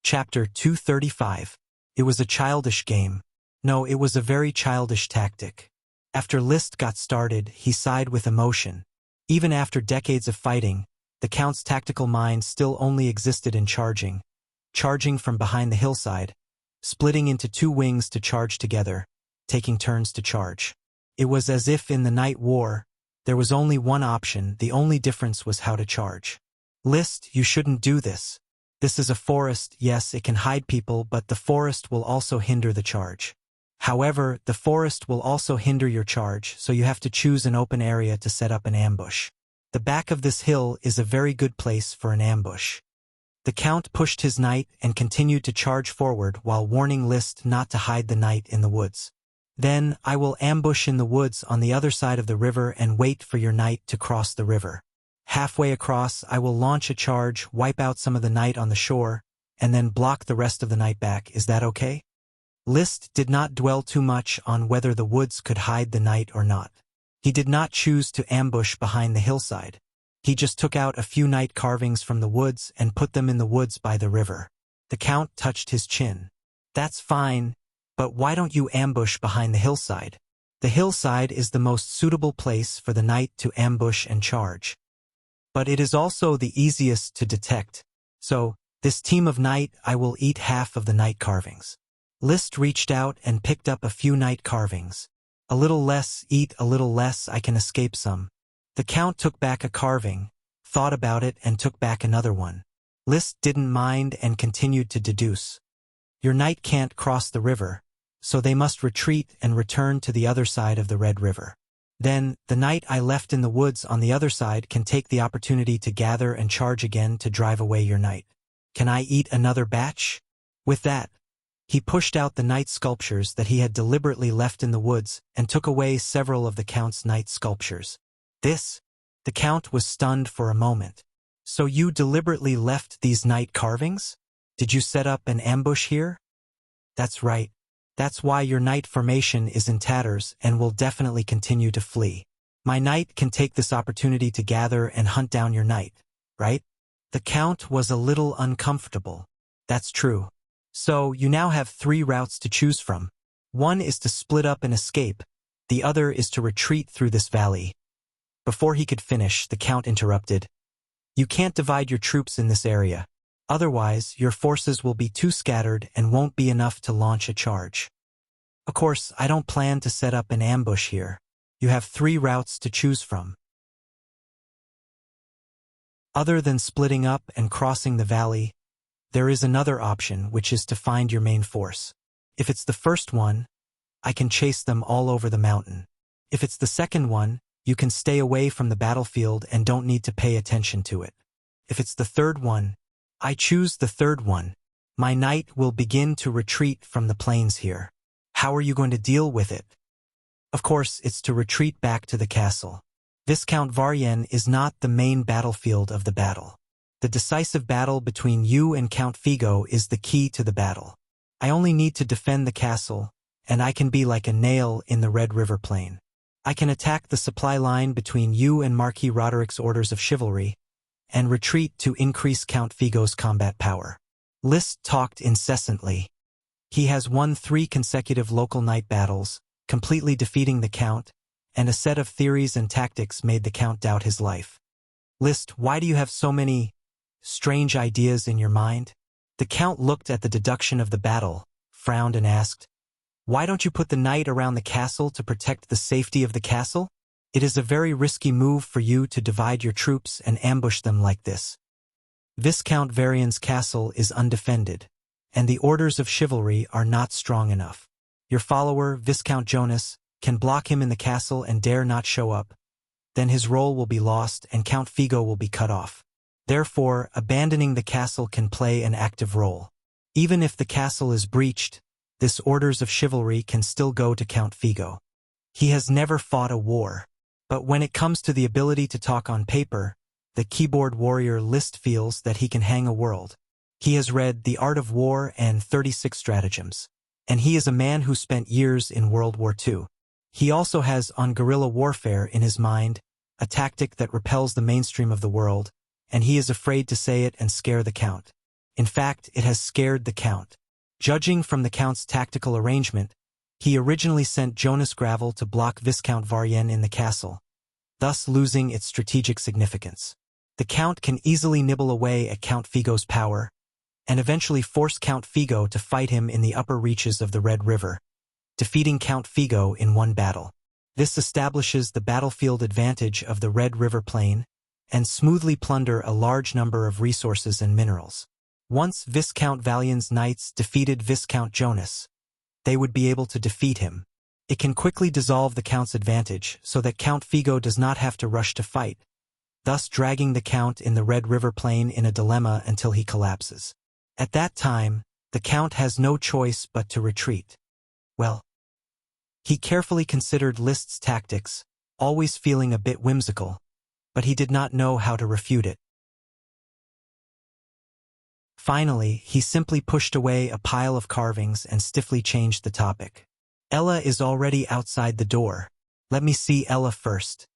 Chapter 235. It was a childish game. No, it was a very childish tactic. After List got started, he sighed with emotion. Even after decades of fighting, the Count's tactical mind still only existed in charging from behind the hillside, splitting into two wings to charge together, taking turns to charge. It was as if in the night war, there was only one option, the only difference was how to charge. List, you shouldn't do this. This is a forest, yes, it can hide people, but the forest will also hinder the charge. However, the forest will also hinder your charge, so you have to choose an open area to set up an ambush. The back of this hill is a very good place for an ambush. The Count pushed his knight and continued to charge forward while warning List not to hide the knight in the woods. Then, I will ambush in the woods on the other side of the river and wait for your knight to cross the river. Halfway across, I will launch a charge, wipe out some of the knight on the shore, and then block the rest of the knight back. Is that okay? List did not dwell too much on whether the woods could hide the knight or not. He did not choose to ambush behind the hillside. He just took out a few knight carvings from the woods and put them in the woods by the river. The Count touched his chin. That's fine, but why don't you ambush behind the hillside? The hillside is the most suitable place for the knight to ambush and charge. But it is also the easiest to detect. So, this team of knight, I will eat half of the knight carvings. List reached out and picked up a few knight carvings. A little less, eat a little less, I can escape some. The Count took back a carving, thought about it and took back another one. List didn't mind and continued to deduce. Your knight can't cross the river, so they must retreat and return to the other side of the Red River. Then, the knight I left in the woods on the other side can take the opportunity to gather and charge again to drive away your knight. Can I eat another batch? With that, he pushed out the knight sculptures that he had deliberately left in the woods and took away several of the Count's knight sculptures. The Count was stunned for a moment. So you deliberately left these knight carvings? Did you set up an ambush here? That's right. That's why your knight formation is in tatters and will definitely continue to flee. My knight can take this opportunity to gather and hunt down your knight, right? The count was a little uncomfortable. That's true. So, you now have 3 routes to choose from. One is to split up and escape. The other is to retreat through this valley. Before he could finish, the count interrupted. You can't divide your troops in this area. Otherwise, your forces will be too scattered and won't be enough to launch a charge. Of course, I don't plan to set up an ambush here. You have 3 routes to choose from. Other than splitting up and crossing the valley, there is another option, which is to find your main force. If it's the first one, I can chase them all over the mountain. If it's the second one, you can stay away from the battlefield and don't need to pay attention to it. If it's the third one, I choose the third one. My knight will begin to retreat from the plains here. How are you going to deal with it? Of course, it's to retreat back to the castle. Viscount Varyen is not the main battlefield of the battle. The decisive battle between you and Count Figo is the key to the battle. I only need to defend the castle, and I can be like a nail in the Red River Plain. I can attack the supply line between you and Marquis Roderick's orders of chivalry, and retreat to increase Count Figo's combat power. Liszt talked incessantly. He has won 3 consecutive local knight battles, completely defeating the Count, and a set of theories and tactics made the Count doubt his life. Liszt, why do you have so many strange ideas in your mind? The Count looked at the deduction of the battle, frowned and asked, why don't you put the knight around the castle to protect the safety of the castle? It is a very risky move for you to divide your troops and ambush them like this. Viscount Varian's castle is undefended, and the orders of chivalry are not strong enough. Your follower, Viscount Jonas, can block him in the castle and dare not show up. Then his role will be lost and Count Figo will be cut off. Therefore, abandoning the castle can play an active role. Even if the castle is breached, this orders of chivalry can still go to Count Figo. He has never fought a war. But when it comes to the ability to talk on paper, the keyboard warrior Liszt feels that he can hang a world. He has read The Art of War and 36 Stratagems, and he is a man who spent years in World War II. He also has on guerrilla warfare in his mind, a tactic that repels the mainstream of the world, and he is afraid to say it and scare the Count. In fact, it has scared the Count. Judging from the Count's tactical arrangement, he originally sent Jonas Gravel to block Viscount Varyen in the castle, thus losing its strategic significance. The Count can easily nibble away at Count Figo's power, and eventually force Count Figo to fight him in the upper reaches of the Red River, defeating Count Figo in one battle. This establishes the battlefield advantage of the Red River Plain, and smoothly plunder a large number of resources and minerals. Once Viscount Varyen's knights defeated Viscount Jonas, they would be able to defeat him. It can quickly dissolve the Count's advantage so that Count Figo does not have to rush to fight, thus dragging the Count in the Red River Plain in a dilemma until he collapses. At that time, the Count has no choice but to retreat. Well, he carefully considered Liszt's tactics, always feeling a bit whimsical, but he did not know how to refute it. Finally, he simply pushed away a pile of carvings and stiffly changed the topic. Ella is already outside the door. Let me see Ella first.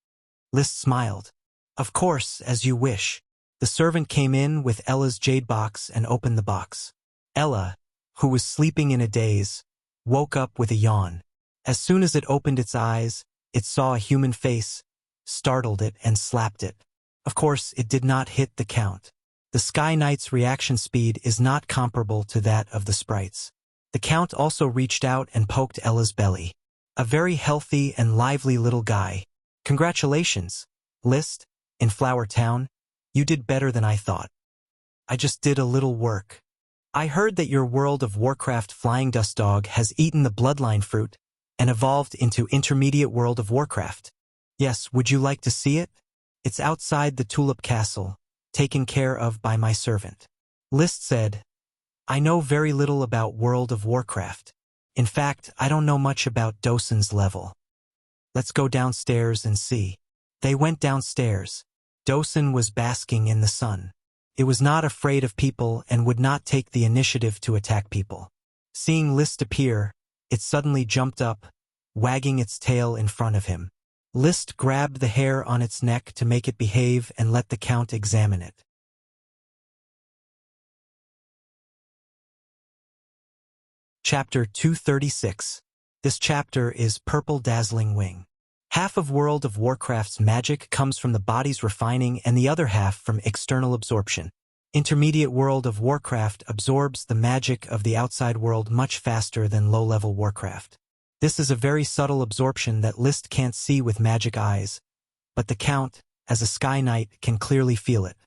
Liszt smiled. Of course, as you wish. The servant came in with Ella's jade box and opened the box. Ella, who was sleeping in a daze, woke up with a yawn. As soon as it opened its eyes, it saw a human face, startled it and slapped it. Of course, it did not hit the Count. The Sky Knight's reaction speed is not comparable to that of the sprites. The Count also reached out and poked Ella's belly. A very healthy and lively little guy. Congratulations, Liszt, in Flower Town. You did better than I thought. I just did a little work. I heard that your World of Warcraft Flying Dust Dog has eaten the Bloodline fruit and evolved into Intermediate World of Warcraft. Yes, would you like to see it? It's outside the Tulip Castle, taken care of by my servant. Liszt said, I know very little about World of Warcraft. In fact, I don't know much about Dosen's level. Let's go downstairs and see. They went downstairs. Dosen was basking in the sun. It was not afraid of people and would not take the initiative to attack people. Seeing Liszt appear, it suddenly jumped up, wagging its tail in front of him. List grabbed the hair on its neck to make it behave and let the Count examine it. Chapter 236. This chapter is Purple Dazzling Wing. Half of World of Warcraft's magic comes from the body's refining and the other half from external absorption. Intermediate World of Warcraft absorbs the magic of the outside world much faster than low-level Warcraft. This is a very subtle absorption that List can't see with magic eyes, but the Count, as a Sky Knight, can clearly feel it.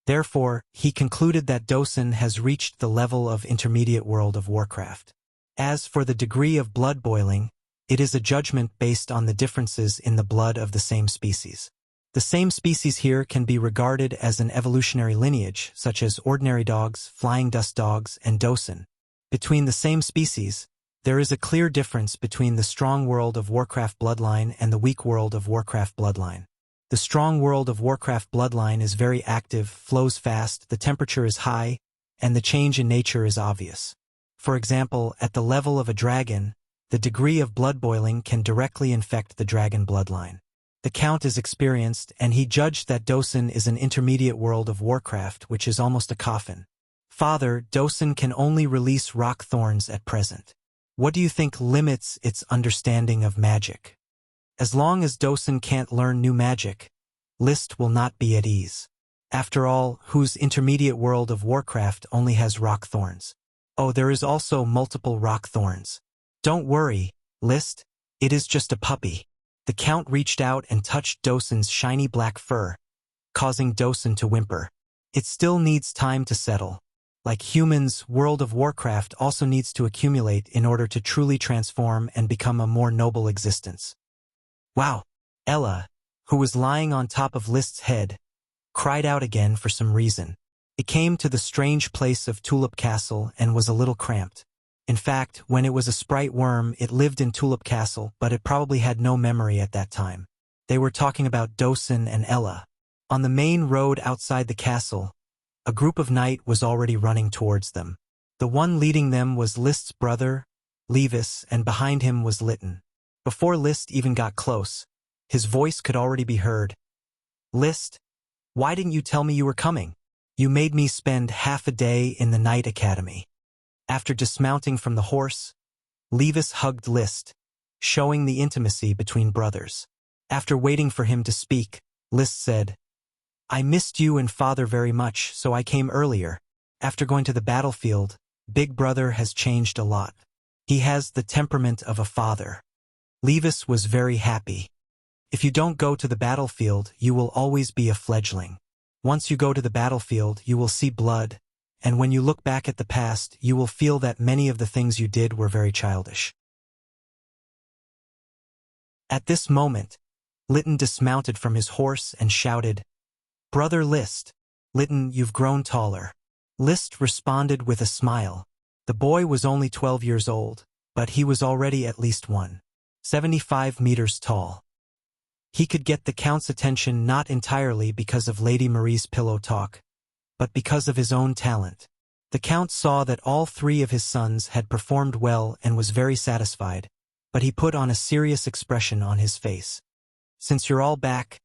Therefore, he concluded that Dosen has reached the level of Intermediate World of Warcraft. As for the degree of blood boiling, it is a judgment based on the differences in the blood of the same species. The same species here can be regarded as an evolutionary lineage, such as ordinary dogs, flying dust dogs, and Dosen. Between the same species, there is a clear difference between the strong World of Warcraft bloodline and the weak World of Warcraft bloodline. The strong World of Warcraft bloodline is very active, flows fast, the temperature is high, and the change in nature is obvious. For example, at the level of a dragon, the degree of blood boiling can directly infect the dragon bloodline. The Count is experienced, and he judged that Dosen is an intermediate World of Warcraft, which is almost a coffin. Father, Dosen can only release rock thorns at present. What do you think limits its understanding of magic? As long as Dosen can't learn new magic, List will not be at ease. After all, whose intermediate World of Warcraft only has rock thorns? Oh, there is also multiple rock thorns. Don't worry, List, it is just a puppy. The Count reached out and touched Dosen's shiny black fur, causing Dosen to whimper. It still needs time to settle. Like humans, World of Warcraft also needs to accumulate in order to truly transform and become a more noble existence. Wow! Ella, who was lying on top of List's head, cried out again for some reason. It came to the strange place of Tulip Castle and was a little cramped. In fact, when it was a sprite worm, it lived in Tulip Castle, but it probably had no memory at that time. They were talking about Dosen and Ella. On the main road outside the castle, a group of knight was already running towards them. The one leading them was List's brother, Levis, and behind him was Lytton. Before List even got close, his voice could already be heard. List, why didn't you tell me you were coming? You made me spend half a day in the Knight Academy. After dismounting from the horse, Levis hugged List, showing the intimacy between brothers. After waiting for him to speak, List said, I missed you and Father very much, so I came earlier. After going to the battlefield, Big Brother has changed a lot. He has the temperament of a father. Levis was very happy. If you don't go to the battlefield, you will always be a fledgling. Once you go to the battlefield, you will see blood, and when you look back at the past, you will feel that many of the things you did were very childish. At this moment, Lytton dismounted from his horse and shouted, Brother List, Lytton, you've grown taller. List responded with a smile. The boy was only 12 years old, but he was already at least 175 meters tall. He could get the Count's attention not entirely because of Lady Marie's pillow talk, but because of his own talent. The Count saw that all three of his sons had performed well and was very satisfied, but he put on a serious expression on his face. Since you're all back,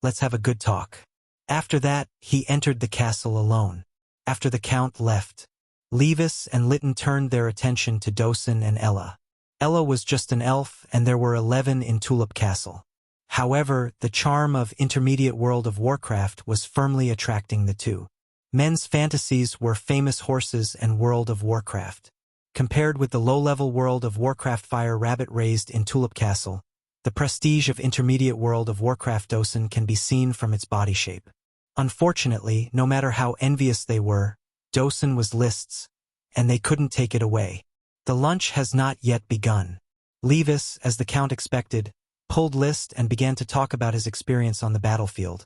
let's have a good talk. After that, he entered the castle alone. After the Count left, Levis and Lytton turned their attention to Dosen and Ella. Ella was just an elf, and there were 11 in Tulip Castle. However, the charm of Intermediate World of Warcraft was firmly attracting the two. Men's fantasies were famous horses and World of Warcraft. Compared with the low-level World of Warcraft Fire Rabbit raised in Tulip Castle, the prestige of Intermediate World of Warcraft Dosen can be seen from its body shape. Unfortunately, no matter how envious they were, Dosen was List's, and they couldn't take it away. The lunch has not yet begun. Levis, as the Count expected, pulled List and began to talk about his experience on the battlefield,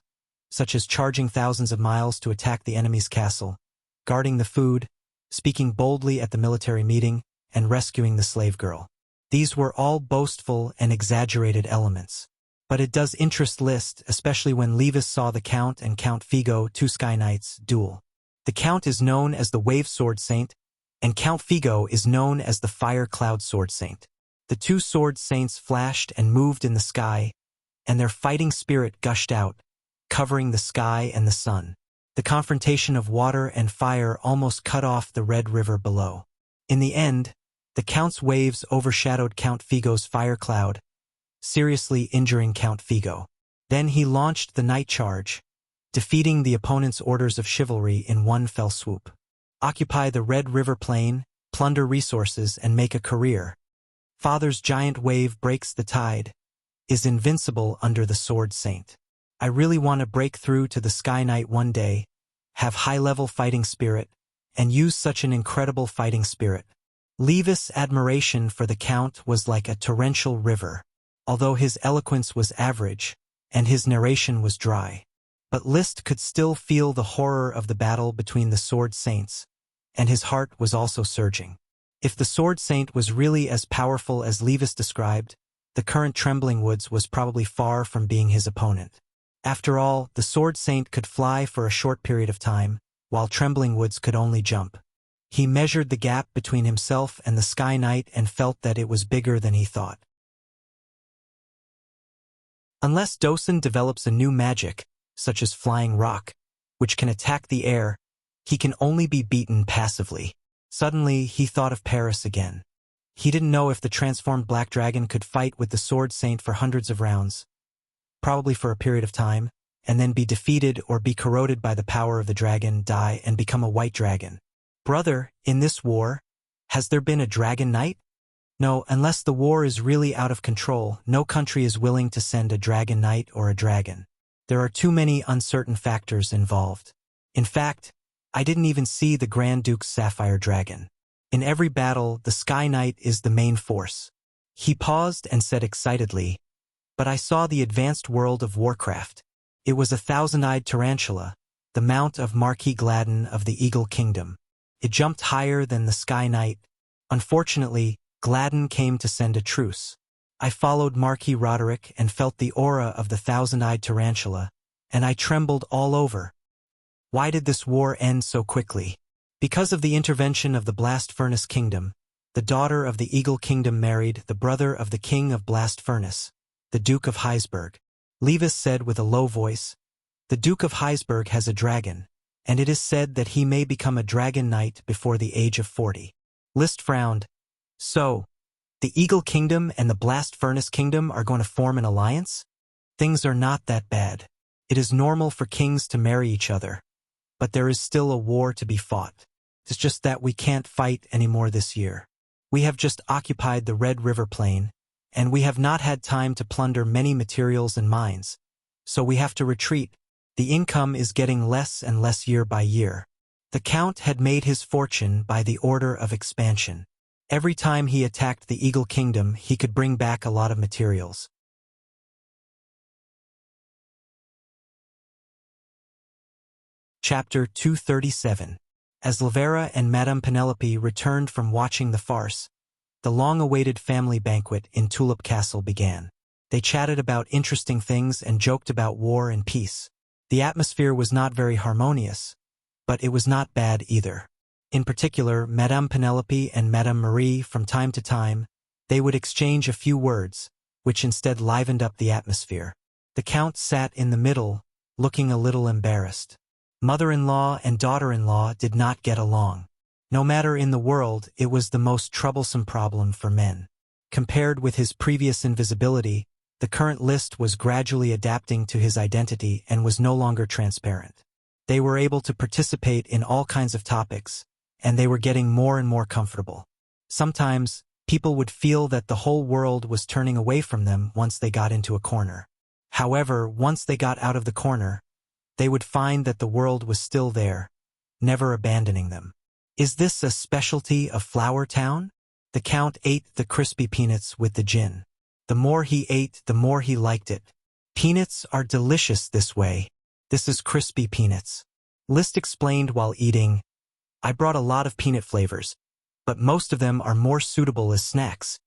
such as charging thousands of miles to attack the enemy's castle, guarding the food, speaking boldly at the military meeting, and rescuing the slave girl. These were all boastful and exaggerated elements. But it does interest List, especially when Levis saw the Count and Count Figo, two Sky Knights, duel. The Count is known as the Wave Sword Saint, and Count Figo is known as the Fire Cloud Sword Saint. The two sword saints flashed and moved in the sky, and their fighting spirit gushed out, covering the sky and the sun. The confrontation of water and fire almost cut off the red river below. In the end, the Count's waves overshadowed Count Figo's fire cloud, seriously injuring Count Figo. Then he launched the night charge, defeating the opponent's orders of chivalry in one fell swoop. Occupy the Red River Plain, plunder resources, and make a career. Father's giant wave breaks the tide, is invincible under the Sword Saint. I really want to break through to the Sky Knight one day, have high-level fighting spirit, and use such an incredible fighting spirit. Levis' admiration for the Count was like a torrential river, although his eloquence was average, and his narration was dry. But Liszt could still feel the horror of the battle between the Sword Saints, and his heart was also surging. If the Sword Saint was really as powerful as Levis described, the current Trembling Woods was probably far from being his opponent. After all, the Sword Saint could fly for a short period of time, while Trembling Woods could only jump. He measured the gap between himself and the Sky Knight and felt that it was bigger than he thought. Unless Dosen develops a new magic, such as Flying Rock, which can attack the air, he can only be beaten passively. Suddenly, he thought of Paris again. He didn't know if the transformed Black Dragon could fight with the Sword Saint for hundreds of rounds, probably for a period of time, and then be defeated or be corroded by the power of the dragon, die, and become a white dragon. Brother, in this war, has there been a Dragon Knight? No, unless the war is really out of control, no country is willing to send a Dragon Knight or a dragon. There are too many uncertain factors involved. In fact, I didn't even see the Grand Duke's Sapphire Dragon. In every battle, the Sky Knight is the main force. He paused and said excitedly, but I saw the advanced world of Warcraft. It was a thousand-eyed tarantula, the mount of Marquis Gladden of the Eagle Kingdom. It jumped higher than the Sky Knight. Unfortunately, Gladden came to send a truce. I followed Marquis Roderick and felt the aura of the thousand-eyed tarantula, and I trembled all over. Why did this war end so quickly? Because of the intervention of the Blast Furnace Kingdom, the daughter of the Eagle Kingdom married the brother of the King of Blast Furnace, the Duke of Heisberg. Levis said with a low voice, "The Duke of Heisberg has a dragon, and it is said that he may become a Dragon Knight before the age of 40. Liszt frowned. So, the Eagle Kingdom and the Blast Furnace Kingdom are going to form an alliance? Things are not that bad. It is normal for kings to marry each other. But there is still a war to be fought. It's just that we can't fight anymore this year. We have just occupied the Red River Plain, and we have not had time to plunder many materials and mines. So we have to retreat. The income is getting less and less year by year. The Count had made his fortune by the order of expansion. Every time he attacked the Eagle Kingdom, he could bring back a lot of materials. Chapter 237. As Lavera and Madame Penelope returned from watching the farce, the long-awaited family banquet in Tulip Castle began. They chatted about interesting things and joked about war and peace. The atmosphere was not very harmonious, but it was not bad either. In particular, Madame Penelope and Madame Marie, from time to time, they would exchange a few words, which instead livened up the atmosphere. The Count sat in the middle, looking a little embarrassed. Mother-in-law and daughter-in-law did not get along. No matter in the world, it was the most troublesome problem for men. Compared with his previous invisibility, the current Liszt was gradually adapting to his identity and was no longer transparent. They were able to participate in all kinds of topics, and they were getting more and more comfortable. Sometimes, people would feel that the whole world was turning away from them once they got into a corner. However, once they got out of the corner, they would find that the world was still there, never abandoning them. Is this a specialty of Flower Town? The Count ate the crispy peanuts with the gin. The more he ate, the more he liked it. Peanuts are delicious this way. This is crispy peanuts. Liszt explained while eating, I brought a lot of peanut flavors, but most of them are more suitable as snacks.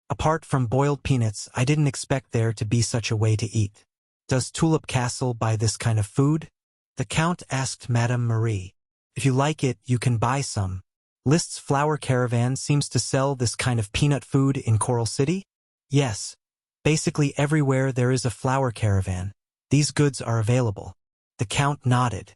Apart from boiled peanuts, I didn't expect there to be such a way to eat. Does Tulip Castle buy this kind of food? The Count asked Madame Marie. If you like it, you can buy some. List's flower caravan seems to sell this kind of peanut food in Coral City? Yes. Basically everywhere there is a flower caravan, these goods are available. The Count nodded.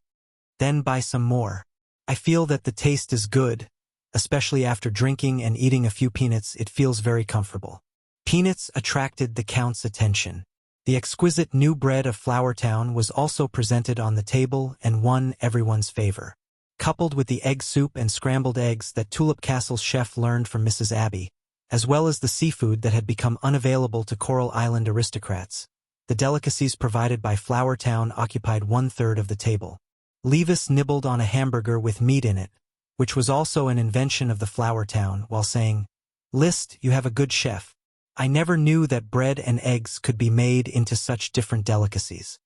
Then buy some more. I feel that the taste is good, especially after drinking and eating a few peanuts. It feels very comfortable. Peanuts attracted the Count's attention. The exquisite new bread of Flower Town was also presented on the table and won everyone's favor. Coupled with the egg soup and scrambled eggs that Tulip Castle's chef learned from Mrs. Abbey, as well as the seafood that had become unavailable to Coral Island aristocrats, the delicacies provided by Flower Town occupied 1/3 of the table. Levis nibbled on a hamburger with meat in it, which was also an invention of the Flower Town, while saying, "List, you have a good chef. I never knew that bread and eggs could be made into such different delicacies.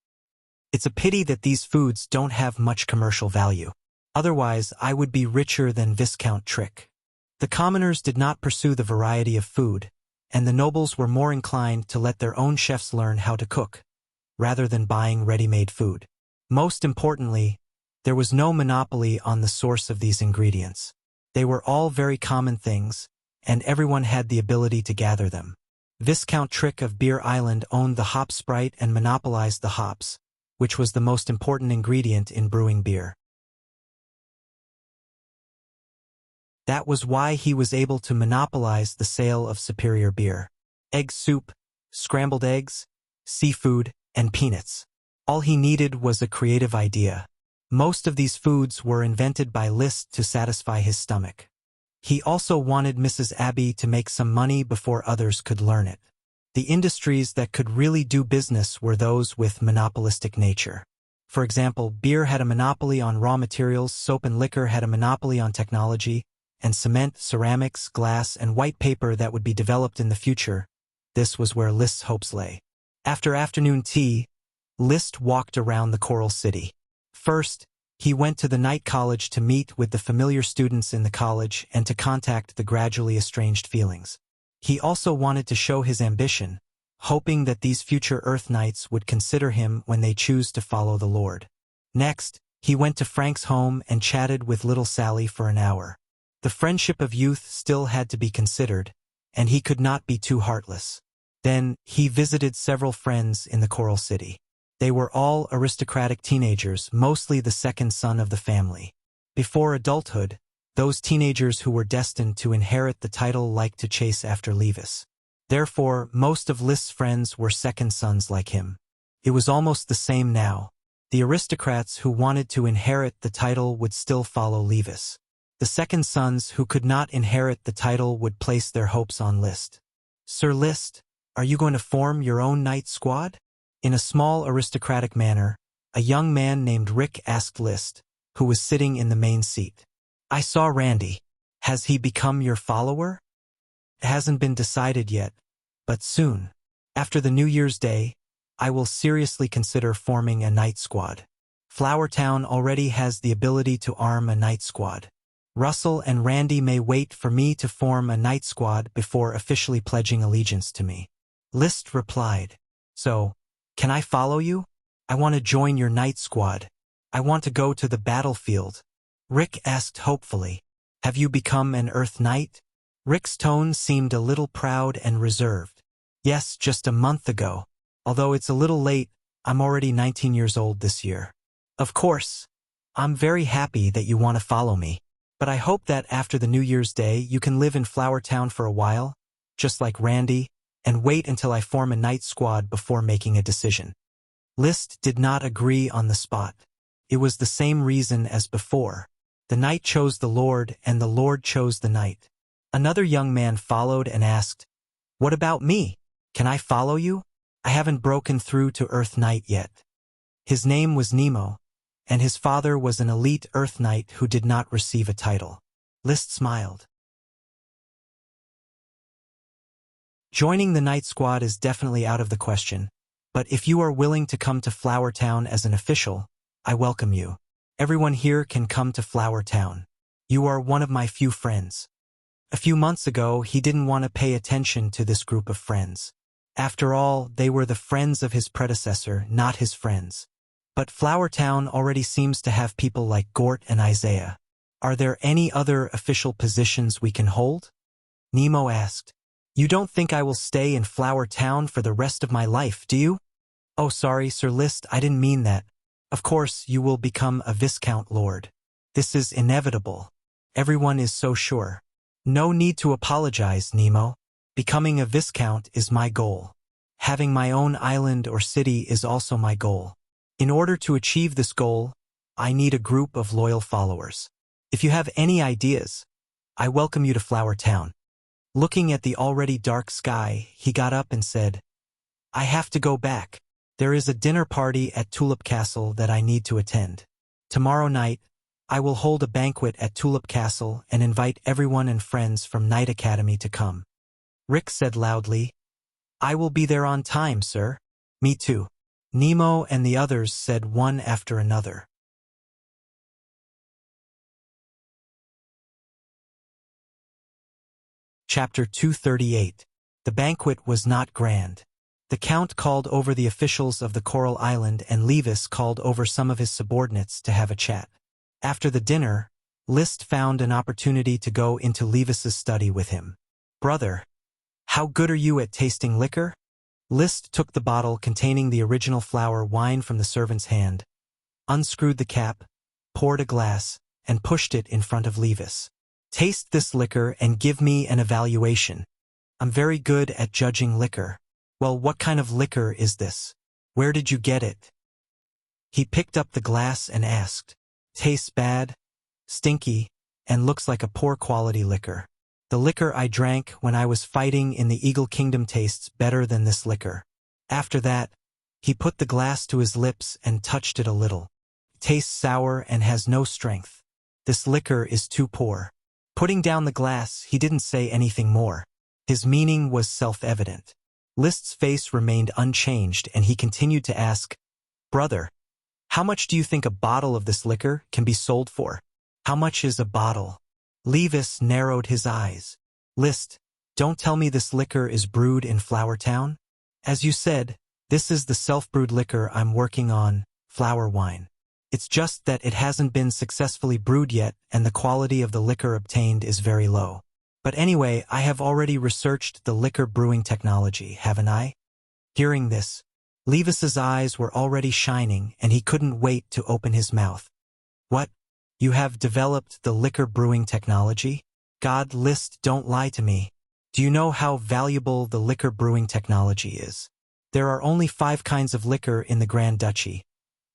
It's a pity that these foods don't have much commercial value. Otherwise, I would be richer than Viscount Trick." The commoners did not pursue the variety of food, and the nobles were more inclined to let their own chefs learn how to cook, rather than buying ready-made food. Most importantly, there was no monopoly on the source of these ingredients. They were all very common things, and everyone had the ability to gather them. Viscount Trick of Beer Island owned the hop sprite and monopolized the hops, which was the most important ingredient in brewing beer. That was why he was able to monopolize the sale of superior beer. Egg soup, scrambled eggs, seafood, and peanuts. All he needed was a creative idea. Most of these foods were invented by Liszt to satisfy his stomach. He also wanted Mrs. Abbey to make some money before others could learn it. The industries that could really do business were those with monopolistic nature. For example, beer had a monopoly on raw materials, soap and liquor had a monopoly on technology, and cement, ceramics, glass, and white paper that would be developed in the future. This was where Liszt's hopes lay. After afternoon tea, Liszt walked around the Coral City. First, he went to the night college to meet with the familiar students in the college and to contact the gradually estranged feelings. He also wanted to show his ambition, hoping that these future Earth Knights would consider him when they choose to follow the Lord. Next, he went to Frank's home and chatted with little Sally for an hour. The friendship of youth still had to be considered, and he could not be too heartless. Then, he visited several friends in the Coral City. They were all aristocratic teenagers, mostly the second son of the family. Before adulthood, those teenagers who were destined to inherit the title liked to chase after Levis. Therefore, most of Liszt's friends were second sons like him. It was almost the same now. The aristocrats who wanted to inherit the title would still follow Levis. The second sons who could not inherit the title would place their hopes on Liszt. "Sir Liszt, are you going to form your own knight squad?" In a small aristocratic manner, a young man named Rick asked Liszt, who was sitting in the main seat. "I saw Randy. Has he become your follower?" "It hasn't been decided yet, but soon. After the New Year's Day, I will seriously consider forming a knight squad. Flower Town already has the ability to arm a knight squad. Russell and Randy may wait for me to form a knight squad before officially pledging allegiance to me." Liszt replied, "So, can I follow you? I want to join your knight squad. I want to go to the battlefield." Rick asked hopefully, "Have you become an Earth Knight?" Rick's tone seemed a little proud and reserved. "Yes, just a month ago. Although it's a little late, I'm already 19 years old this year." "Of course. I'm very happy that you want to follow me. But I hope that after the New Year's Day you can live in Flower Town for a while, just like Randy, and wait until I form a knight squad before making a decision." Liszt did not agree on the spot. It was the same reason as before. The knight chose the Lord and the Lord chose the knight. Another young man followed and asked, "What about me? Can I follow you? I haven't broken through to Earth Knight yet." His name was Nemo, and his father was an elite Earth Knight who did not receive a title. Liszt smiled. "Joining the Knight Squad is definitely out of the question, but if you are willing to come to Flower Town as an official, I welcome you. Everyone here can come to Flower Town. You are one of my few friends." A few months ago, he didn't want to pay attention to this group of friends. After all, they were the friends of his predecessor, not his friends. But Flower Town already seems to have people like Gort and Isaiah. Are there any other official positions we can hold? Nemo asked. You don't think I will stay in Flower Town for the rest of my life, do you? Oh, sorry, Sir List, I didn't mean that. Of course, you will become a Viscount Lord. This is inevitable. Everyone is so sure. No need to apologize, Nemo. Becoming a Viscount is my goal. Having my own island or city is also my goal. In order to achieve this goal, I need a group of loyal followers. If you have any ideas, I welcome you to Flower Town. Looking at the already dark sky, he got up and said, I have to go back. There is a dinner party at Tulip Castle that I need to attend. Tomorrow night, I will hold a banquet at Tulip Castle and invite everyone and friends from Knight Academy to come. Rick said loudly, I will be there on time, sir. Me too. Nemo and the others said one after another. Chapter 238. The banquet was not grand. The Count called over the officials of the Coral Island and Levis called over some of his subordinates to have a chat. After the dinner, List found an opportunity to go into Levis's study with him. Brother, how good are you at tasting liquor? List took the bottle containing the original flower wine from the servant's hand, unscrewed the cap, poured a glass, and pushed it in front of Levis. Taste this liquor and give me an evaluation. I'm very good at judging liquor. Well, what kind of liquor is this? Where did you get it? He picked up the glass and asked. Tastes bad, stinky, and looks like a poor quality liquor. The liquor I drank when I was fighting in the Eagle Kingdom tastes better than this liquor. After that, he put the glass to his lips and touched it a little. Tastes sour and has no strength. This liquor is too poor. Putting down the glass, he didn't say anything more. His meaning was self-evident. List's face remained unchanged and he continued to ask, Brother, how much do you think a bottle of this liquor can be sold for? How much is a bottle? Levis narrowed his eyes. List, don't tell me this liquor is brewed in Flower Town? As you said, this is the self-brewed liquor I'm working on, flower wine. It's just that it hasn't been successfully brewed yet and the quality of the liquor obtained is very low. But anyway, I have already researched the liquor brewing technology, haven't I? Hearing this, Levis's eyes were already shining and he couldn't wait to open his mouth. What? You have developed the liquor brewing technology? God, List, don't lie to me. Do you know how valuable the liquor brewing technology is? There are only 5 kinds of liquor in the Grand Duchy,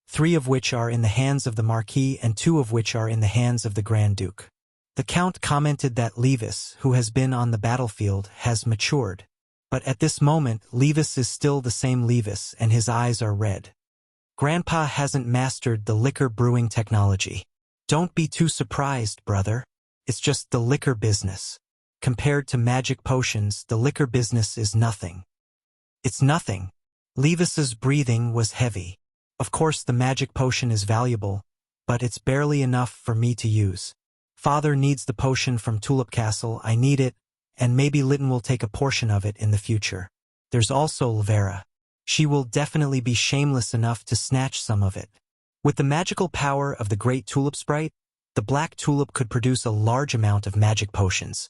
3 of which are in the hands of the Marquis and 2 of which are in the hands of the Grand Duke. The Count commented that Levis, who has been on the battlefield, has matured. But at this moment, Levis is still the same Levis and his eyes are red. Grandpa hasn't mastered the liquor brewing technology. Don't be too surprised, brother. It's just the liquor business. Compared to magic potions, the liquor business is nothing. It's nothing. Levis's breathing was heavy. Of course the magic potion is valuable, but it's barely enough for me to use. Father needs the potion from Tulip Castle, I need it, and maybe Lytton will take a portion of it in the future. There's also Lavera. She will definitely be shameless enough to snatch some of it. With the magical power of the Great Tulip Sprite, the Black Tulip could produce a large amount of magic potions.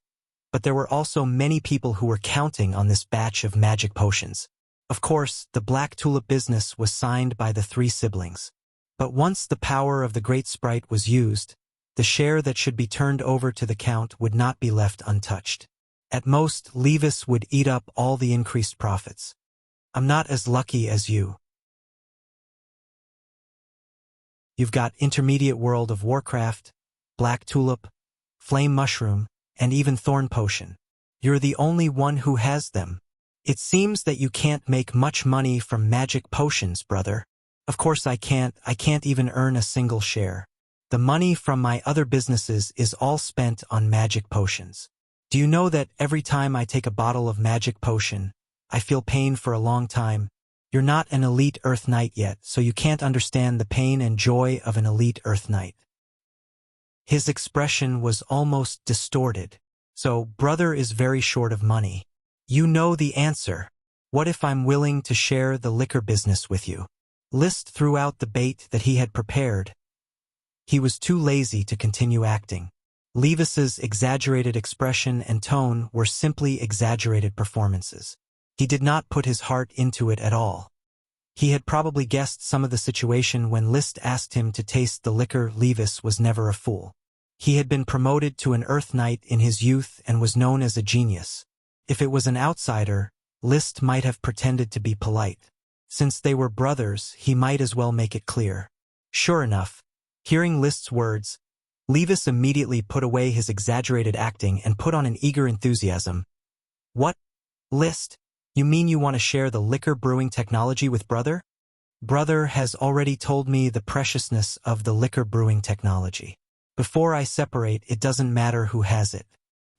But there were also many people who were counting on this batch of magic potions. Of course, the Black Tulip business was signed by the 3 siblings. But once the power of the Great Sprite was used, the share that should be turned over to the Count would not be left untouched. At most, Levis would eat up all the increased profits. I'm not as lucky as you. You've got Intermediate World of Warcraft, Black Tulip, Flame Mushroom, and even Thorn Potion. You're the only one who has them. It seems that you can't make much money from magic potions, brother. Of course I can't even earn a single share. The money from my other businesses is all spent on magic potions. Do you know that every time I take a bottle of magic potion, I feel pain for a long time? You're not an elite Earth Knight yet, so you can't understand the pain and joy of an elite Earth Knight. His expression was almost distorted. So, brother is very short of money. You know the answer. What if I'm willing to share the liquor business with you? List threw out the bait that he had prepared. He was too lazy to continue acting. Levis's exaggerated expression and tone were simply exaggerated performances. He did not put his heart into it at all. He had probably guessed some of the situation when List asked him to taste the liquor. Levis was never a fool. He had been promoted to an Earth Knight in his youth and was known as a genius. If it was an outsider, List might have pretended to be polite. Since they were brothers, he might as well make it clear. Sure enough, hearing List's words, Levis immediately put away his exaggerated acting and put on an eager enthusiasm. What? List? You mean you want to share the liquor brewing technology with brother? Brother has already told me the preciousness of the liquor brewing technology. Before I separate, it doesn't matter who has it.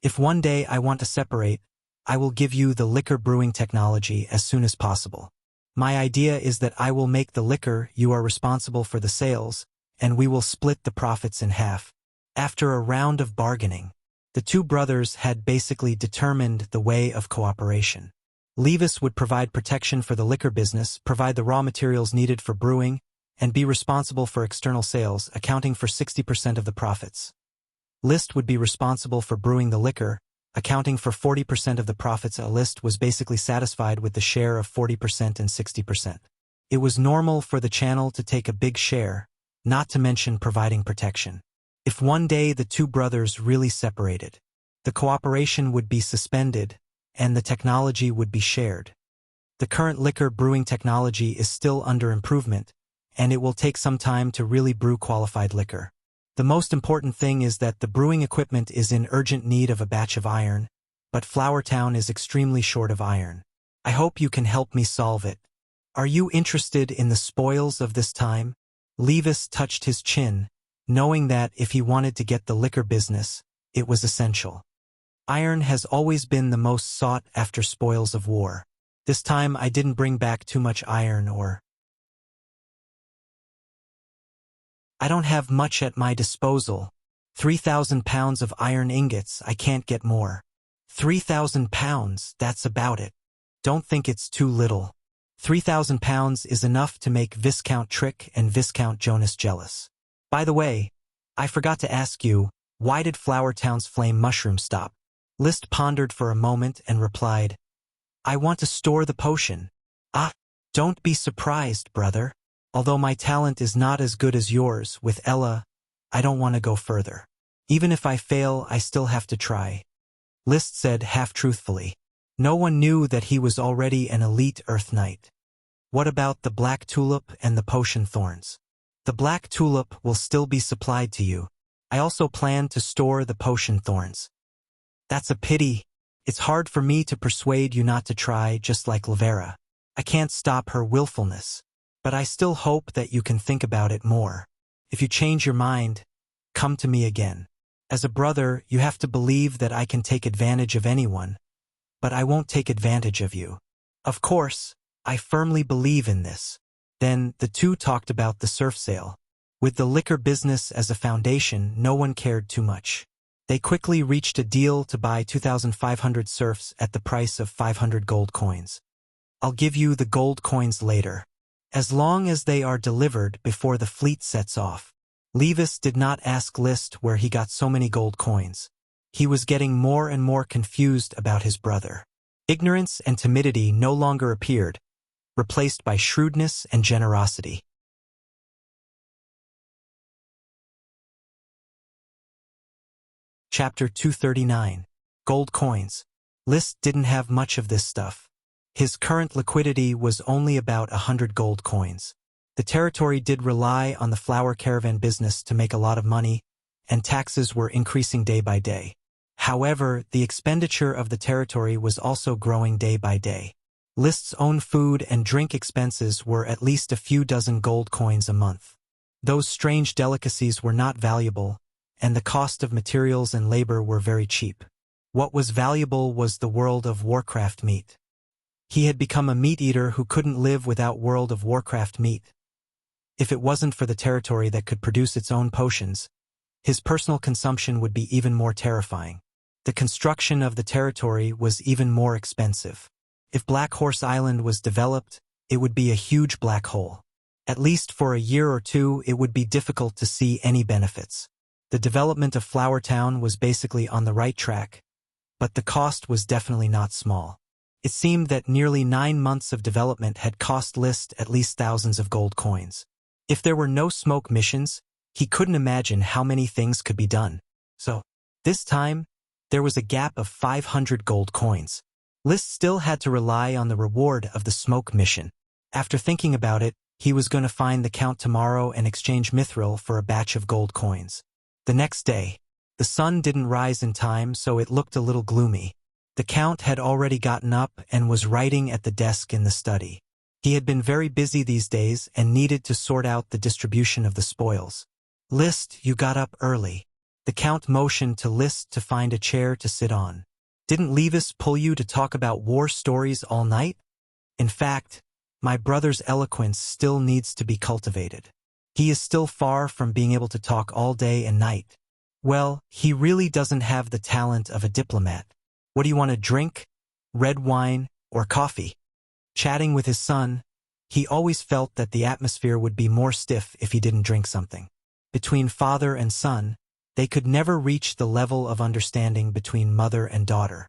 If one day I want to separate, I will give you the liquor brewing technology as soon as possible. My idea is that I will make the liquor, you are responsible for the sales, and we will split the profits in half. After a round of bargaining, the two brothers had basically determined the way of cooperation. Levis would provide protection for the liquor business, provide the raw materials needed for brewing, and be responsible for external sales, accounting for 60% of the profits. List would be responsible for brewing the liquor, accounting for 40% of the profits. List was basically satisfied with the share of 40% and 60%. It was normal for the channel to take a big share, not to mention providing protection. If one day the two brothers really separated, the cooperation would be suspended, and the technology would be shared. The current liquor brewing technology is still under improvement, and it will take some time to really brew qualified liquor. The most important thing is that the brewing equipment is in urgent need of a batch of iron, but Flourtown is extremely short of iron. I hope you can help me solve it. Are you interested in the spoils of this time? Levis touched his chin, knowing that if he wanted to get the liquor business, it was essential. Iron has always been the most sought-after spoils of war. This time I didn't bring back too much iron or... I don't have much at my disposal. 3,000 pounds of iron ingots, I can't get more. 3,000 pounds, that's about it. Don't think it's too little. 3,000 pounds is enough to make Viscount Trick and Viscount Jonas jealous. By the way, I forgot to ask you, why did Flourtown's flame mushroom stop? List pondered for a moment and replied, I want to store the potion. Ah, don't be surprised, brother. Although my talent is not as good as yours with Ella, I don't want to go further. Even if I fail, I still have to try. List said half-truthfully. No one knew that he was already an elite Earth Knight. What about the black tulip and the potion thorns? The black tulip will still be supplied to you. I also plan to store the potion thorns. That's a pity. It's hard for me to persuade you not to try, just like Lavera. I can't stop her willfulness. But I still hope that you can think about it more. If you change your mind, come to me again. As a brother, you have to believe that I can take advantage of anyone, but I won't take advantage of you. Of course, I firmly believe in this. Then the two talked about the surf sale. With the liquor business as a foundation, no one cared too much. They quickly reached a deal to buy 2,500 surfs at the price of 500 gold coins. I'll give you the gold coins later, as long as they are delivered before the fleet sets off. Levis did not ask List where he got so many gold coins. He was getting more and more confused about his brother. Ignorance and timidity no longer appeared, replaced by shrewdness and generosity. Chapter 239. Gold Coins. List didn't have much of this stuff. His current liquidity was only about 100 gold coins. The territory did rely on the flour caravan business to make a lot of money, and taxes were increasing day by day. However, the expenditure of the territory was also growing day by day. List's own food and drink expenses were at least a few dozen gold coins a month. Those strange delicacies were not valuable, and the cost of materials and labor were very cheap. What was valuable was the World of Warcraft meat. He had become a meat-eater who couldn't live without World of Warcraft meat. If it wasn't for the territory that could produce its own potions, his personal consumption would be even more terrifying. The construction of the territory was even more expensive. If Black Horse Island was developed, it would be a huge black hole. At least for a year or two, it would be difficult to see any benefits. The development of Flower Town was basically on the right track, but the cost was definitely not small. It seemed that nearly 9 months of development had cost List at least thousands of gold coins. If there were no smoke missions, he couldn't imagine how many things could be done. So, this time, there was a gap of 500 gold coins. List still had to rely on the reward of the smoke mission. After thinking about it, he was going to find the Count tomorrow and exchange mithril for a batch of gold coins. The next day, the sun didn't rise in time, so it looked a little gloomy. The Count had already gotten up and was writing at the desk in the study. He had been very busy these days and needed to sort out the distribution of the spoils. List, you got up early. The Count motioned to List to find a chair to sit on. Didn't Levis pull you to talk about war stories all night? In fact, my brother's eloquence still needs to be cultivated. He is still far from being able to talk all day and night. Well, he really doesn't have the talent of a diplomat. What do you want to drink? Red wine or coffee? Chatting with his son, he always felt that the atmosphere would be more stiff if he didn't drink something. Between father and son, they could never reach the level of understanding between mother and daughter.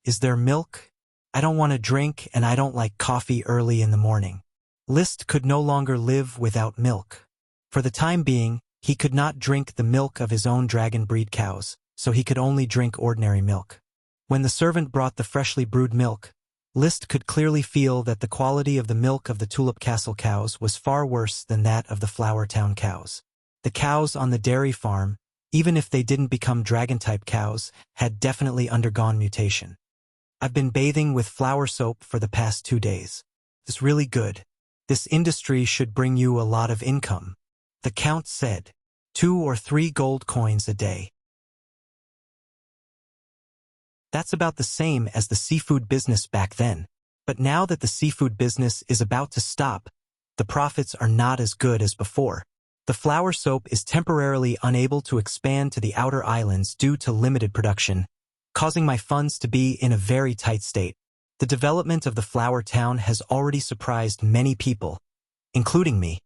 Is there milk? I don't want to drink and I don't like coffee early in the morning. List could no longer live without milk. For the time being, he could not drink the milk of his own dragon breed cows, so he could only drink ordinary milk. When the servant brought the freshly brewed milk, List could clearly feel that the quality of the milk of the Tulip Castle cows was far worse than that of the Flower Town cows. The cows on the dairy farm, even if they didn't become dragon-type cows, had definitely undergone mutation. I've been bathing with flower soap for the past 2 days. It's really good. This industry should bring you a lot of income. The Count said, 2 or 3 gold coins a day. That's about the same as the seafood business back then. But now that the seafood business is about to stop, the profits are not as good as before. The flower soap is temporarily unable to expand to the outer islands due to limited production, causing my funds to be in a very tight state. The development of the Flower Town has already surprised many people, including me.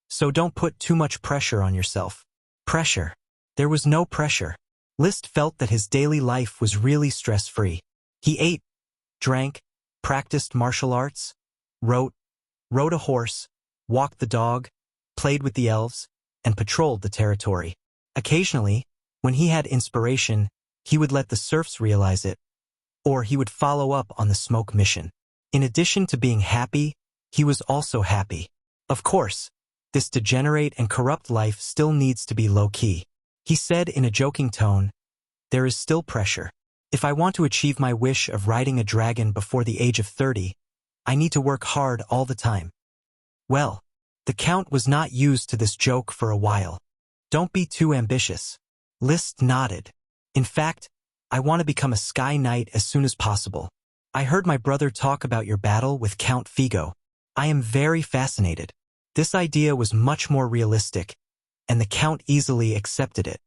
So don't put too much pressure on yourself. Pressure. There was no pressure. List felt that his daily life was really stress-free. He ate, drank, practiced martial arts, rode a horse, walked the dog, played with the elves, and patrolled the territory. Occasionally, when he had inspiration, he would let the serfs realize it, or he would follow up on the smoke mission. In addition to being happy, he was also happy. Of course, this degenerate and corrupt life still needs to be low-key. He said in a joking tone, there is still pressure. If I want to achieve my wish of riding a dragon before the age of 30, I need to work hard all the time. Well, the Count was not used to this joke for a while. Don't be too ambitious. List nodded. In fact, I want to become a Sky Knight as soon as possible. I heard my brother talk about your battle with Count Figo. I am very fascinated. This idea was much more realistic, and the Count easily accepted it.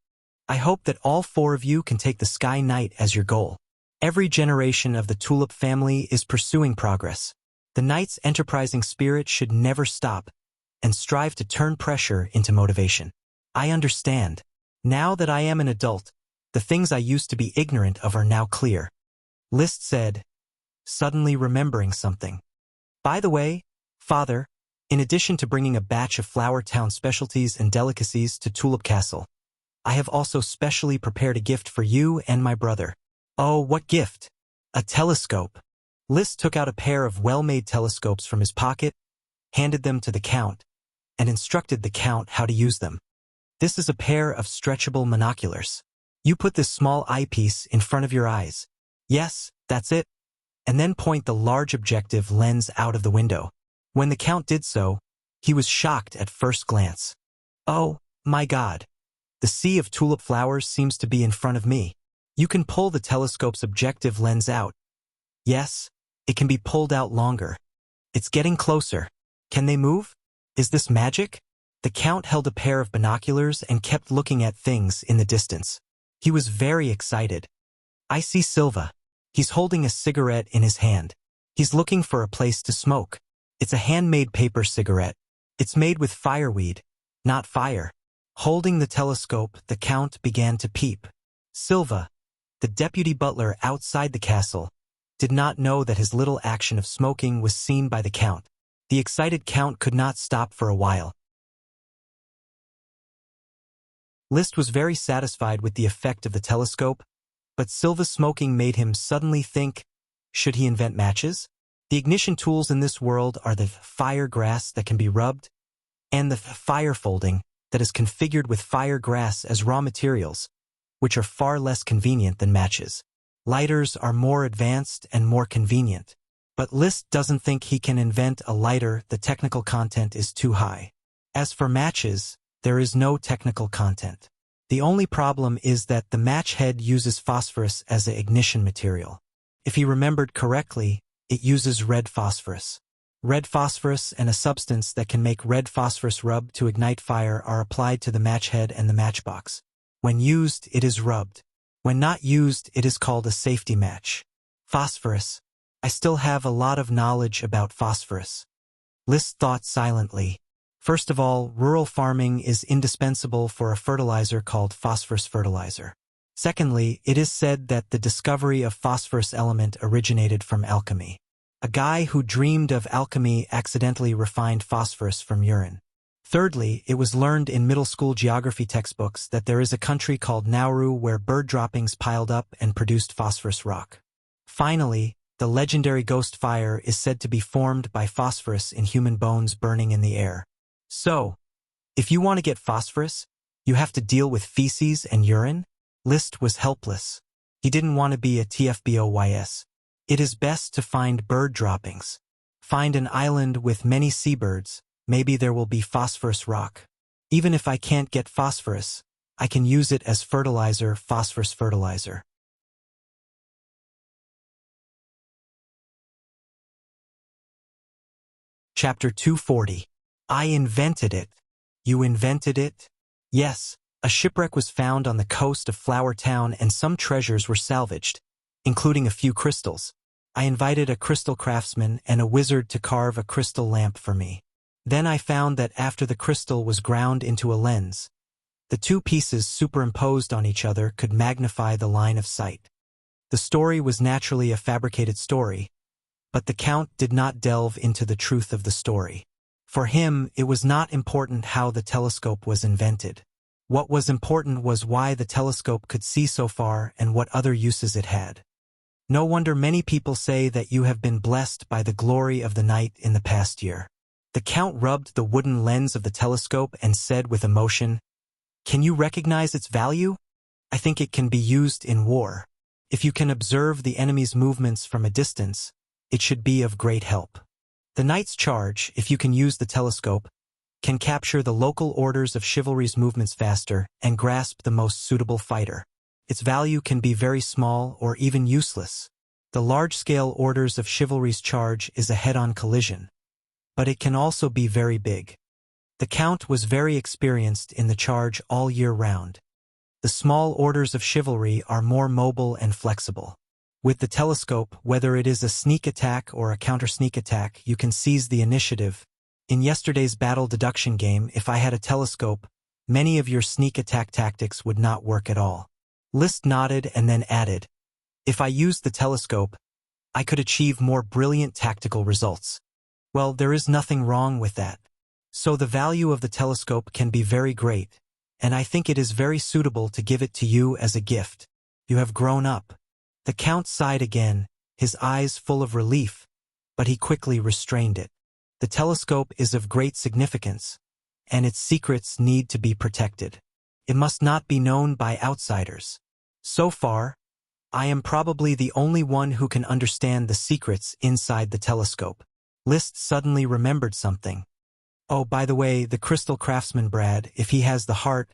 I hope that all 4 of you can take the Sky Knight as your goal. Every generation of the Tulip family is pursuing progress. The Knight's enterprising spirit should never stop and strive to turn pressure into motivation. I understand. Now that I am an adult, the things I used to be ignorant of are now clear. List said, suddenly remembering something. By the way, Father, in addition to bringing a batch of Flower Town specialties and delicacies to Tulip Castle, I have also specially prepared a gift for you and my brother. Oh, what gift? A telescope. List took out a pair of well-made telescopes from his pocket, handed them to the Count, and instructed the Count how to use them. This is a pair of stretchable monoculars. You put this small eyepiece in front of your eyes. Yes, that's it. And then point the large objective lens out of the window. When the Count did so, he was shocked at first glance. Oh, my God. The sea of tulip flowers seems to be in front of me. You can pull the telescope's objective lens out. Yes, it can be pulled out longer. It's getting closer. Can they move? Is this magic? The Count held a pair of binoculars and kept looking at things in the distance. He was very excited. I see Silva. He's holding a cigarette in his hand. He's looking for a place to smoke. It's a handmade paper cigarette. It's made with fireweed, not fire. Holding the telescope, the Count began to peep. Silva, the deputy butler outside the castle, did not know that his little action of smoking was seen by the Count. The excited Count could not stop for a while. Liszt was very satisfied with the effect of the telescope, but Silva's smoking made him suddenly think, should he invent matches? The ignition tools in this world are the fire grass that can be rubbed, and the fire folding that is configured with fire grass as raw materials, which are far less convenient than matches. Lighters are more advanced and more convenient, but Liszt doesn't think he can invent a lighter. The technical content is too high. As for matches, there is no technical content. The only problem is that the match head uses phosphorus as an ignition material. If he remembered correctly, it uses red phosphorus. Red phosphorus and a substance that can make red phosphorus rub to ignite fire are applied to the match head and the matchbox. When used, it is rubbed. When not used, it is called a safety match. Phosphorus. I still have a lot of knowledge about phosphorus. Liszt thought silently. First of all, rural farming is indispensable for a fertilizer called phosphorus fertilizer. Secondly, it is said that the discovery of phosphorus element originated from alchemy. A guy who dreamed of alchemy accidentally refined phosphorus from urine. Thirdly, it was learned in middle school geography textbooks that there is a country called Nauru where bird droppings piled up and produced phosphorus rock. Finally, the legendary ghost fire is said to be formed by phosphorus in human bones burning in the air. So, if you want to get phosphorus, you have to deal with feces and urine? Liszt was helpless. He didn't want to be a TFBOYS. It is best to find bird droppings. Find an island with many seabirds, maybe there will be phosphorus rock. Even if I can't get phosphorus, I can use it as fertilizer, phosphorus fertilizer. Chapter 240. I invented it. You invented it? Yes, a shipwreck was found on the coast of Flower Town and some treasures were salvaged, including a few crystals. I invited a crystal craftsman and a wizard to carve a crystal lamp for me. Then I found that after the crystal was ground into a lens, the two pieces superimposed on each other could magnify the line of sight. The story was naturally a fabricated story, but the Count did not delve into the truth of the story. For him, it was not important how the telescope was invented. What was important was why the telescope could see so far and what other uses it had. No wonder many people say that you have been blessed by the glory of the night in the past year. The Count rubbed the wooden lens of the telescope and said with emotion, "Can you recognize its value? I think it can be used in war. If you can observe the enemy's movements from a distance, it should be of great help. The knight's charge, if you can use the telescope, can capture the local orders of chivalry's movements faster and grasp the most suitable fighter. Its value can be very small or even useless. The large-scale orders of chivalry's charge is a head-on collision, but it can also be very big." The Count was very experienced in the charge all year round. The small orders of chivalry are more mobile and flexible. With the telescope, whether it is a sneak attack or a counter-sneak attack, you can seize the initiative. In yesterday's battle deduction game, if I had a telescope, many of your sneak attack tactics would not work at all. Liszt nodded and then added, "If I used the telescope, I could achieve more brilliant tactical results." Well, there is nothing wrong with that. So the value of the telescope can be very great, and I think it is very suitable to give it to you as a gift. You have grown up. The Count sighed again, his eyes full of relief, but he quickly restrained it. The telescope is of great significance, and its secrets need to be protected. It must not be known by outsiders. So far, I am probably the only one who can understand the secrets inside the telescope. Liszt suddenly remembered something. Oh, by the way, the crystal craftsman Brad, if he has the heart,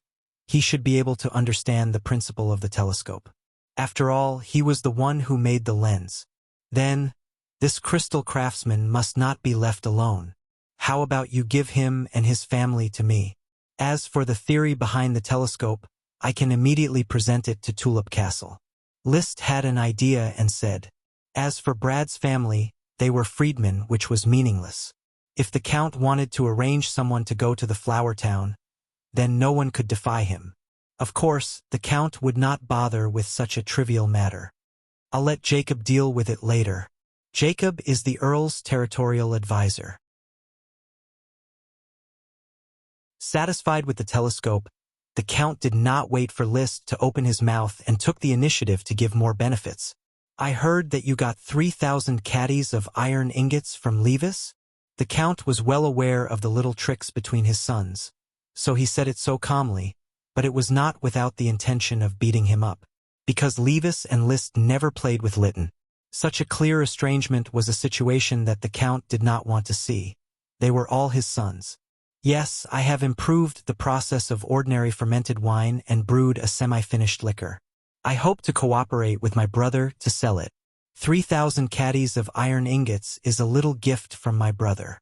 he should be able to understand the principle of the telescope. After all, he was the one who made the lens. Then, this crystal craftsman must not be left alone. How about you give him and his family to me? As for the theory behind the telescope, I can immediately present it to Tulip Castle. Liszt had an idea and said, as for Brad's family, they were freedmen, which was meaningless. If the Count wanted to arrange someone to go to the flower town, then no one could defy him. Of course, the Count would not bother with such a trivial matter. I'll let Jacob deal with it later. Jacob is the Earl's territorial advisor. Satisfied with the telescope, the Count did not wait for Liszt to open his mouth and took the initiative to give more benefits. I heard that you got 3,000 caddies of iron ingots from Levis? The Count was well aware of the little tricks between his sons, so he said it so calmly, but it was not without the intention of beating him up, because Levis and Liszt never played with Lytton. Such a clear estrangement was a situation that the Count did not want to see. They were all his sons. Yes, I have improved the process of ordinary fermented wine and brewed a semi-finished liquor. I hope to cooperate with my brother to sell it. 3,000 caddies of iron ingots is a little gift from my brother.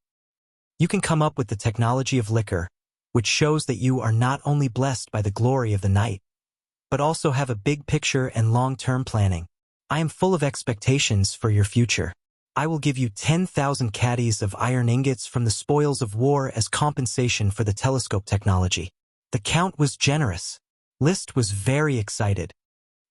You can come up with the technology of liquor, which shows that you are not only blessed by the glory of the night, but also have a big picture and long-term planning. I am full of expectations for your future. I will give you 10,000 caddies of iron ingots from the spoils of war as compensation for the telescope technology. The Count was generous. Liszt was very excited.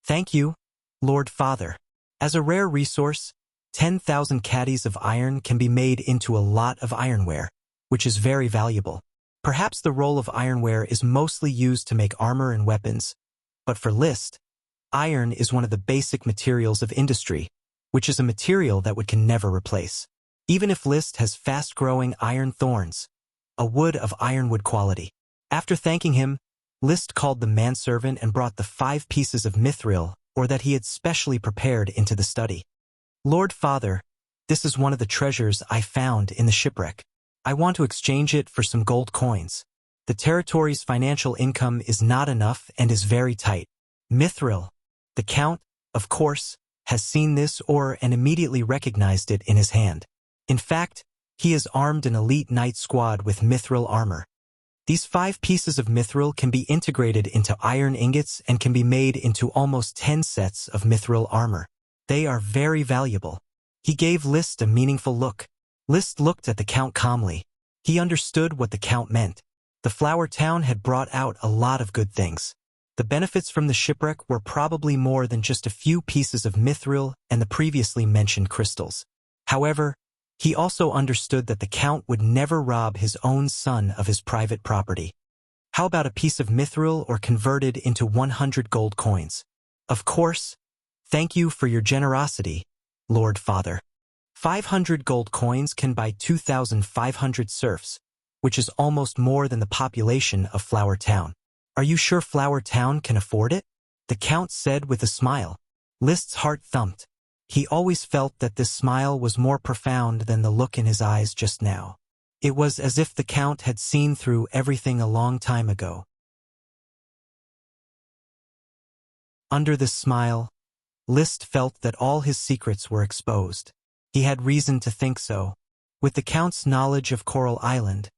Thank you, Lord Father. As a rare resource, 10,000 caddies of iron can be made into a lot of ironware, which is very valuable. Perhaps the role of ironware is mostly used to make armor and weapons, but for Liszt, iron is one of the basic materials of industry, which is a material that wood can never replace. Even if Liszt has fast-growing iron thorns, a wood of ironwood quality. After thanking him, Liszt called the manservant and brought the 5 pieces of mithril, or that he had specially prepared, into the study. Lord Father, this is one of the treasures I found in the shipwreck. I want to exchange it for some gold coins. The territory's financial income is not enough and is very tight. Mithril. The Count, of course, has seen this ore and immediately recognized it in his hand. In fact, he has armed an elite knight squad with mithril armor. These 5 pieces of mithril can be integrated into iron ingots and can be made into almost 10 sets of mithril armor. They are very valuable. He gave Liszt a meaningful look. Liszt looked at the Count calmly. He understood what the Count meant. The flower town had brought out a lot of good things. The benefits from the shipwreck were probably more than just a few pieces of mithril and the previously mentioned crystals. However, he also understood that the Count would never rob his own son of his private property. How about a piece of mithril or converted into 100 gold coins? Of course. Thank you for your generosity, Lord Father. 500 gold coins can buy 2,500 serfs, which is almost more than the population of Flower Town. Are you sure Flower Town can afford it? The Count said with a smile. Liszt's heart thumped. He always felt that this smile was more profound than the look in his eyes just now. It was as if the Count had seen through everything a long time ago. Under this smile, Liszt felt that all his secrets were exposed. He had reason to think so. With the Count's knowledge of Coral Island,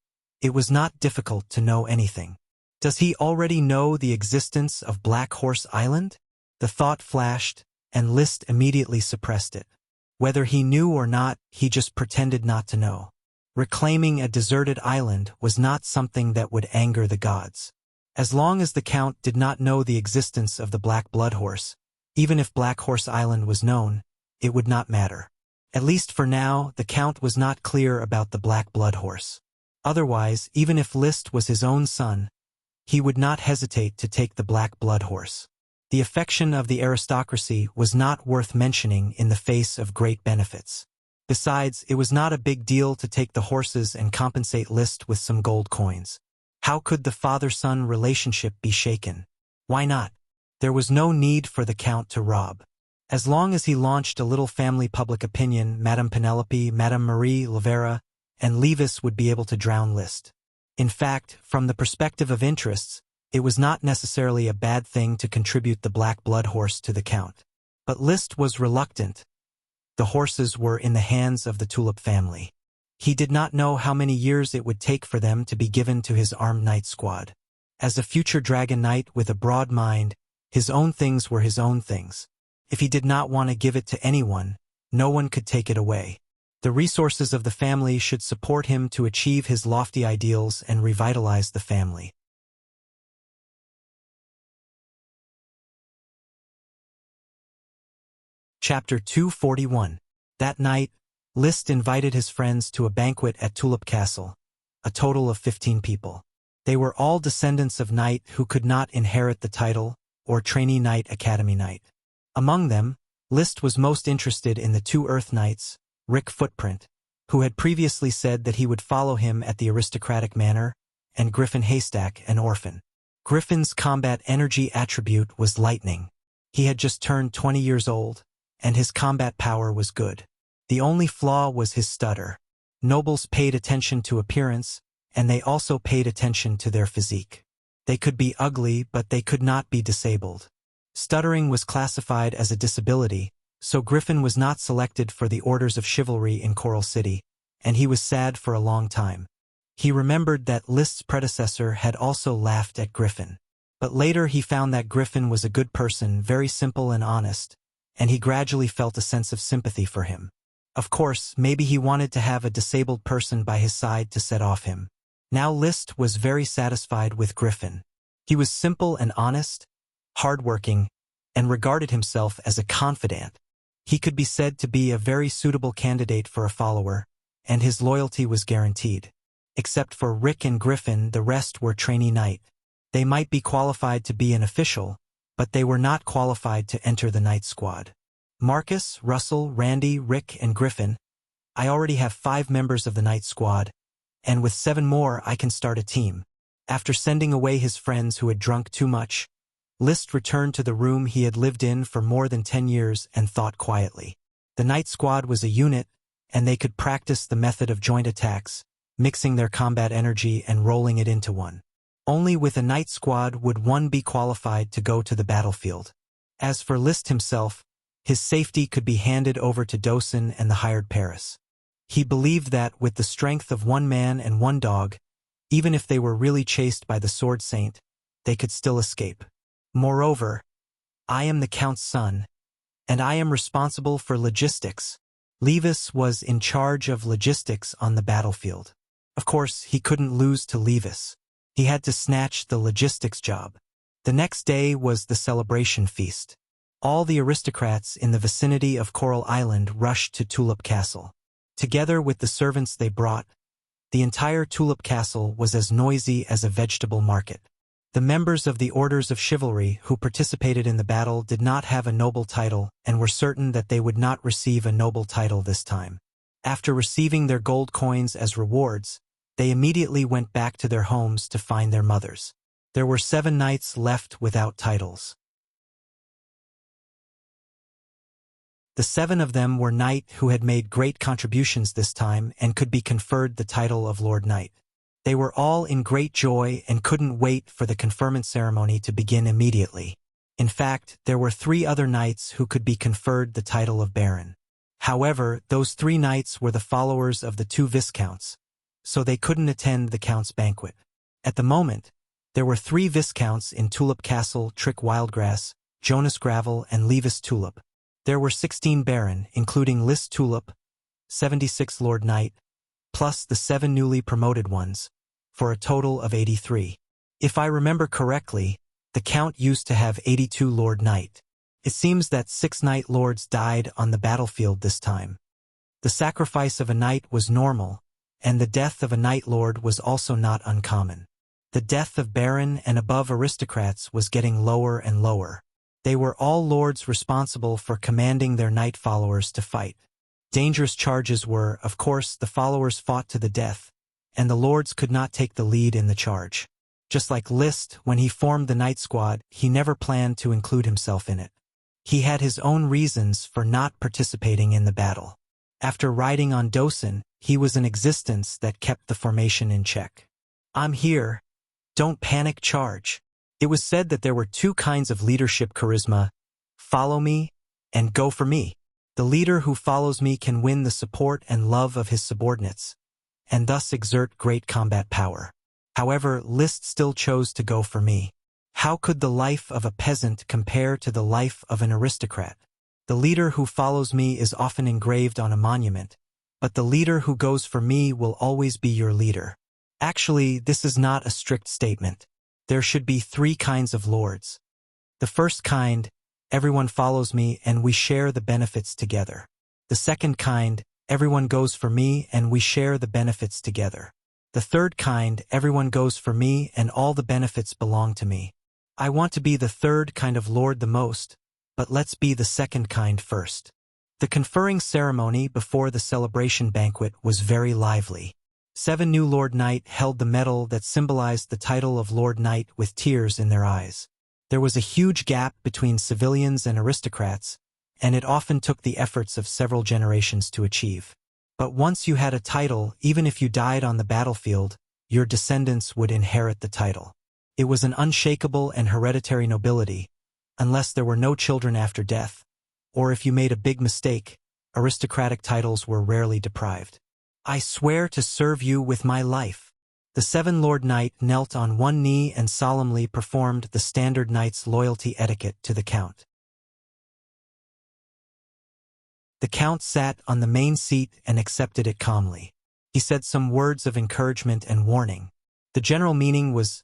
it was not difficult to know anything. Does he already know the existence of Black Horse Island? The thought flashed, and Liszt immediately suppressed it. Whether he knew or not, he just pretended not to know. Reclaiming a deserted island was not something that would anger the gods. As long as the Count did not know the existence of the Black Blood Horse, even if Black Horse Island was known, it would not matter. At least for now, the Count was not clear about the Black Blood Horse. Otherwise, even if Liszt was his own son, he would not hesitate to take the Black Blood Horse. The affection of the aristocracy was not worth mentioning in the face of great benefits. Besides, it was not a big deal to take the horses and compensate Liszt with some gold coins. How could the father-son relationship be shaken? Why not? There was no need for the Count to rob. As long as he launched a little family public opinion, Madame Penelope, Madame Marie Lavera, and Levis would be able to drown Liszt. In fact, from the perspective of interests, it was not necessarily a bad thing to contribute the Black Blood Horse to the Count. But Liszt was reluctant. The horses were in the hands of the Tulip family. He did not know how many years it would take for them to be given to his armed knight squad. As a future dragon knight with a broad mind, his own things were his own things. If he did not want to give it to anyone, no one could take it away. The resources of the family should support him to achieve his lofty ideals and revitalize the family. Chapter 241. That night, List invited his friends to a banquet at Tulip Castle, a total of 15 people. They were all descendants of knight who could not inherit the title, or trainee knight academy knight. Among them, List was most interested in the two Earth Knights, Rick Footprint, who had previously said that he would follow him at the aristocratic manor, and Griffin Haystack, an orphan. Griffin's combat energy attribute was lightning. He had just turned 20 years old, and his combat power was good. The only flaw was his stutter. Nobles paid attention to appearance, and they also paid attention to their physique. They could be ugly, but they could not be disabled. Stuttering was classified as a disability, so Griffin was not selected for the Orders of Chivalry in Coral City, and he was sad for a long time. He remembered that List's predecessor had also laughed at Griffin. But later he found that Griffin was a good person, very simple and honest, and he gradually felt a sense of sympathy for him. Of course, maybe he wanted to have a disabled person by his side to set off him. Now List was very satisfied with Griffin. He was simple and honest, hardworking, and regarded himself as a confidant. He could be said to be a very suitable candidate for a follower, and his loyalty was guaranteed. Except for Rick and Griffin, the rest were trainee knight. They might be qualified to be an official, but they were not qualified to enter the knight squad. Marcus, Russell, Randy, Rick, and Griffin. I already have 5 members of the knight squad, and with 7 more I can start a team. After sending away his friends who had drunk too much, List returned to the room he had lived in for more than 10 years and thought quietly. The knight squad was a unit, and they could practice the method of joint attacks, mixing their combat energy and rolling it into one. Only with a knight squad would one be qualified to go to the battlefield. As for List himself, his safety could be handed over to Dosen and the hired Paris. He believed that with the strength of 1 man and 1 dog, even if they were really chased by the Sword Saint, they could still escape. Moreover, I am the Count's son, and I am responsible for logistics. Levis was in charge of logistics on the battlefield. Of course, he couldn't lose to Levis. He had to snatch the logistics job. The next day was the celebration feast. All the aristocrats in the vicinity of Coral Island rushed to Tulip Castle. Together with the servants they brought, the entire Tulip Castle was as noisy as a vegetable market. The members of the Orders of Chivalry who participated in the battle did not have a noble title and were certain that they would not receive a noble title this time. After receiving their gold coins as rewards, they immediately went back to their homes to find their mothers. There were 7 knights left without titles. The 7 of them were knight who had made great contributions this time and could be conferred the title of Lord Knight. They were all in great joy and couldn't wait for the conferment ceremony to begin immediately. In fact, there were 3 other knights who could be conferred the title of Baron. However, those 3 knights were the followers of the 2 viscounts, so they couldn't attend the count's banquet. At the moment, there were 3 viscounts in Tulip Castle: Trick Wildgrass, Jonas Gravel, and Levis Tulip. There were 16 Baron, including List Tulip, 76 Lord Knight, plus the 7 newly promoted ones, for a total of 83. If I remember correctly, the Count used to have 82 Lord Knight. It seems that 6 Knight Lords died on the battlefield this time. The sacrifice of a knight was normal, and the death of a Knight Lord was also not uncommon. The death of Baron and above aristocrats was getting lower and lower. They were all lords responsible for commanding their knight followers to fight. Dangerous charges were, of course, the followers fought to the death, and the lords could not take the lead in the charge. Just like List, when he formed the knight squad, he never planned to include himself in it. He had his own reasons for not participating in the battle. After riding on Dosen, he was an existence that kept the formation in check. I'm here. Don't panic, charge. It was said that there were 2 kinds of leadership charisma: follow me and go for me. The leader who follows me can win the support and love of his subordinates, and thus exert great combat power. However, List still chose to go for me. How could the life of a peasant compare to the life of an aristocrat? The leader who follows me is often engraved on a monument, but the leader who goes for me will always be your leader. Actually, this is not a strict statement. There should be 3 kinds of lords. The first kind, everyone follows me and we share the benefits together. The second kind, everyone goes for me and we share the benefits together. The third kind, everyone goes for me and all the benefits belong to me. I want to be the third kind of lord the most, but let's be the second kind first. The conferring ceremony before the celebration banquet was very lively. 7 new Lord Knight held the medal that symbolized the title of Lord Knight with tears in their eyes. There was a huge gap between civilians and aristocrats, and it often took the efforts of several generations to achieve. But once you had a title, even if you died on the battlefield, your descendants would inherit the title. It was an unshakable and hereditary nobility, unless there were no children after death, or if you made a big mistake, aristocratic titles were rarely deprived. I swear to serve you with my life. The 7 Lord Knight knelt on one knee and solemnly performed the standard knight's loyalty etiquette to the Count. The Count sat on the main seat and accepted it calmly. He said some words of encouragement and warning. The general meaning was,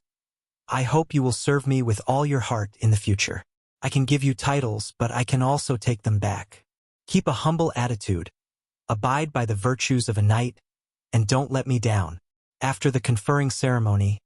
I hope you will serve me with all your heart in the future. I can give you titles, but I can also take them back. Keep a humble attitude, abide by the virtues of a knight, and don't let me down. After the conferring ceremony,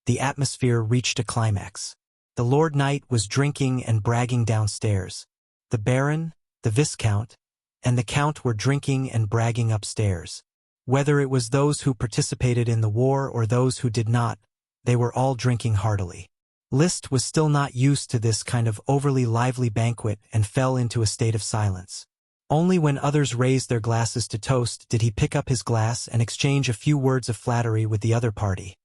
the atmosphere reached a climax. The Lord Knight was drinking and bragging downstairs. The Baron, the Viscount, and the Count were drinking and bragging upstairs. Whether it was those who participated in the war or those who did not, they were all drinking heartily. Liszt was still not used to this kind of overly lively banquet and fell into a state of silence. Only when others raised their glasses to toast did he pick up his glass and exchange a few words of flattery with the other party.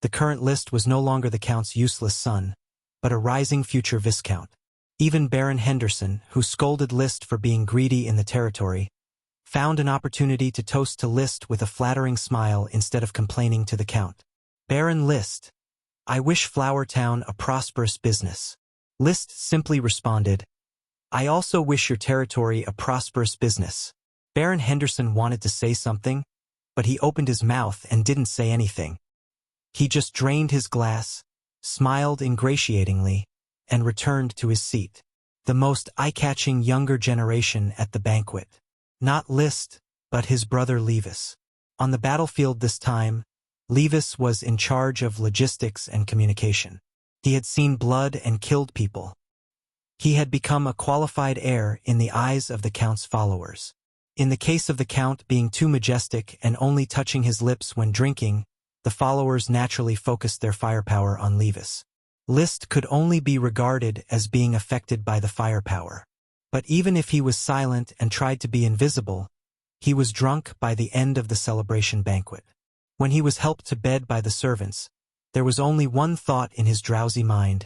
The current Liszt was no longer the Count's useless son, but a rising future Viscount. Even Baron Henderson, who scolded Liszt for being greedy in the territory, found an opportunity to toast to Liszt with a flattering smile instead of complaining to the Count. Baron Liszt, I wish Flower Town a prosperous business. Liszt simply responded, I also wish your territory a prosperous business. Baron Henderson wanted to say something, but he opened his mouth and didn't say anything. He just drained his glass, smiled ingratiatingly, and returned to his seat. The most eye-catching younger generation at the banquet. Not Liszt, but his brother Levis. On the battlefield this time, Levis was in charge of logistics and communication. He had seen blood and killed people. He had become a qualified heir in the eyes of the Count's followers. In the case of the Count being too majestic and only touching his lips when drinking, the followers naturally focused their firepower on Levis. Liszt could only be regarded as being affected by the firepower. But even if he was silent and tried to be invisible, he was drunk by the end of the celebration banquet. When he was helped to bed by the servants, there was only one thought in his drowsy mind.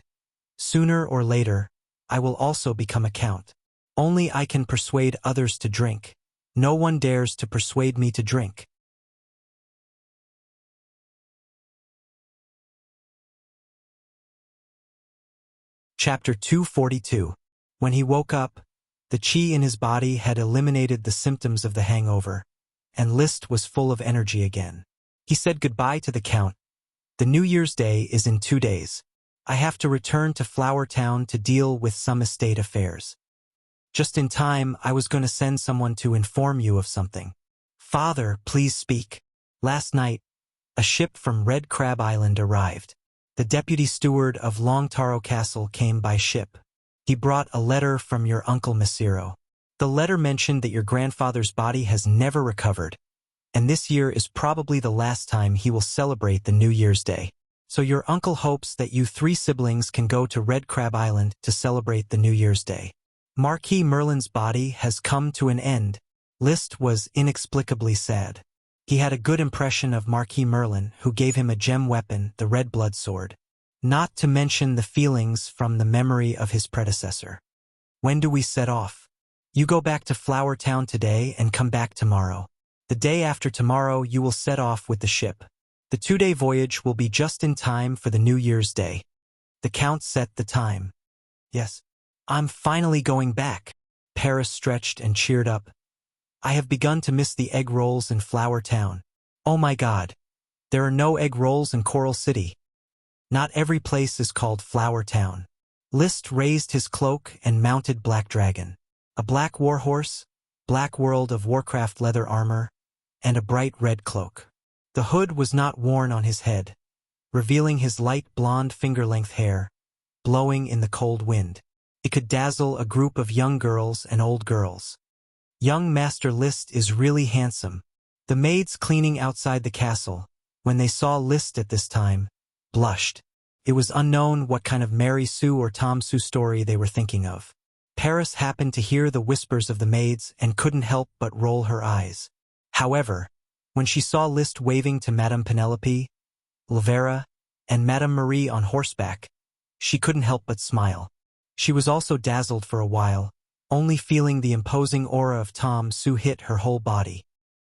Sooner or later, I will also become a Count. Only I can persuade others to drink. No one dares to persuade me to drink. Chapter 242. When he woke up, the qi in his body had eliminated the symptoms of the hangover, and Liszt was full of energy again. He said goodbye to the Count. The New Year's Day is in 2 days. I have to return to Flower Town to deal with some estate affairs. Just in time, I was going to send someone to inform you of something. Father, please speak. Last night, a ship from Red Crab Island arrived. The deputy steward of Longtaro Castle came by ship. He brought a letter from your uncle Masiro. The letter mentioned that your grandfather's body has never recovered, and this year is probably the last time he will celebrate the New Year's Day. So your uncle hopes that you 3 siblings can go to Red Crab Island to celebrate the New Year's Day. Marquis Merlin's body has come to an end. Liszt was inexplicably sad. He had a good impression of Marquis Merlin, who gave him a gem weapon, the red blood sword. Not to mention the feelings from the memory of his predecessor. When do we set off? You go back to Flower Town today and come back tomorrow. The day after tomorrow you will set off with the ship. The 2-day voyage will be just in time for the New Year's Day. The Count set the time. Yes, I'm finally going back. Paris stretched and cheered up. I have begun to miss the egg rolls in Flower Town. Oh my God. There are no egg rolls in Coral City. Not every place is called Flower Town. List raised his cloak and mounted Black Dragon. A black warhorse, black World of Warcraft leather armor, and a bright red cloak. The hood was not worn on his head, revealing his light blonde finger-length hair, blowing in the cold wind. It could dazzle a group of young girls and old girls. Young Master List is really handsome. The maids cleaning outside the castle, when they saw List at this time, blushed. It was unknown what kind of Mary Sue or Tom Sue story they were thinking of. Paris happened to hear the whispers of the maids and couldn't help but roll her eyes. However, when she saw List waving to Madame Penelope, Lavera, and Madame Marie on horseback, she couldn't help but smile. She was also dazzled for a while, only feeling the imposing aura of Tom Sue hit her whole body.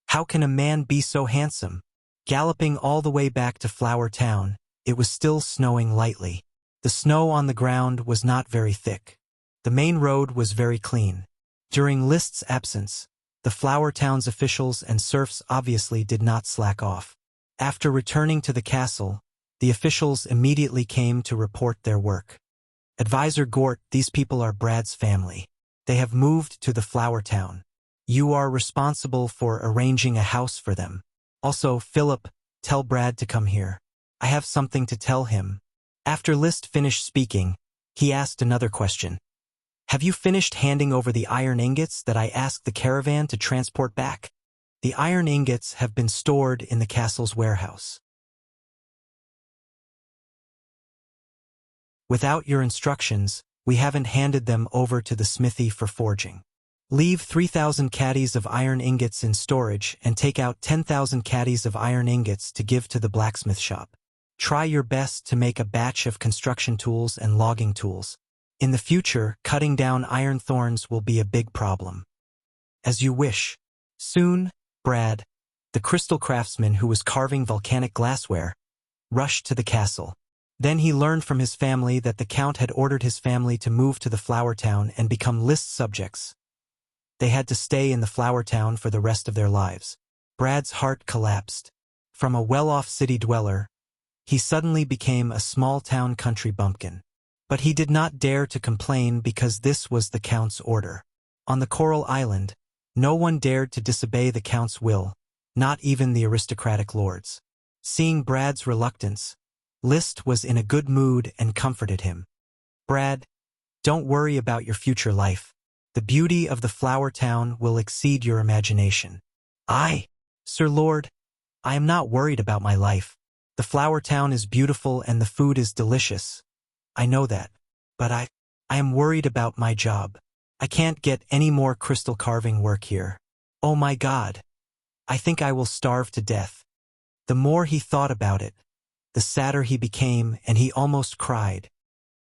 How can a man be so handsome? Galloping all the way back to Flower Town, it was still snowing lightly. The snow on the ground was not very thick. The main road was very clean. During List's absence, the Flower Town's officials and serfs obviously did not slack off. After returning to the castle, the officials immediately came to report their work. Advisor Gort, these people are Brad's family. They have moved to the Flower Town. You are responsible for arranging a house for them. Also, Philip, tell Brad to come here. I have something to tell him. After List finished speaking, he asked another question. Have you finished handing over the iron ingots that I asked the caravan to transport back? The iron ingots have been stored in the castle's warehouse. Without your instructions, we haven't handed them over to the smithy for forging. Leave 3,000 caddies of iron ingots in storage and take out 10,000 caddies of iron ingots to give to the blacksmith shop. Try your best to make a batch of construction tools and logging tools. In the future, cutting down iron thorns will be a big problem. As you wish. Soon, Brad, the crystal craftsman who was carving volcanic glassware, rushed to the castle. Then he learned from his family that the Count had ordered his family to move to the Flower Town and become List subjects. They had to stay in the Flower Town for the rest of their lives. Brad's heart collapsed. From a well-off city dweller, he suddenly became a small-town country bumpkin. But he did not dare to complain because this was the Count's order. On the Coral Island, no one dared to disobey the Count's will, not even the aristocratic lords. Seeing Brad's reluctance, List was in a good mood and comforted him. Brad, don't worry about your future life. The beauty of the Flower Town will exceed your imagination. Sir Lord, I am not worried about my life. The Flower Town is beautiful and the food is delicious. I know that. But I am worried about my job. I can't get any more crystal carving work here. Oh my God. I think I will starve to death. The more he thought about it, the sadder he became, and he almost cried.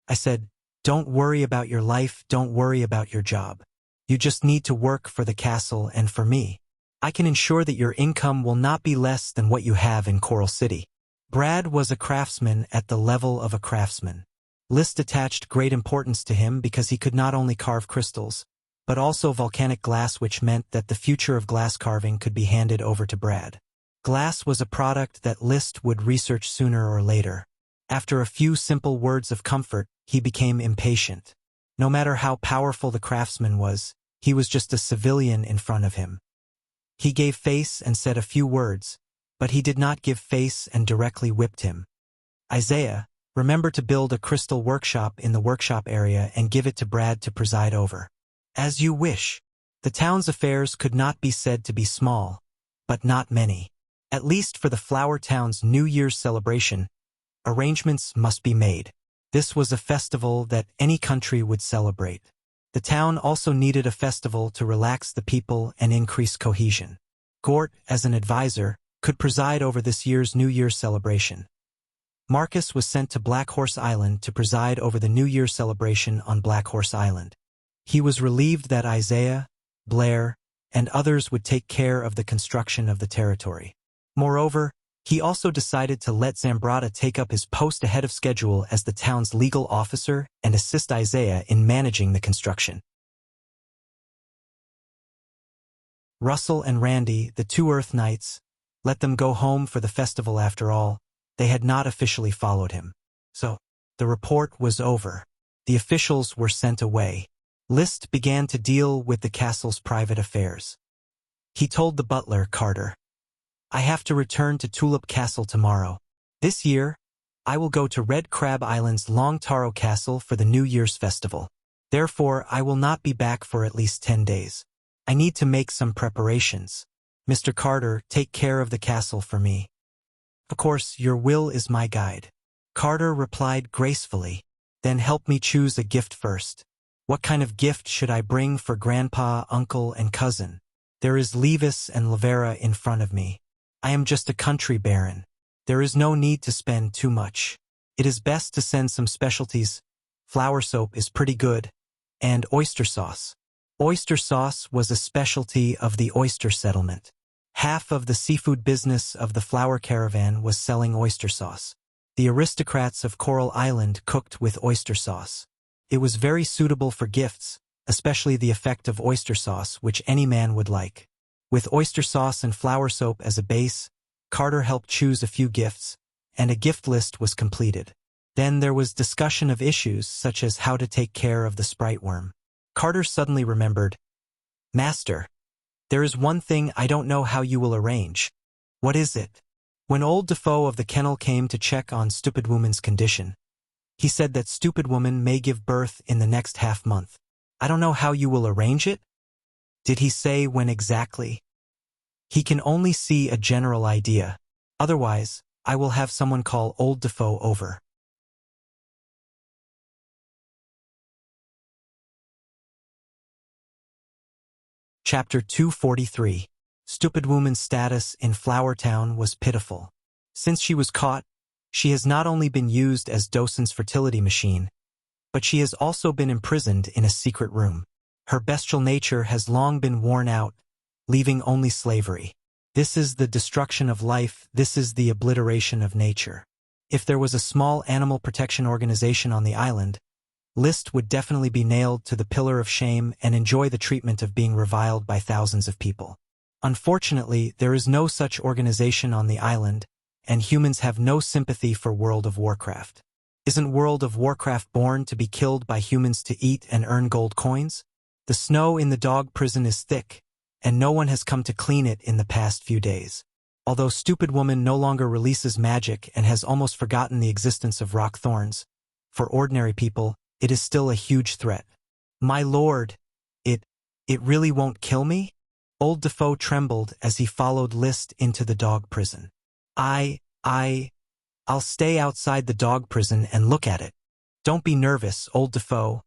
I said, don't worry about your life, don't worry about your job. You just need to work for the castle and for me. I can ensure that your income will not be less than what you have in Coral City. Brad was a craftsman at the level of a craftsman. List attached great importance to him because he could not only carve crystals, but also volcanic glass, which meant that the future of glass carving could be handed over to Brad. Glass was a product that List would research sooner or later. After a few simple words of comfort, he became impatient. No matter how powerful the craftsman was, he was just a civilian in front of him. He gave face and said a few words, but he did not give face and directly whipped him. Isaiah, remember to build a crystal workshop in the workshop area and give it to Brad to preside over. As you wish. The town's affairs could not be said to be small, but not many. At least for the Flower Town's New Year's celebration, arrangements must be made. This was a festival that any country would celebrate. The town also needed a festival to relax the people and increase cohesion. Gort, as an advisor, could preside over this year's New Year's celebration. Marcus was sent to Black Horse Island to preside over the New Year's celebration on Black Horse Island. He was relieved that Isaiah, Blair, and others would take care of the construction of the territory. Moreover, he also decided to let Zambrata take up his post ahead of schedule as the town's legal officer and assist Isaiah in managing the construction. Russell and Randy, the two Earth Knights, let them go home for the festival after all. They had not officially followed him. So, the report was over. The officials were sent away. List began to deal with the castle's private affairs. He told the butler, Carter, "I have to return to Tulip Castle tomorrow. This year, I will go to Red Crab Island's Long Taro Castle for the New Year's festival. Therefore, I will not be back for at least 10 days. I need to make some preparations. Mr. Carter, take care of the castle for me. Of course, your will is my guide." Carter replied gracefully, "Then help me choose a gift first. What kind of gift should I bring for grandpa, uncle, and cousin? There is Levis and Lavera in front of me. I am just a country baron. There is no need to spend too much. It is best to send some specialties. Flour soap is pretty good. And oyster sauce." Oyster sauce was a specialty of the oyster settlement. Half of the seafood business of the flour caravan was selling oyster sauce. The aristocrats of Coral Island cooked with oyster sauce. It was very suitable for gifts, especially the effect of oyster sauce, which any man would like. With oyster sauce and flour soap as a base, Carter helped choose a few gifts, and a gift list was completed. Then there was discussion of issues such as how to take care of the sprite worm. Carter suddenly remembered, "Master, there is one thing I don't know how you will arrange." "What is it?" When old Defoe of the kennel came to check on Stupid Woman's condition, he said that Stupid Woman may give birth in the next half-month. "I don't know how you will arrange it?" "Did he say when exactly?" "He can only see a general idea. Otherwise, I will have someone call old Defoe over." Chapter 243. Stupid Woman's status in Flower Town was pitiful. Since she was caught, she has not only been used as Dosen's fertility machine, but she has also been imprisoned in a secret room. Her bestial nature has long been worn out, leaving only slavery. This is the destruction of life, this is the obliteration of nature. If there was a small animal protection organization on the island, List would definitely be nailed to the pillar of shame and enjoy the treatment of being reviled by thousands of people. Unfortunately, there is no such organization on the island, and humans have no sympathy for World of Warcraft. Isn't World of Warcraft born to be killed by humans to eat and earn gold coins? The snow in the dog prison is thick, and no one has come to clean it in the past few days. Although Stupid Woman no longer releases magic and has almost forgotten the existence of rock thorns, for ordinary people, it is still a huge threat. "My lord, it really won't kill me?" Old Defoe trembled as he followed List into the dog prison. I'll stay outside the dog prison and look at it." "Don't be nervous, old Defoe.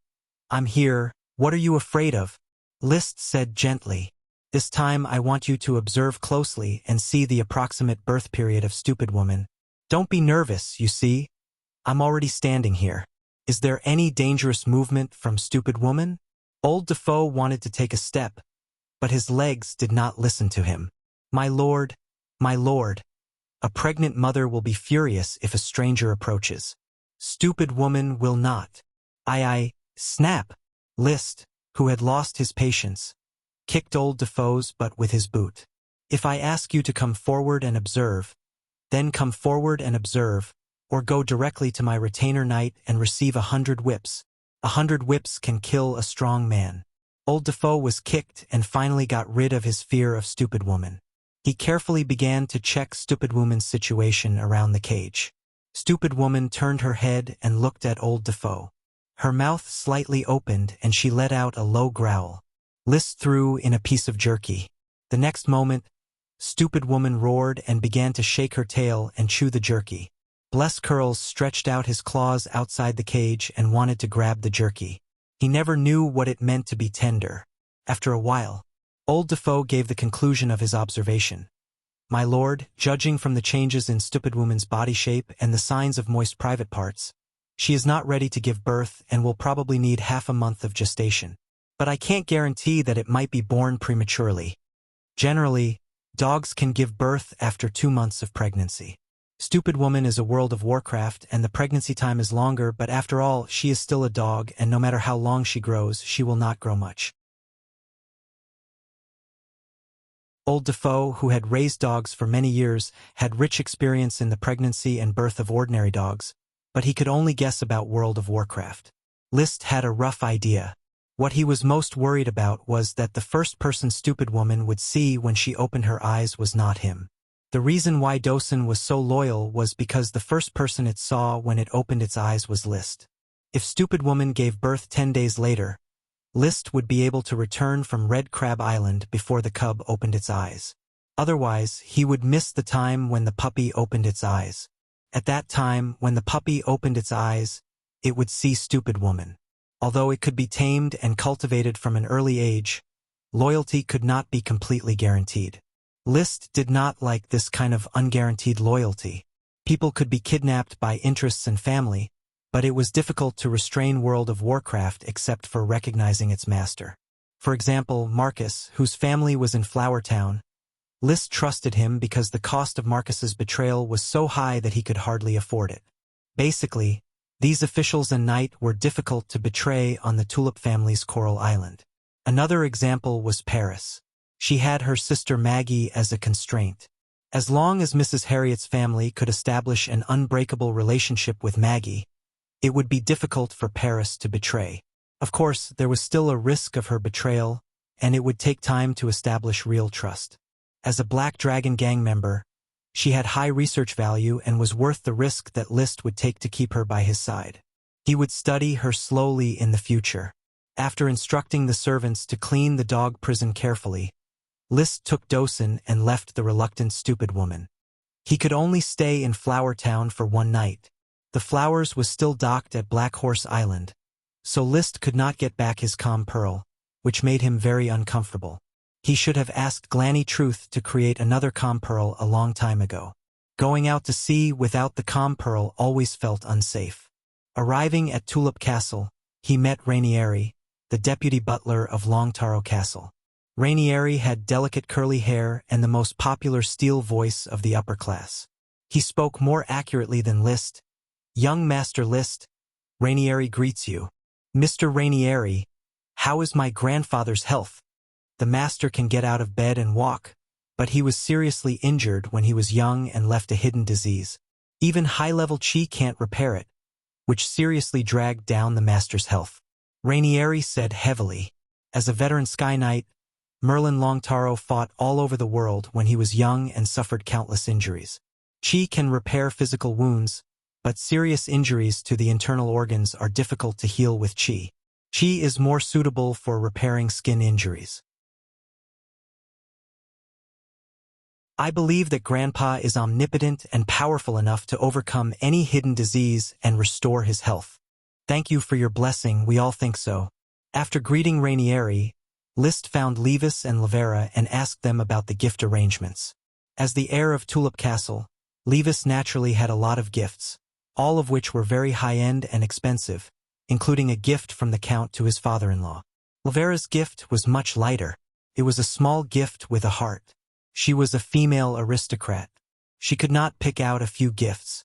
I'm here. What are you afraid of?" List said gently. "This time I want you to observe closely and see the approximate birth period of Stupid Woman. Don't be nervous, you see. I'm already standing here. Is there any dangerous movement from Stupid Woman?" Old Defoe wanted to take a step, but his legs did not listen to him. My lord, a pregnant mother will be furious if a stranger approaches. Stupid Woman will not." Snap! List, who had lost his patience, kicked old Defoe's butt with his boot. "If I ask you to come forward and observe, then come forward and observe, or go directly to my retainer knight and receive 100 whips. 100 whips can kill a strong man." Old Defoe was kicked and finally got rid of his fear of Stupid Woman. He carefully began to check Stupid Woman's situation around the cage. Stupid Woman turned her head and looked at old Defoe. Her mouth slightly opened and she let out a low growl. List threw in a piece of jerky. The next moment, Stupid Woman roared and began to shake her tail and chew the jerky. Bless Curls stretched out his claws outside the cage and wanted to grab the jerky. He never knew what it meant to be tender. After a while, old Defoe gave the conclusion of his observation. "My lord, judging from the changes in Stupid Woman's body shape and the signs of moist private parts, she is not ready to give birth and will probably need half a month of gestation. But I can't guarantee that it might be born prematurely. Generally, dogs can give birth after 2 months of pregnancy. Stupid Woman is a World of Warcraft and the pregnancy time is longer, but after all, she is still a dog and no matter how long she grows, she will not grow much. Old Defoe, who had raised dogs for many years, had rich experience in the pregnancy and birth of ordinary dogs, but he could only guess about World of Warcraft. List had a rough idea. What he was most worried about was that the first-person stupid woman would see when she opened her eyes was not him. The reason why Dosen was so loyal was because the first person it saw when it opened its eyes was List. If stupid woman gave birth 10 days later, List would be able to return from Red Crab Island before the cub opened its eyes. Otherwise, he would miss the time when the puppy opened its eyes. At that time, when the puppy opened its eyes, it would see stupid woman. Although it could be tamed and cultivated from an early age, loyalty could not be completely guaranteed. List did not like this kind of unguaranteed loyalty. People could be kidnapped by interests and family, but it was difficult to restrain World of Warcraft except for recognizing its master. For example, Marcus, whose family was in Flower Town. List trusted him because the cost of Marcus's betrayal was so high that he could hardly afford it. Basically, these officials and Knight were difficult to betray on the Tulip family's Coral Island. Another example was Paris. She had her sister Maggie as a constraint. As long as Mrs. Harriet's family could establish an unbreakable relationship with Maggie, it would be difficult for Paris to betray. Of course, there was still a risk of her betrayal, and it would take time to establish real trust. As a Black Dragon gang member, she had high research value and was worth the risk that List would take to keep her by his side. He would study her slowly in the future. After instructing the servants to clean the dog prison carefully, List took Dosen and left the reluctant stupid woman. He could only stay in Flower Town for one night. The Flowers was still docked at Black Horse Island, so List could not get back his calm pearl, which made him very uncomfortable. He should have asked Glanny Truth to create another calm pearl a long time ago. Going out to sea without the calm pearl always felt unsafe. Arriving at Tulip Castle, he met Rainieri, the deputy butler of Longtaro Castle. Rainieri had delicate curly hair and the most popular steel voice of the upper class. He spoke more accurately than List. "Young Master List, Rainieri greets you." "Mr. Rainieri, how is my grandfather's health?" The master can get out of bed and walk, but he was seriously injured when he was young and left a hidden disease. Even high-level chi can't repair it, which seriously dragged down the master's health. Rainieri said heavily. As a veteran Sky Knight, Merlin Longtaro fought all over the world when he was young and suffered countless injuries. Chi can repair physical wounds, but serious injuries to the internal organs are difficult to heal with Chi. Chi is more suitable for repairing skin injuries. I believe that Grandpa is omnipotent and powerful enough to overcome any hidden disease and restore his health. Thank you for your blessing, we all think so. After greeting Rainieri, List found Levis and Lavera and asked them about the gift arrangements. As the heir of Tulip Castle, Levis naturally had a lot of gifts, all of which were very high-end and expensive, including a gift from the Count to his father-in-law. Lavera's gift was much lighter. It was a small gift with a heart. She was a female aristocrat. She could not pick out a few gifts.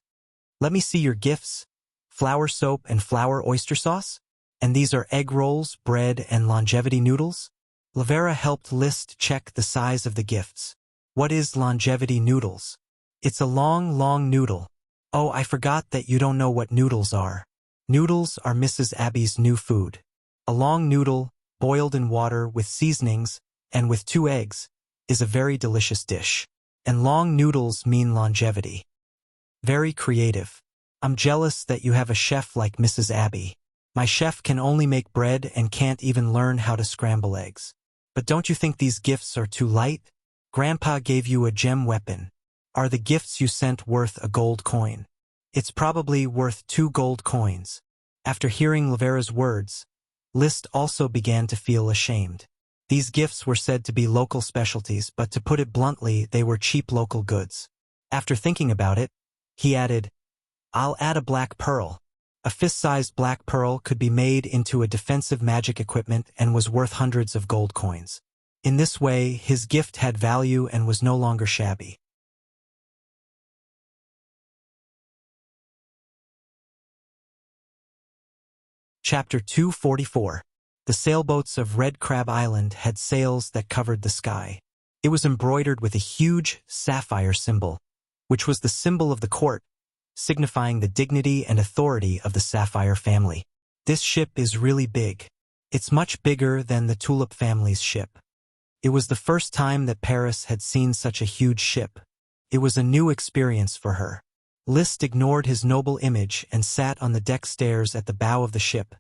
"Let me see your gifts. Flour soap and flour oyster sauce? And these are egg rolls, bread, and longevity noodles?" Lavera helped List check the size of the gifts. "What is longevity noodles?" "It's a long, long noodle." "Oh, I forgot that you don't know what noodles are." Noodles are Mrs. Abby's new food. A long noodle, boiled in water with seasonings, and with 2 eggs, is a very delicious dish. And long noodles mean longevity. Very creative. I'm jealous that you have a chef like Mrs. Abby. My chef can only make bread and can't even learn how to scramble eggs. But don't you think these gifts are too light? Grandpa gave you a gem weapon. Are the gifts you sent worth a gold coin? It's probably worth 2 gold coins. After hearing Lavera's words, List also began to feel ashamed. These gifts were said to be local specialties, but to put it bluntly, they were cheap local goods. After thinking about it, he added, "I'll add a black pearl." A fist-sized black pearl could be made into a defensive magic equipment and was worth hundreds of gold coins. In this way, his gift had value and was no longer shabby. Chapter 244. The sailboats of Red Crab Island had sails that covered the sky. It was embroidered with a huge sapphire symbol, which was the symbol of the court, signifying the dignity and authority of the Sapphire family. This ship is really big. It's much bigger than the Tulip family's ship. It was the first time that Paris had seen such a huge ship. It was a new experience for her. Liszt ignored his noble image and sat on the deck stairs at the bow of the ship,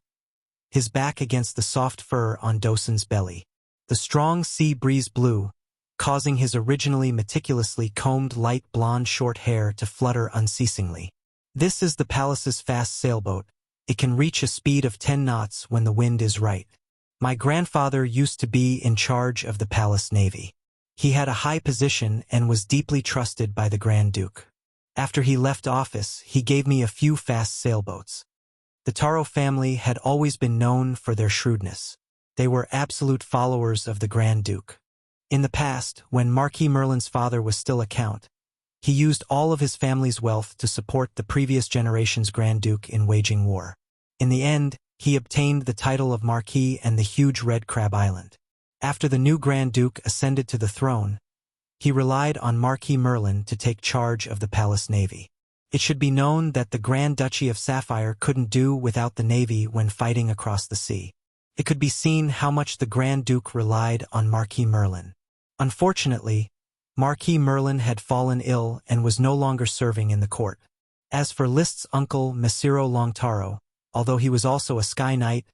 his back against the soft fur on Dosen's belly. The strong sea breeze blew, causing his originally meticulously combed light blonde short hair to flutter unceasingly. This is the palace's fast sailboat. It can reach a speed of 10 knots when the wind is right. My grandfather used to be in charge of the palace navy. He had a high position and was deeply trusted by the Grand Duke. After he left office, he gave me a few fast sailboats. The Taro family had always been known for their shrewdness. They were absolute followers of the Grand Duke. In the past, when Marquis Merlin's father was still a count, he used all of his family's wealth to support the previous generation's Grand Duke in waging war. In the end, he obtained the title of Marquis and the huge Red Crab Island. After the new Grand Duke ascended to the throne, he relied on Marquis Merlin to take charge of the palace navy. It should be known that the Grand Duchy of Sapphire couldn't do without the navy when fighting across the sea. It could be seen how much the Grand Duke relied on Marquis Merlin. Unfortunately, Marquis Merlin had fallen ill and was no longer serving in the court. As for Liszt's uncle Messiro Longtaro, although he was also a Sky Knight,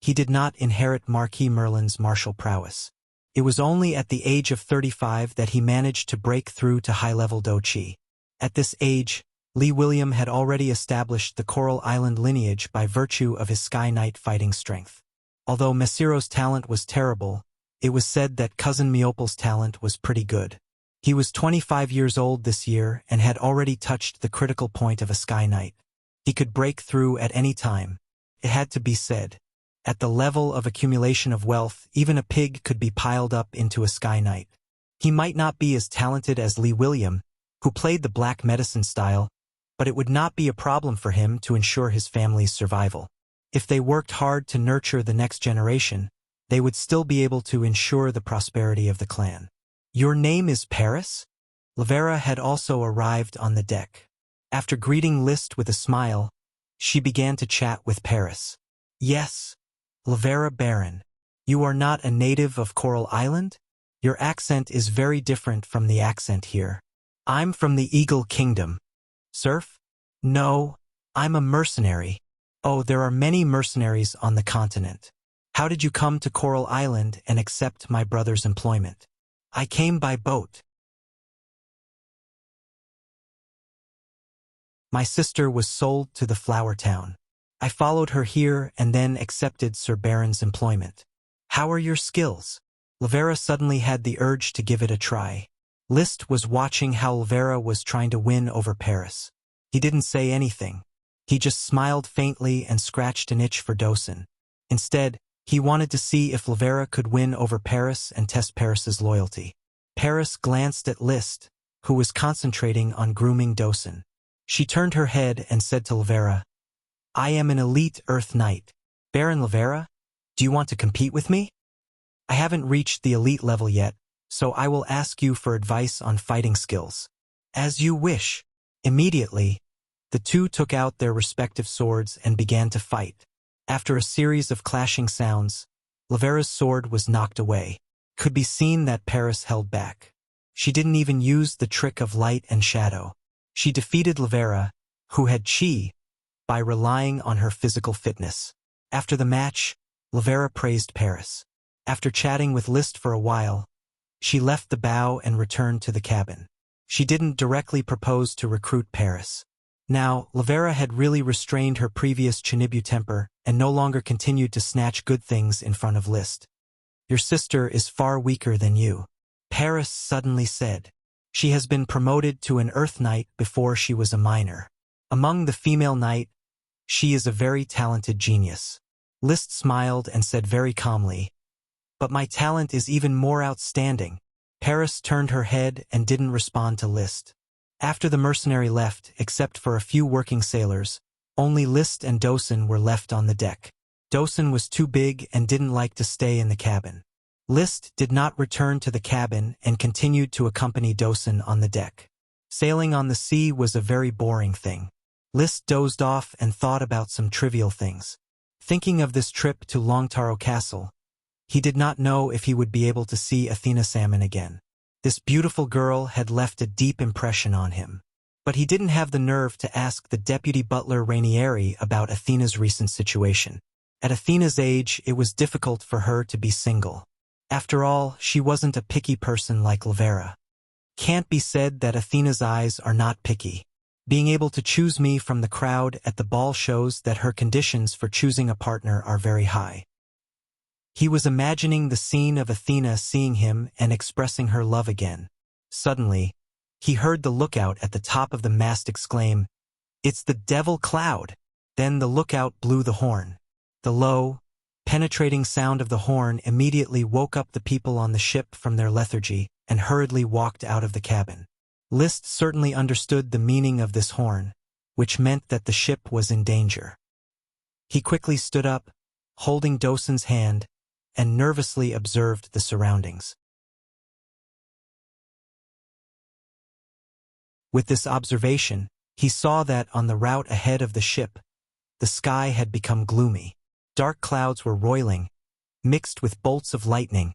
he did not inherit Marquis Merlin's martial prowess. It was only at the age of 35 that he managed to break through to high-level Dochi. At this age, Lee William had already established the Coral Island lineage by virtue of his Sky Knight fighting strength. Although Messiro's talent was terrible, it was said that cousin Meople's talent was pretty good. He was 25 years old this year and had already touched the critical point of a Sky Knight. He could break through at any time. It had to be said. At the level of accumulation of wealth, even a pig could be piled up into a Sky Knight. He might not be as talented as Lee William, who played the black medicine style, but it would not be a problem for him to ensure his family's survival. If they worked hard to nurture the next generation, they would still be able to ensure the prosperity of the clan. Your name is Paris? Lavera had also arrived on the deck. After greeting Liszt with a smile, she began to chat with Paris. Yes, Lavera Baron. You are not a native of Coral Island? Your accent is very different from the accent here. I'm from the Eagle Kingdom. Serf? No, I'm a mercenary. Oh, there are many mercenaries on the continent. How did you come to Coral Island and accept my brother's employment? I came by boat. My sister was sold to the Flower Town. I followed her here and then accepted Sir Baron's employment. How are your skills? Lavera suddenly had the urge to give it a try. Liszt was watching how Lavera was trying to win over Paris. He didn't say anything. He just smiled faintly and scratched an itch for Dosen. Instead, he wanted to see if Lavera could win over Paris and test Paris's loyalty. Paris glanced at Liszt, who was concentrating on grooming Dosen. She turned her head and said to Lavera, I am an elite Earth Knight. Baron Lavera, do you want to compete with me? I haven't reached the elite level yet, so I will ask you for advice on fighting skills. As you wish. Immediately, the two took out their respective swords and began to fight. After a series of clashing sounds, Lavera's sword was knocked away. It could be seen that Paris held back. She didn't even use the trick of light and shadow. She defeated Lavera, who had chi, by relying on her physical fitness. After the match, Lavera praised Paris. After chatting with Liszt for a while, she left the bow and returned to the cabin. She didn't directly propose to recruit Paris. Now, Lavera had really restrained her previous Chinibu temper and no longer continued to snatch good things in front of Liszt. Your sister is far weaker than you, Paris suddenly said. She has been promoted to an Earth Knight before she was a minor. Among the female knight, she is a very talented genius. Liszt smiled and said very calmly, but my talent is even more outstanding. Paris turned her head and didn't respond to Liszt. After the mercenary left, except for a few working sailors, only Liszt and Dosen were left on the deck. Dosen was too big and didn't like to stay in the cabin. List did not return to the cabin and continued to accompany Dosen on the deck. Sailing on the sea was a very boring thing. List dozed off and thought about some trivial things. Thinking of this trip to Longtaro Castle, he did not know if he would be able to see Athena Salmon again. This beautiful girl had left a deep impression on him. But he didn't have the nerve to ask the deputy butler Rainieri about Athena's recent situation. At Athena's age, it was difficult for her to be single. After all, she wasn't a picky person like Lavera. Can't be said that Athena's eyes are not picky. Being able to choose me from the crowd at the ball shows that her conditions for choosing a partner are very high. He was imagining the scene of Athena seeing him and expressing her love again. Suddenly, he heard the lookout at the top of the mast exclaim, "It's the devil cloud!" Then the lookout blew the horn. The low, penetrating sound of the horn immediately woke up the people on the ship from their lethargy and hurriedly walked out of the cabin. List certainly understood the meaning of this horn, which meant that the ship was in danger. He quickly stood up, holding Dosen's hand, and nervously observed the surroundings. With this observation, he saw that on the route ahead of the ship, the sky had become gloomy. Dark clouds were roiling, mixed with bolts of lightning,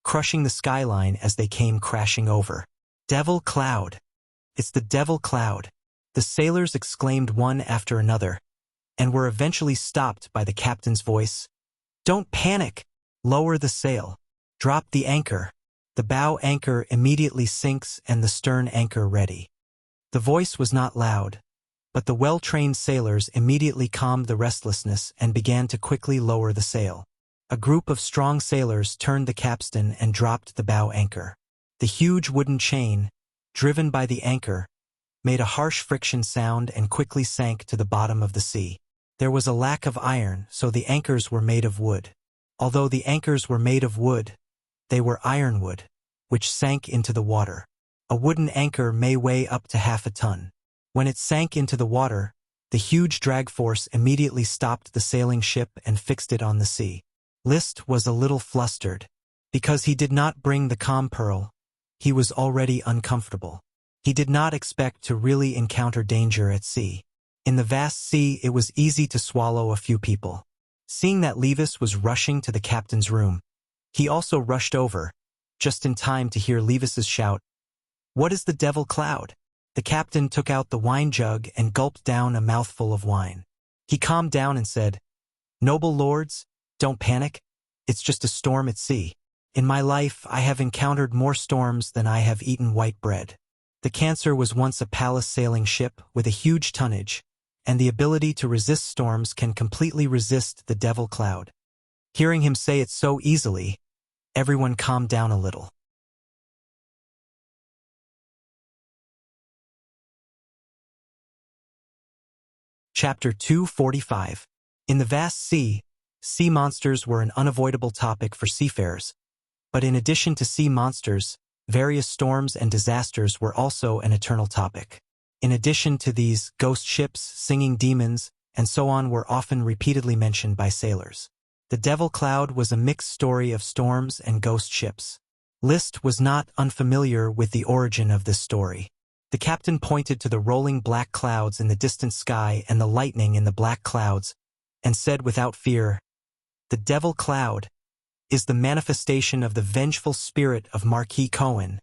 crushing the skyline as they came crashing over. "Devil cloud! It's the devil cloud!" The sailors exclaimed one after another, and were eventually stopped by the captain's voice. "Don't panic! Lower the sail. Drop the anchor. The bow anchor immediately sinks and the stern anchor ready." The voice was not loud, but the well-trained sailors immediately calmed the restlessness and began to quickly lower the sail. A group of strong sailors turned the capstan and dropped the bow anchor. The huge wooden chain, driven by the anchor, made a harsh friction sound and quickly sank to the bottom of the sea. There was a lack of iron, so the anchors were made of wood. Although the anchors were made of wood, they were ironwood, which sank into the water. A wooden anchor may weigh up to half a ton. When it sank into the water, the huge drag force immediately stopped the sailing ship and fixed it on the sea. List was a little flustered. Because he did not bring the calm pearl, he was already uncomfortable. He did not expect to really encounter danger at sea. In the vast sea, it was easy to swallow a few people. Seeing that Levis was rushing to the captain's room, he also rushed over, just in time to hear Levis's shout, "What is the devil cloud?" The captain took out the wine jug and gulped down a mouthful of wine. He calmed down and said, "Noble lords, don't panic. It's just a storm at sea. In my life, I have encountered more storms than I have eaten white bread." The Cancer was once a palace sailing ship with a huge tonnage, and the ability to resist storms can completely resist the devil cloud. Hearing him say it so easily, everyone calmed down a little. Chapter 245. In the vast sea, sea monsters were an unavoidable topic for seafarers. But in addition to sea monsters, various storms and disasters were also an eternal topic. In addition to these, ghost ships, singing demons, and so on were often repeatedly mentioned by sailors. The devil cloud was a mixed story of storms and ghost ships. List was not unfamiliar with the origin of this story. The captain pointed to the rolling black clouds in the distant sky and the lightning in the black clouds, and said without fear, "The devil cloud is the manifestation of the vengeful spirit of Marquis Cohen."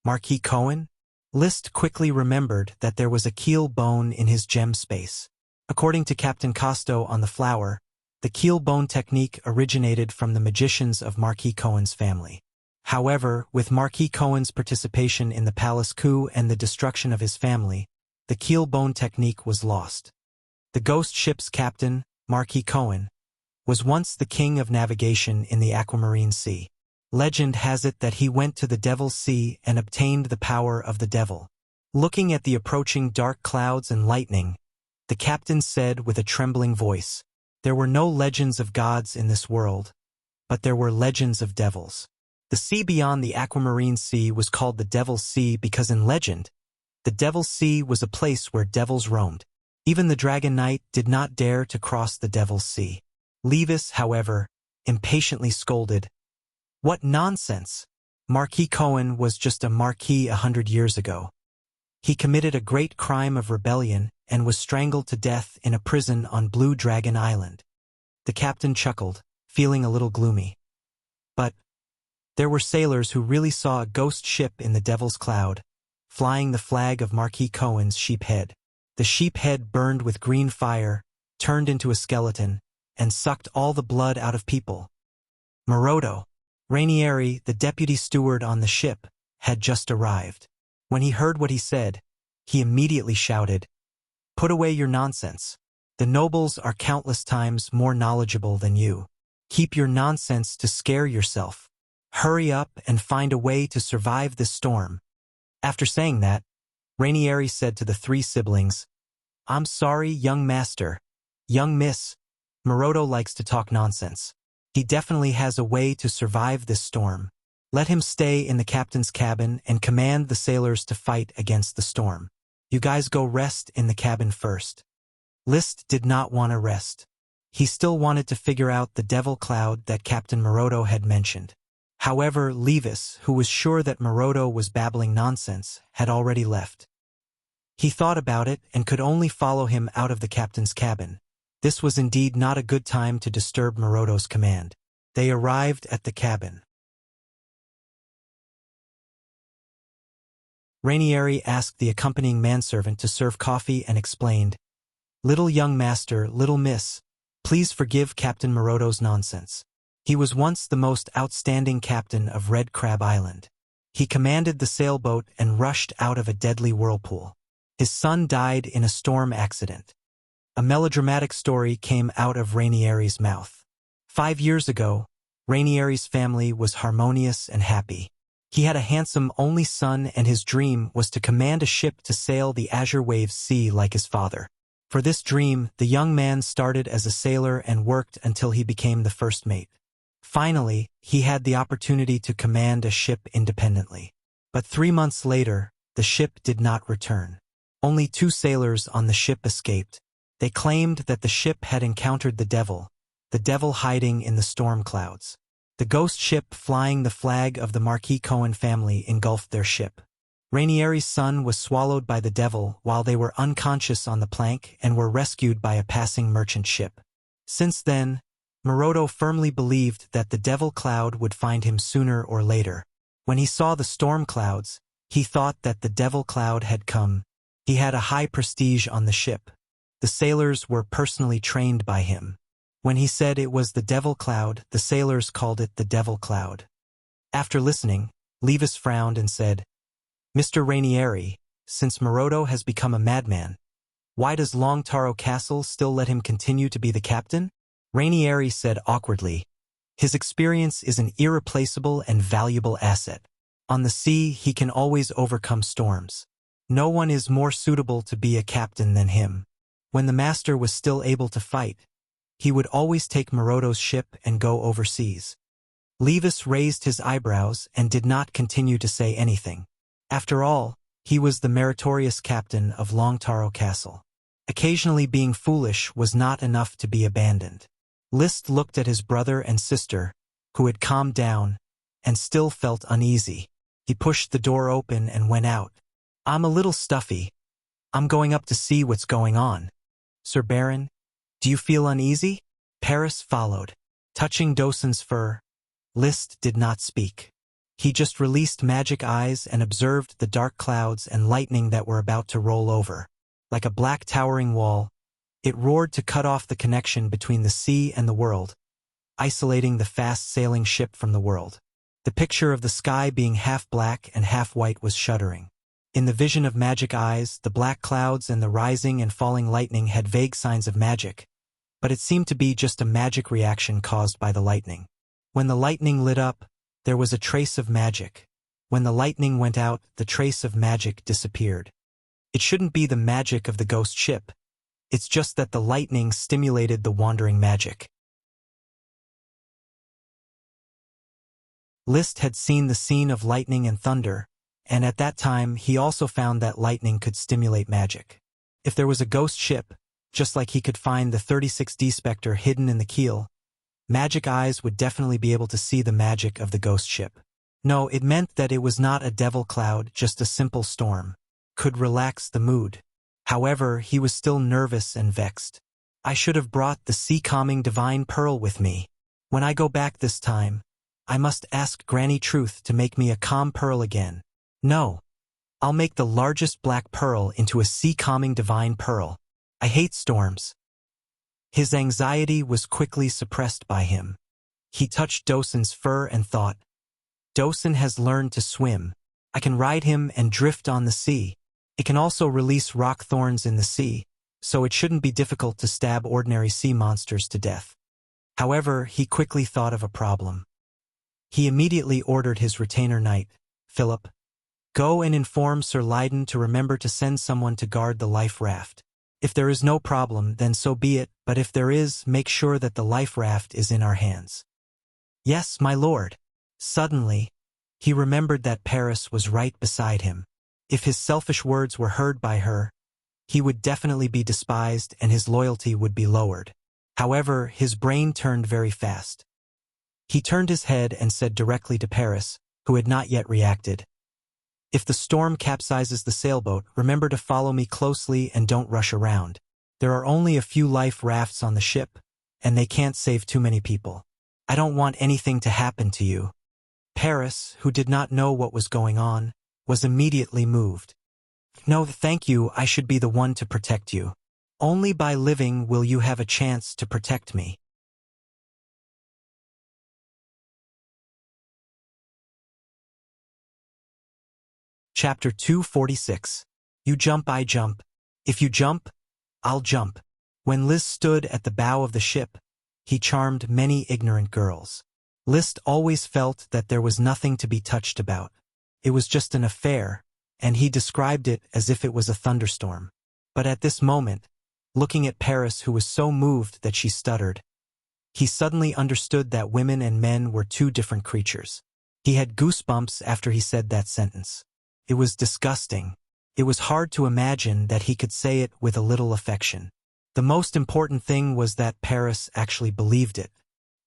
Marquis Cohen? List quickly remembered that there was a keel bone in his gem space. According to Captain Costo on the Flower, the keel bone technique originated from the magicians of Marquis Cohen's family. However, with Marquis Cohen's participation in the palace coup and the destruction of his family, the keel bone technique was lost. The ghost ship's captain, Marquis Cohen, was once the king of navigation in the Aquamarine Sea. Legend has it that he went to the Devil's Sea and obtained the power of the devil. Looking at the approaching dark clouds and lightning, the captain said with a trembling voice, "There were no legends of gods in this world, but there were legends of devils." The sea beyond the Aquamarine Sea was called the Devil's Sea because in legend, the Devil's Sea was a place where devils roamed. Even the Dragon Knight did not dare to cross the Devil's Sea. Levis, however, impatiently scolded, What nonsense! Marquis Cohen was just a marquis 100 years ago. He committed a great crime of rebellion and was strangled to death in a prison on Blue Dragon Island. The captain chuckled, feeling a little gloomy. But there were sailors who really saw a ghost ship in the Devil's Cloud, flying the flag of Marquis Cohen's sheep head. The sheep head burned with green fire, turned into a skeleton, and sucked all the blood out of people. Maroto, Rainieri, the deputy steward on the ship, had just arrived. When he heard what he said, he immediately shouted, "Put away your nonsense. The nobles are countless times more knowledgeable than you. Keep your nonsense to scare yourself. Hurry up and find a way to survive this storm." After saying that, Rainieri said to the three siblings, "I'm sorry, young master. Young miss, Maroto likes to talk nonsense. He definitely has a way to survive this storm. Let him stay in the captain's cabin and command the sailors to fight against the storm. You guys go rest in the cabin first." Liszt did not want to rest. He still wanted to figure out the devil cloud that Captain Maroto had mentioned. However, Levis, who was sure that Maroto was babbling nonsense, had already left. He thought about it and could only follow him out of the captain's cabin. This was indeed not a good time to disturb Maroto's command. They arrived at the cabin. Rainieri asked the accompanying manservant to serve coffee and explained, "Little young master, little miss, please forgive Captain Maroto's nonsense. He was once the most outstanding captain of Red Crab Island. He commanded the sailboat and rushed out of a deadly whirlpool. His son died in a storm accident." A melodramatic story came out of Rainieri's mouth. 5 years ago, Rainieri's family was harmonious and happy. He had a handsome only son, and his dream was to command a ship to sail the azure waves sea like his father. For this dream, the young man started as a sailor and worked until he became the first mate. Finally, he had the opportunity to command a ship independently. But 3 months later, the ship did not return. Only 2 sailors on the ship escaped. They claimed that the ship had encountered the devil hiding in the storm clouds. The ghost ship flying the flag of the Marquis Cohen family engulfed their ship. Rainieri's son was swallowed by the devil while they were unconscious on the plank and were rescued by a passing merchant ship. Since then, Maroto firmly believed that the devil cloud would find him sooner or later. When he saw the storm clouds, he thought that the devil cloud had come. He had a high prestige on the ship. The sailors were personally trained by him. When he said it was the devil cloud, the sailors called it the devil cloud. After listening, Levis frowned and said, "Mr. Rainieri, since Maroto has become a madman, why does Long Taro Castle still let him continue to be the captain?" Rainieri said awkwardly, "His experience is an irreplaceable and valuable asset. On the sea, he can always overcome storms. No one is more suitable to be a captain than him. When the master was still able to fight, he would always take Maroto's ship and go overseas." Levis raised his eyebrows and did not continue to say anything. After all, he was the meritorious captain of Long Taro Castle. Occasionally being foolish was not enough to be abandoned. Liszt looked at his brother and sister, who had calmed down, and still felt uneasy. He pushed the door open and went out. "I'm a little stuffy. I'm going up to see what's going on. Sir Baron, do you feel uneasy?" Paris followed. Touching Dosen's fur, Liszt did not speak. He just released magic eyes and observed the dark clouds and lightning that were about to roll over. Like a black towering wall, it roared to cut off the connection between the sea and the world, isolating the fast-sailing ship from the world. The picture of the sky being half black and half white was shuddering. In the vision of magic eyes, the black clouds and the rising and falling lightning had vague signs of magic, but it seemed to be just a magic reaction caused by the lightning. When the lightning lit up, there was a trace of magic. When the lightning went out, the trace of magic disappeared. It shouldn't be the magic of the ghost ship. It's just that the lightning stimulated the wandering magic. Liszt had seen the scene of lightning and thunder, and at that time he also found that lightning could stimulate magic. If there was a ghost ship, just like he could find the 36D Spectre hidden in the keel, Magic eyes would definitely be able to see the magic of the ghost ship. No, it meant that it was not a devil cloud, just a simple storm. Could relax the mood. However, he was still nervous and vexed. I should have brought the sea-calming divine pearl with me. When I go back this time, I must ask Granny Truth to make me a calm pearl again. No. I'll make the largest black pearl into a sea-calming divine pearl. I hate storms. His anxiety was quickly suppressed by him. He touched Dosen's fur and thought, Dosen has learned to swim. I can ride him and drift on the sea. It can also release rock thorns in the sea, so it shouldn't be difficult to stab ordinary sea monsters to death. However, he quickly thought of a problem. He immediately ordered his retainer knight, Philip, go and inform Sir Lydon to remember to send someone to guard the life raft. If there is no problem, then so be it, but if there is, make sure that the life raft is in our hands. Yes, my lord. Suddenly, he remembered that Paris was right beside him. If his selfish words were heard by her, he would definitely be despised and his loyalty would be lowered. However, his brain turned very fast. He turned his head and said directly to Paris, who had not yet reacted, if the storm capsizes the sailboat, remember to follow me closely and don't rush around. There are only a few life rafts on the ship, and they can't save too many people. I don't want anything to happen to you. Paris, who did not know what was going on, was immediately moved. No, thank you, I should be the one to protect you. Only by living will you have a chance to protect me. Chapter 246. You jump, I jump. If you jump, I'll jump. When Liz stood at the bow of the ship, he charmed many ignorant girls. Liszt always felt that there was nothing to be touched about. It was just an affair, and he described it as if it was a thunderstorm. But at this moment, looking at Paris, who was so moved that she stuttered, he suddenly understood that women and men were two different creatures. He had goosebumps after he said that sentence. It was disgusting. It was hard to imagine that he could say it with a little affection. The most important thing was that Paris actually believed it.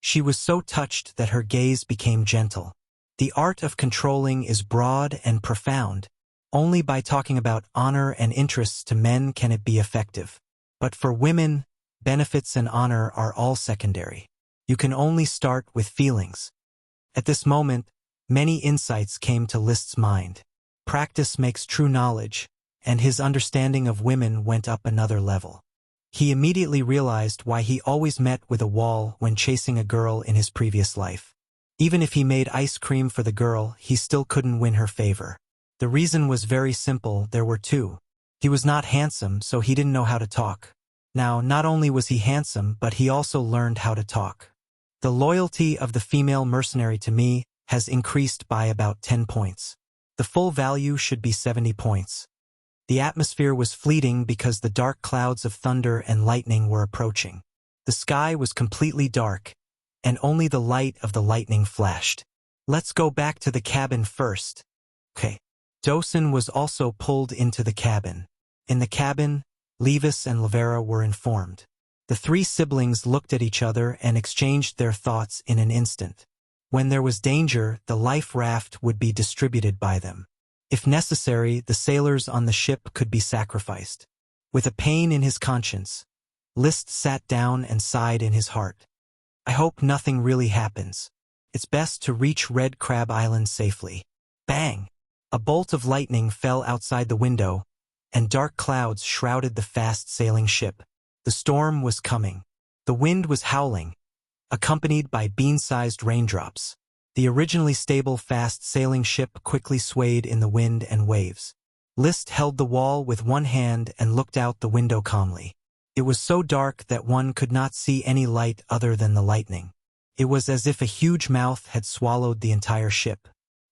She was so touched that her gaze became gentle. The art of controlling is broad and profound. Only by talking about honor and interests to men can it be effective. But for women, benefits and honor are all secondary. You can only start with feelings. At this moment, many insights came to Liszt's mind. Practice makes true knowledge, and his understanding of women went up another level. He immediately realized why he always met with a wall when chasing a girl in his previous life. Even if he made ice cream for the girl, he still couldn't win her favor. The reason was very simple, there were two. He was not handsome, so he didn't know how to talk. Now, not only was he handsome, but he also learned how to talk. The loyalty of the female mercenary to me has increased by about 10 points. The full value should be 70 points. The atmosphere was fleeting because the dark clouds of thunder and lightning were approaching. The sky was completely dark, and only the light of the lightning flashed. Let's go back to the cabin first. Okay. Dosen was also pulled into the cabin. In the cabin, Levis and Lavera were informed. The three siblings looked at each other and exchanged their thoughts in an instant. When there was danger, the life raft would be distributed by them. If necessary, the sailors on the ship could be sacrificed. With a pain in his conscience, Liszt sat down and sighed in his heart. I hope nothing really happens. It's best to reach Red Crab Island safely. Bang! A bolt of lightning fell outside the window, and dark clouds shrouded the fast-sailing ship. The storm was coming. The wind was howling, accompanied by bean-sized raindrops. The originally stable, fast-sailing ship quickly swayed in the wind and waves. Liszt held the wall with one hand and looked out the window calmly. It was so dark that one could not see any light other than the lightning. It was as if a huge mouth had swallowed the entire ship.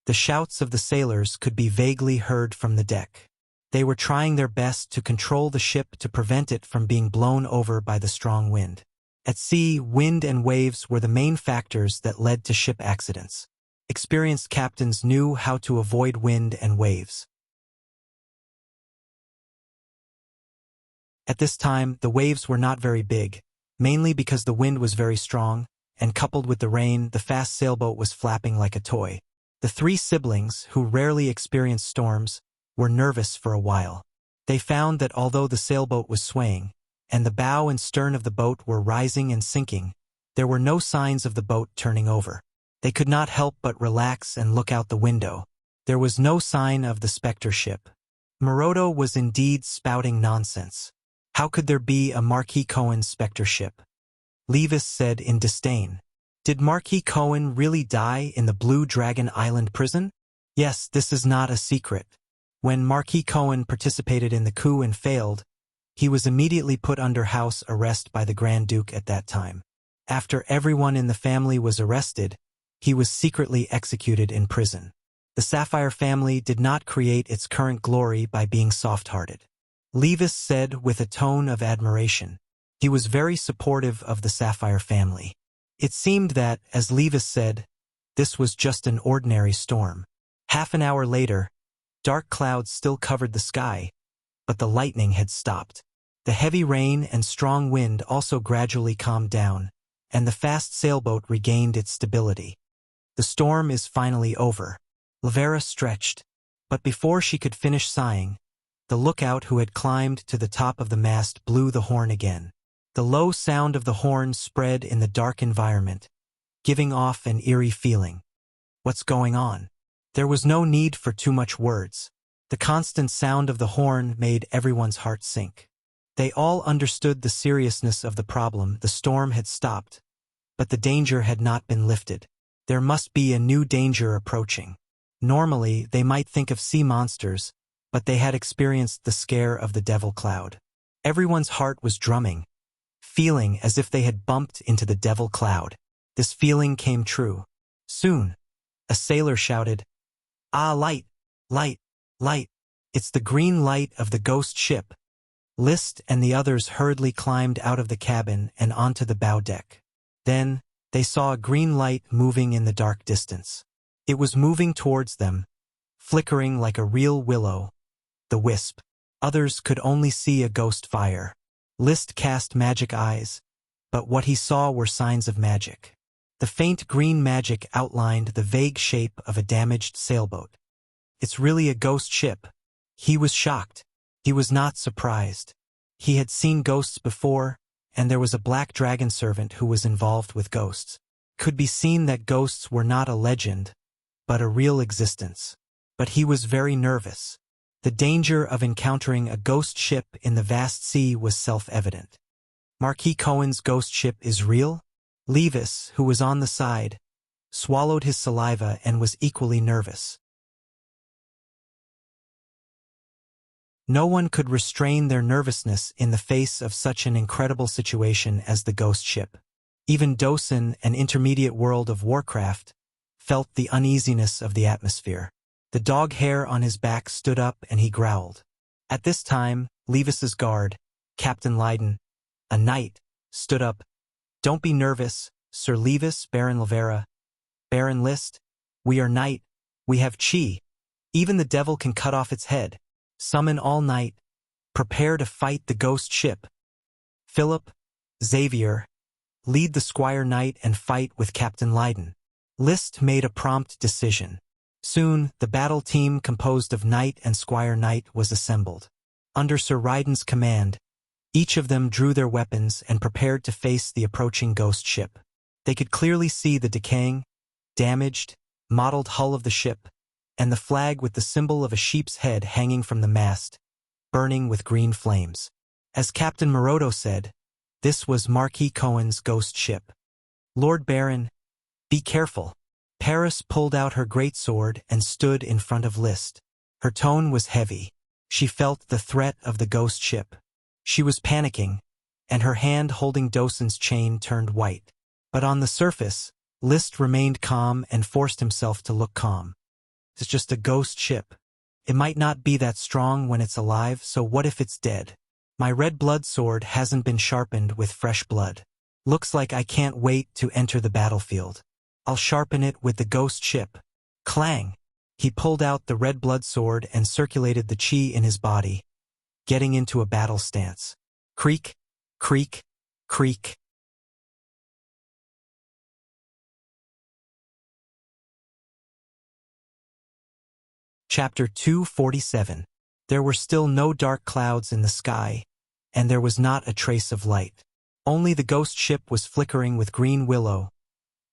The shouts of the sailors could be vaguely heard from the deck. They were trying their best to control the ship to prevent it from being blown over by the strong wind. At sea, wind and waves were the main factors that led to ship accidents. Experienced captains knew how to avoid wind and waves. At this time, the waves were not very big, mainly because the wind was very strong, and coupled with the rain, the fast sailboat was flapping like a toy. The three siblings, who rarely experienced storms, were nervous for a while. They found that although the sailboat was swaying, and the bow and stern of the boat were rising and sinking, there were no signs of the boat turning over. They could not help but relax and look out the window. There was no sign of the specter ship. Maroto was indeed spouting nonsense. How could there be a Marquis Cohen's specter ship? Levis said in disdain. Did Marquis Cohen really die in the Blue Dragon Island prison? Yes, this is not a secret. When Marquis Cohen participated in the coup and failed, he was immediately put under house arrest by the Grand Duke at that time. After everyone in the family was arrested, he was secretly executed in prison. The Sapphire family did not create its current glory by being soft-hearted. Levis said with a tone of admiration. He was very supportive of the Sapphire family. It seemed that, as Levis said, this was just an ordinary storm. Half an hour later, dark clouds still covered the sky, but the lightning had stopped. The heavy rain and strong wind also gradually calmed down, and the fast sailboat regained its stability. The storm is finally over. Lavera stretched, but before she could finish sighing, the lookout who had climbed to the top of the mast blew the horn again. The low sound of the horn spread in the dark environment, giving off an eerie feeling. What's going on? There was no need for too much words. The constant sound of the horn made everyone's heart sink. They all understood the seriousness of the problem. The storm had stopped, but the danger had not been lifted. There must be a new danger approaching. Normally, they might think of sea monsters, but they had experienced the scare of the devil cloud. Everyone's heart was drumming, feeling as if they had bumped into the devil cloud. This feeling came true. Soon, a sailor shouted, "Ah, light, light, light! It's the green light of the ghost ship." List and the others hurriedly climbed out of the cabin and onto the bow deck. Then, they saw a green light moving in the dark distance. It was moving towards them, flickering like a real willow, the wisp. Others could only see a ghost fire. List cast magic eyes, but what he saw were signs of magic. The faint green magic outlined the vague shape of a damaged sailboat. It's really a ghost ship. He was shocked. He was not surprised. He had seen ghosts before, and there was a black dragon servant who was involved with ghosts. Could be seen that ghosts were not a legend, but a real existence. But he was very nervous. The danger of encountering a ghost ship in the vast sea was self-evident. Marquis Cohen's ghost ship is real? Levis, who was on the side, swallowed his saliva and was equally nervous. No one could restrain their nervousness in the face of such an incredible situation as the ghost ship. Even Dosen, an intermediate world of Warcraft, felt the uneasiness of the atmosphere. The dog hair on his back stood up and he growled. At this time, Levis's guard, Captain Leiden, a knight, stood up. "Don't be nervous, Sir Levis, Baron Lavera. Baron List, we are knight, we have chi. Even the devil can cut off its head. Summon all knight. Prepare to fight the ghost ship. Philip, Xavier, lead the Squire Knight and fight with Captain Leiden." List made a prompt decision. Soon, the battle team composed of Knight and Squire Knight was assembled. Under Sir Ryden's command, each of them drew their weapons and prepared to face the approaching ghost ship. They could clearly see the decaying, damaged, mottled hull of the ship, and the flag with the symbol of a sheep's head hanging from the mast, burning with green flames. As Captain Maroto said, this was Marquis Cohen's ghost ship. "Lord Baron, be careful." Paris pulled out her greatsword and stood in front of List. Her tone was heavy. She felt the threat of the ghost ship. She was panicking, and her hand holding Dosen's chain turned white. But on the surface, List remained calm and forced himself to look calm. It's just a ghost ship. It might not be that strong when it's alive, so what if it's dead? My red blood sword hasn't been sharpened with fresh blood. Looks like I can't wait to enter the battlefield. I'll sharpen it with the ghost ship. Clang! He pulled out the red blood sword and circulated the chi in his body, getting into a battle stance. Creak, creak, creak. Chapter 247. There were still no dark clouds in the sky, and there was not a trace of light. Only the ghost ship was flickering with green willow,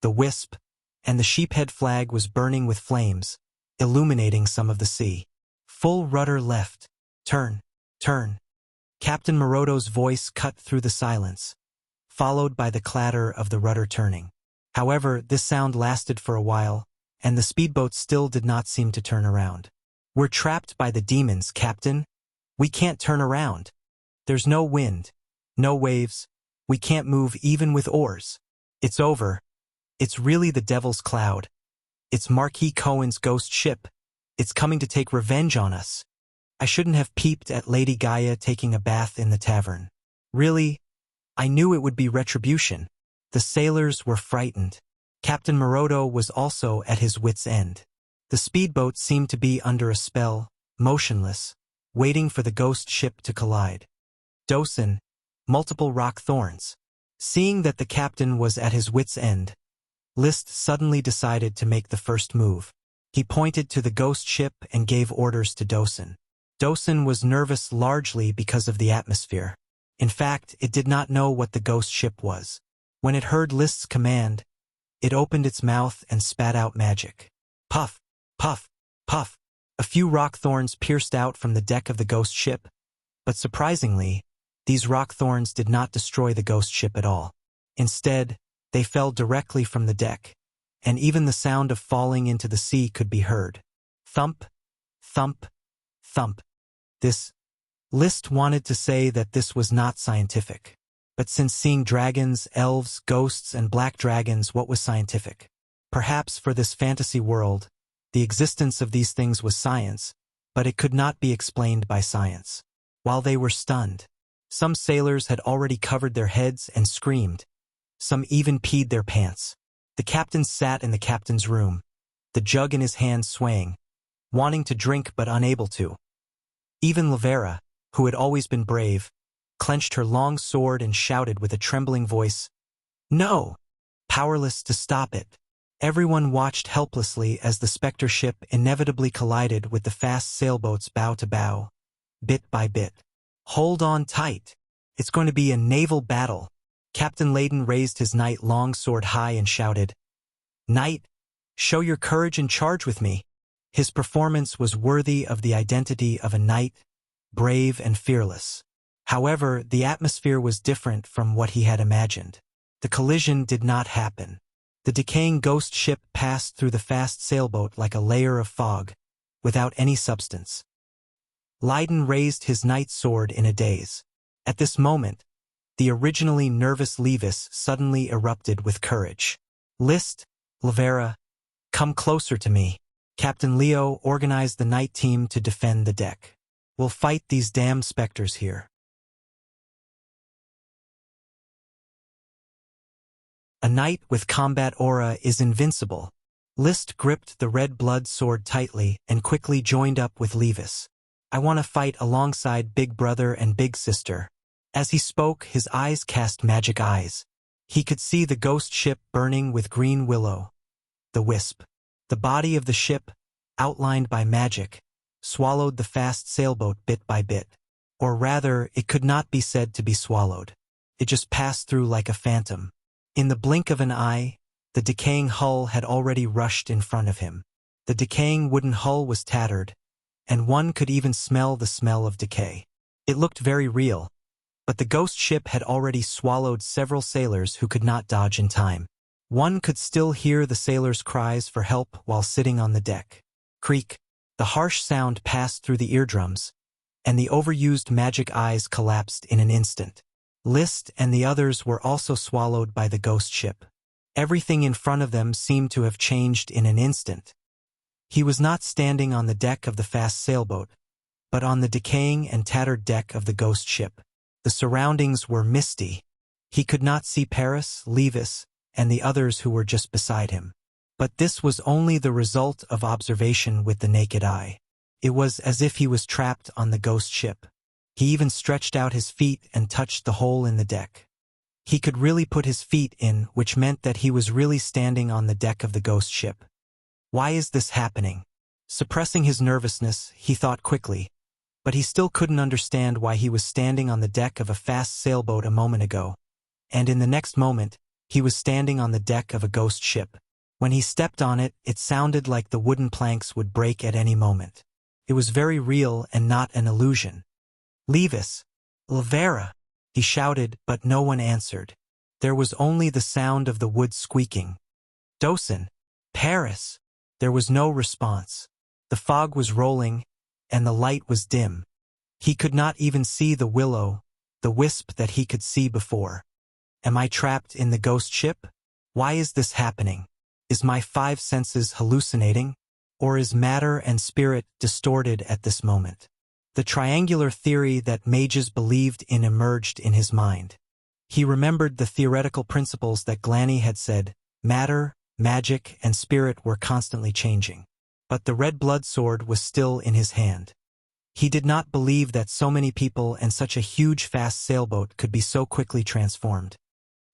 the wisp, and the sheephead flag was burning with flames, illuminating some of the sea. Full rudder left. Turn, turn. Captain Moroto's voice cut through the silence, followed by the clatter of the rudder turning. However, this sound lasted for a while, and the speedboat still did not seem to turn around. We're trapped by the demons, Captain. We can't turn around. There's no wind, no waves. We can't move even with oars. It's over. It's really the Devil's Cloud. It's Marquis Cohen's ghost ship. It's coming to take revenge on us. I shouldn't have peeped at Lady Gaia taking a bath in the tavern. Really? I knew it would be retribution. The sailors were frightened. Captain Moroto was also at his wits' end. The speedboat seemed to be under a spell, motionless, waiting for the ghost ship to collide. Dosen, multiple rock thorns. Seeing that the captain was at his wits' end, List suddenly decided to make the first move. He pointed to the ghost ship and gave orders to Dosen. Dosen was nervous largely because of the atmosphere. In fact, it did not know what the ghost ship was. When it heard List's command, it opened its mouth and spat out magic. Puff, puff, puff. A few rock thorns pierced out from the deck of the ghost ship, but surprisingly, these rock thorns did not destroy the ghost ship at all. Instead, they fell directly from the deck, and even the sound of falling into the sea could be heard. Thump, thump, thump. List wanted to say that this was not scientific. But since seeing dragons, elves, ghosts, and black dragons, what was scientific? Perhaps for this fantasy world, the existence of these things was science, but it could not be explained by science. While they were stunned, some sailors had already covered their heads and screamed. Some even peed their pants. The captain sat in the captain's room, the jug in his hand swaying, wanting to drink but unable to. Even Lavera, who had always been brave, clenched her long sword and shouted with a trembling voice, "No!" Powerless to stop it. Everyone watched helplessly as the specter ship inevitably collided with the fast sailboats bow to bow, bit by bit. Hold on tight. It's going to be a naval battle. Captain Layden raised his knight-long sword high and shouted, "Knight, show your courage and charge with me." His performance was worthy of the identity of a knight, brave and fearless. However, the atmosphere was different from what he had imagined. The collision did not happen. The decaying ghost ship passed through the fast sailboat like a layer of fog, without any substance. Layden raised his knight's sword in a daze. At this moment, the originally nervous Levis suddenly erupted with courage. "List, Lavera, come closer to me." Captain Leo organized the night team to defend the deck. "We'll fight these damn specters here." A knight with combat aura is invincible. List gripped the red blood sword tightly and quickly joined up with Levis. "I want to fight alongside Big Brother and Big Sister." As he spoke, his eyes cast magic eyes. He could see the ghost ship burning with green willow, the wisp. The body of the ship, outlined by magic, swallowed the fast sailboat bit by bit. Or rather, it could not be said to be swallowed. It just passed through like a phantom. In the blink of an eye, the decaying hull had already rushed in front of him. The decaying wooden hull was tattered, and one could even smell the smell of decay. It looked very real, but the ghost ship had already swallowed several sailors who could not dodge in time. One could still hear the sailors' cries for help while sitting on the deck. Creak. The harsh sound passed through the eardrums, and the overused magic eyes collapsed in an instant. List and the others were also swallowed by the ghost ship. Everything in front of them seemed to have changed in an instant. He was not standing on the deck of the fast sailboat, but on the decaying and tattered deck of the ghost ship. The surroundings were misty. He could not see Paris, Levis, and the others who were just beside him. But this was only the result of observation with the naked eye. It was as if he was trapped on the ghost ship. He even stretched out his feet and touched the hole in the deck. He could really put his feet in, which meant that he was really standing on the deck of the ghost ship. Why is this happening? Suppressing his nervousness, he thought quickly, but he still couldn't understand why he was standing on the deck of a fast sailboat a moment ago, and in the next moment, he was standing on the deck of a ghost ship. When he stepped on it, it sounded like the wooden planks would break at any moment. It was very real and not an illusion. "Levis! Lavera!" he shouted, but no one answered. There was only the sound of the wood squeaking. "Dosen! Paris!" There was no response. The fog was rolling, and the light was dim. He could not even see the willow, the wisp that he could see before. Am I trapped in the ghost ship? Why is this happening? Is my five senses hallucinating? Or is matter and spirit distorted at this moment? The triangular theory that mages believed in emerged in his mind. He remembered the theoretical principles that Glanny had said: matter, magic, and spirit were constantly changing. But the red blood sword was still in his hand. He did not believe that so many people and such a huge fast sailboat could be so quickly transformed.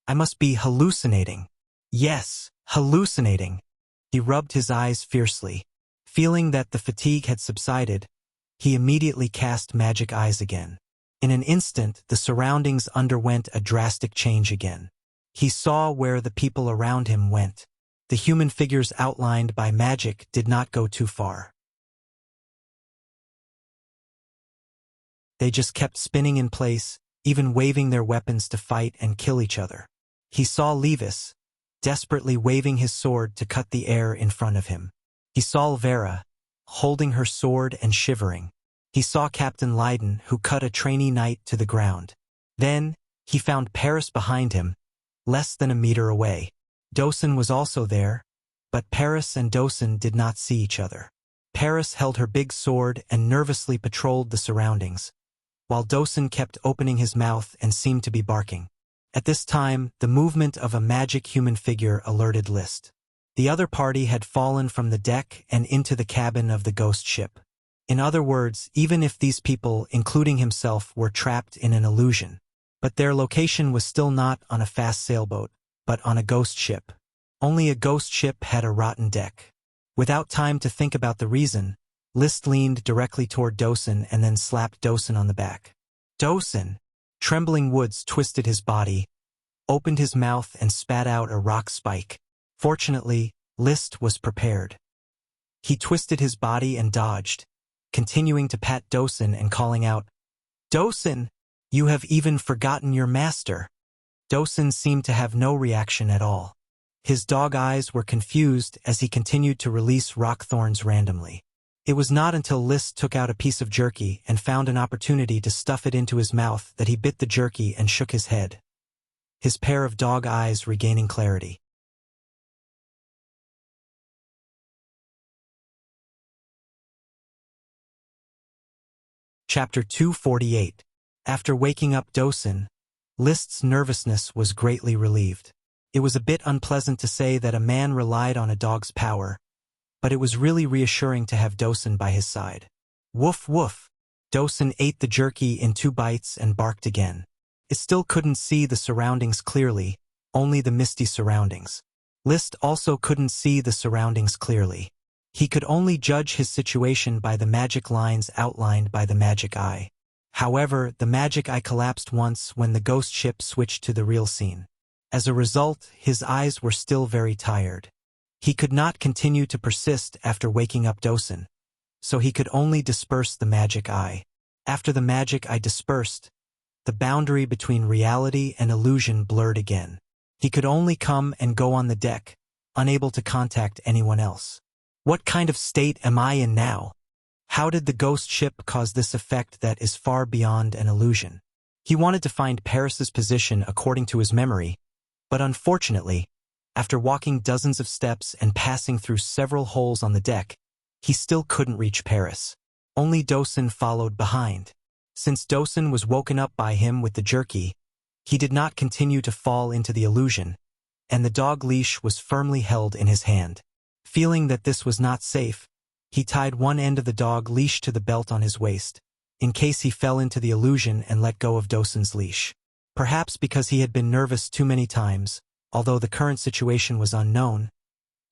I must be hallucinating. Yes, hallucinating. He rubbed his eyes fiercely. Feeling that the fatigue had subsided, he immediately cast magic eyes again. In an instant, the surroundings underwent a drastic change again. He saw where the people around him went. The human figures outlined by magic did not go too far. They just kept spinning in place, even waving their weapons to fight and kill each other. He saw Levis, desperately waving his sword to cut the air in front of him. He saw Vera, holding her sword and shivering. He saw Captain Leiden, who cut a trainee knight to the ground. Then, he found Paris behind him, less than a meter away. Dosen was also there, but Paris and Dosen did not see each other. Paris held her big sword and nervously patrolled the surroundings, while Dosen kept opening his mouth and seemed to be barking. At this time, the movement of a magic human figure alerted List. The other party had fallen from the deck and into the cabin of the ghost ship. In other words, even if these people, including himself, were trapped in an illusion, but their location was still not on a fast sailboat, but on a ghost ship. Only a ghost ship had a rotten deck. Without time to think about the reason, List leaned directly toward Dosen and then slapped Dosen on the back. Dosen! Trembling Woods twisted his body, opened his mouth and spat out a rock spike. Fortunately, List was prepared. He twisted his body and dodged, continuing to pat Dosen and calling out, "Dosen! You have even forgotten your master." Dosen seemed to have no reaction at all. His dog eyes were confused as he continued to release rock thorns randomly. It was not until List took out a piece of jerky and found an opportunity to stuff it into his mouth that he bit the jerky and shook his head, his pair of dog eyes regaining clarity. Chapter 248. After waking up Dosen, List's nervousness was greatly relieved. It was a bit unpleasant to say that a man relied on a dog's power, but it was really reassuring to have Dosen by his side. Woof woof! Dosen ate the jerky in 2 bites and barked again. It still couldn't see the surroundings clearly, only the misty surroundings. List also couldn't see the surroundings clearly. He could only judge his situation by the magic lines outlined by the magic eye. However, the magic eye collapsed once when the ghost ship switched to the real scene. As a result, his eyes were still very tired. He could not continue to persist after waking up Dosen, so he could only disperse the magic eye. After the magic eye dispersed, the boundary between reality and illusion blurred again. He could only come and go on the deck, unable to contact anyone else. What kind of state am I in now? How did the ghost ship cause this effect that is far beyond an illusion? He wanted to find Paris's position according to his memory, but unfortunately, after walking dozens of steps and passing through several holes on the deck, he still couldn't reach Paris. Only Dosen followed behind. Since Dosen was woken up by him with the jerky, he did not continue to fall into the illusion, and the dog leash was firmly held in his hand. Feeling that this was not safe, he tied one end of the dog leash to the belt on his waist, in case he fell into the illusion and let go of Dosen's leash. Perhaps because he had been nervous too many times, although the current situation was unknown,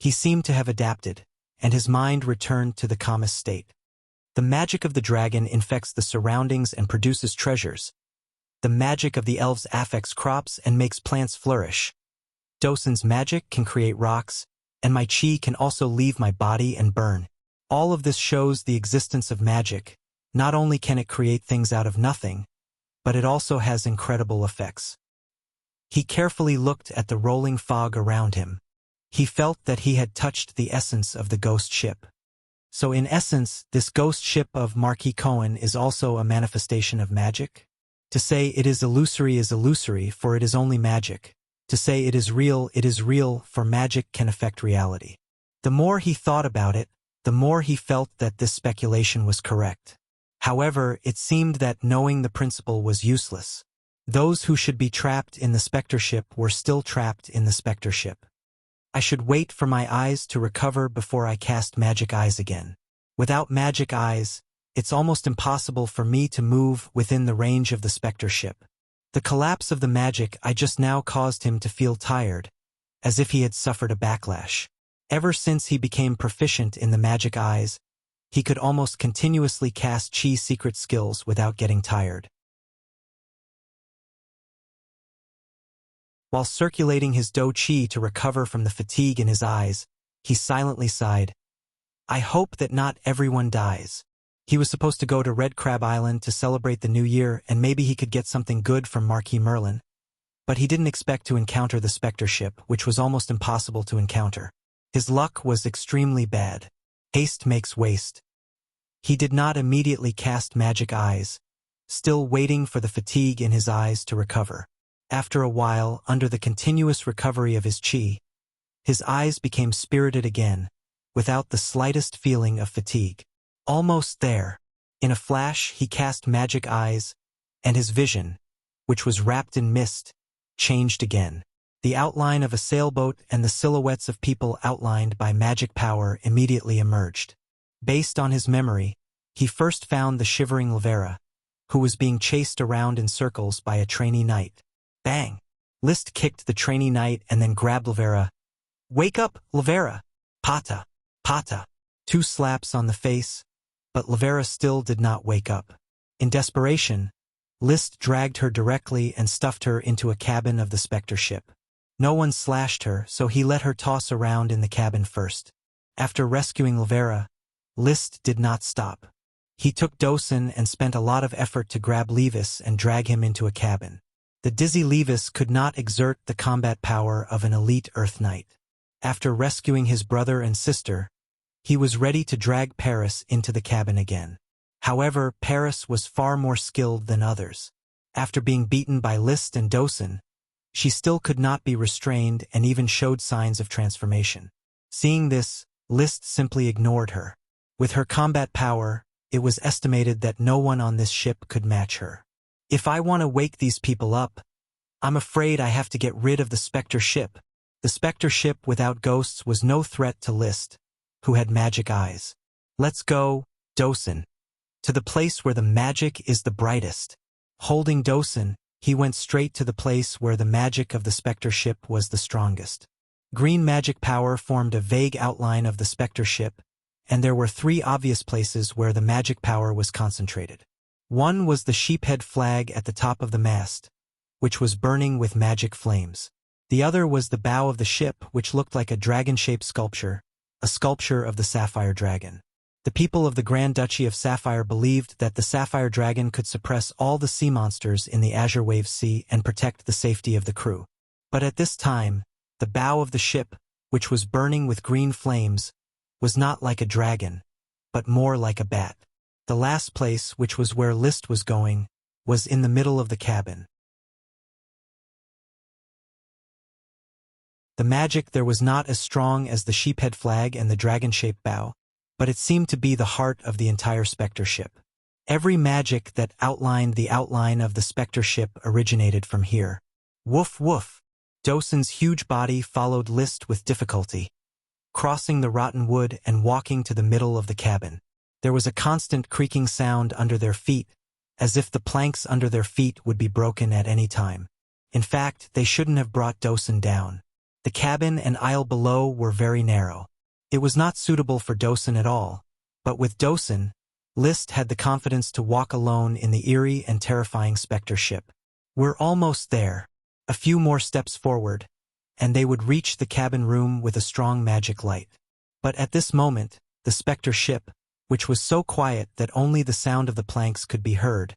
he seemed to have adapted, and his mind returned to the calmest state. The magic of the dragon infects the surroundings and produces treasures. The magic of the elves affects crops and makes plants flourish. Dosun's magic can create rocks, and my chi can also leave my body and burn. All of this shows the existence of magic. Not only can it create things out of nothing, but it also has incredible effects. He carefully looked at the rolling fog around him. He felt that he had touched the essence of the ghost ship. So in essence, this ghost ship of Marquis Cohen is also a manifestation of magic? To say it is illusory, for it is only magic. To say it is real, for magic can affect reality. The more he thought about it, the more he felt that this speculation was correct. However, it seemed that knowing the principle was useless. Those who should be trapped in the spectre ship were still trapped in the spectre ship. I should wait for my eyes to recover before I cast magic eyes again. Without magic eyes, it's almost impossible for me to move within the range of the spectre ship. The collapse of the magic I just now caused him to feel tired, as if he had suffered a backlash. Ever since he became proficient in the magic eyes, he could almost continuously cast chi secret skills without getting tired. While circulating his do chi to recover from the fatigue in his eyes, he silently sighed. I hope that not everyone dies. He was supposed to go to Red Crab Island to celebrate the new year, and maybe he could get something good from Marquis Merlin. But he didn't expect to encounter the spectre ship, which was almost impossible to encounter. His luck was extremely bad. Haste makes waste. He did not immediately cast magic eyes, still waiting for the fatigue in his eyes to recover. After a while, under the continuous recovery of his chi, his eyes became spirited again, without the slightest feeling of fatigue. Almost there. In a flash, he cast magic eyes, and his vision, which was wrapped in mist, changed again. The outline of a sailboat and the silhouettes of people outlined by magic power immediately emerged. Based on his memory, he first found the shivering Lavera, who was being chased around in circles by a trainee knight. Bang! List kicked the trainee knight and then grabbed Lavera. Wake up, Lavera! Pata! Pata! 2 slaps on the face, but Lavera still did not wake up. In desperation, List dragged her directly and stuffed her into a cabin of the spectre ship. No one slashed her, so he let her toss around in the cabin first. After rescuing Lavera, List did not stop. He took Dosun and spent a lot of effort to grab Levis and drag him into a cabin. The dizzy Levis could not exert the combat power of an elite Earth Knight. After rescuing his brother and sister, he was ready to drag Paris into the cabin again. However, Paris was far more skilled than others. After being beaten by List and Dosun, she still could not be restrained and even showed signs of transformation. Seeing this, List simply ignored her. With her combat power, it was estimated that no one on this ship could match her. If I want to wake these people up, I'm afraid I have to get rid of the spectre ship. The spectre ship without ghosts was no threat to List, who had magic eyes. Let's go, Dosun, to the place where the magic is the brightest. Holding Dosun, he went straight to the place where the magic of the spectre ship was the strongest. Green magic power formed a vague outline of the spectre ship, and there were 3 obvious places where the magic power was concentrated. One was the sheephead flag at the top of the mast, which was burning with magic flames. The other was the bow of the ship, which looked like a dragon-shaped sculpture, a sculpture of the sapphire dragon. The people of the Grand Duchy of Sapphire believed that the sapphire dragon could suppress all the sea monsters in the Azure Wave Sea and protect the safety of the crew. But at this time, the bow of the ship, which was burning with green flames, was not like a dragon, but more like a bat. The last place, which was where List was going, was in the middle of the cabin. The magic there was not as strong as the sheephead flag and the dragon-shaped bow, but it seemed to be the heart of the entire spectre ship. Every magic that outlined the outline of the spectre ship originated from here. Woof woof! Dosun's huge body followed List with difficulty, crossing the rotten wood and walking to the middle of the cabin. There was a constant creaking sound under their feet, as if the planks under their feet would be broken at any time. In fact, they shouldn't have brought Dosun down. The cabin and aisle below were very narrow. It was not suitable for Dosen at all, but with Dosen, List had the confidence to walk alone in the eerie and terrifying specter ship. We're almost there. A few more steps forward, and they would reach the cabin room with a strong magic light. But at this moment, the specter ship, which was so quiet that only the sound of the planks could be heard,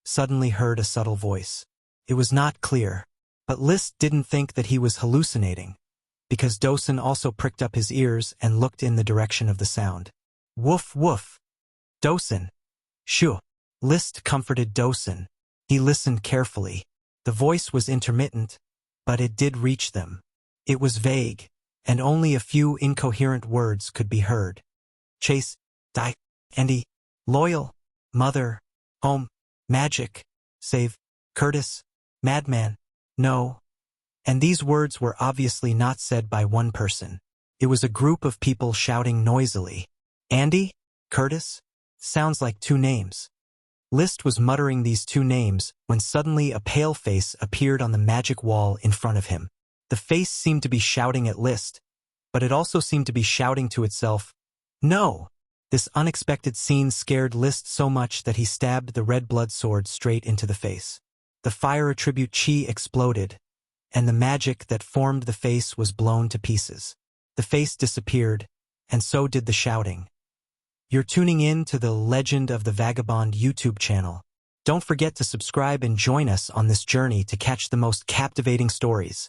suddenly heard a subtle voice. It was not clear, but List didn't think that he was hallucinating, because Dosen also pricked up his ears and looked in the direction of the sound. Woof woof. Dosen. Shoo. List comforted Dosen. He listened carefully. The voice was intermittent, but it did reach them. It was vague, and only a few incoherent words could be heard. Chase, die, Andy, loyal, mother, home, magic, save, Curtis, madman, no. And these words were obviously not said by one person. It was a group of people shouting noisily. Andy? Curtis? Sounds like two names. List was muttering these two names when suddenly a pale face appeared on the magic wall in front of him. The face seemed to be shouting at List, but it also seemed to be shouting to itself, "No!" This unexpected scene scared List so much that he stabbed the red blood sword straight into the face. The fire attribute chi exploded, and the magic that formed the face was blown to pieces. The face disappeared, and so did the shouting. You're tuning in to the Legend of the Vagabond YouTube channel. Don't forget to subscribe and join us on this journey to catch the most captivating stories.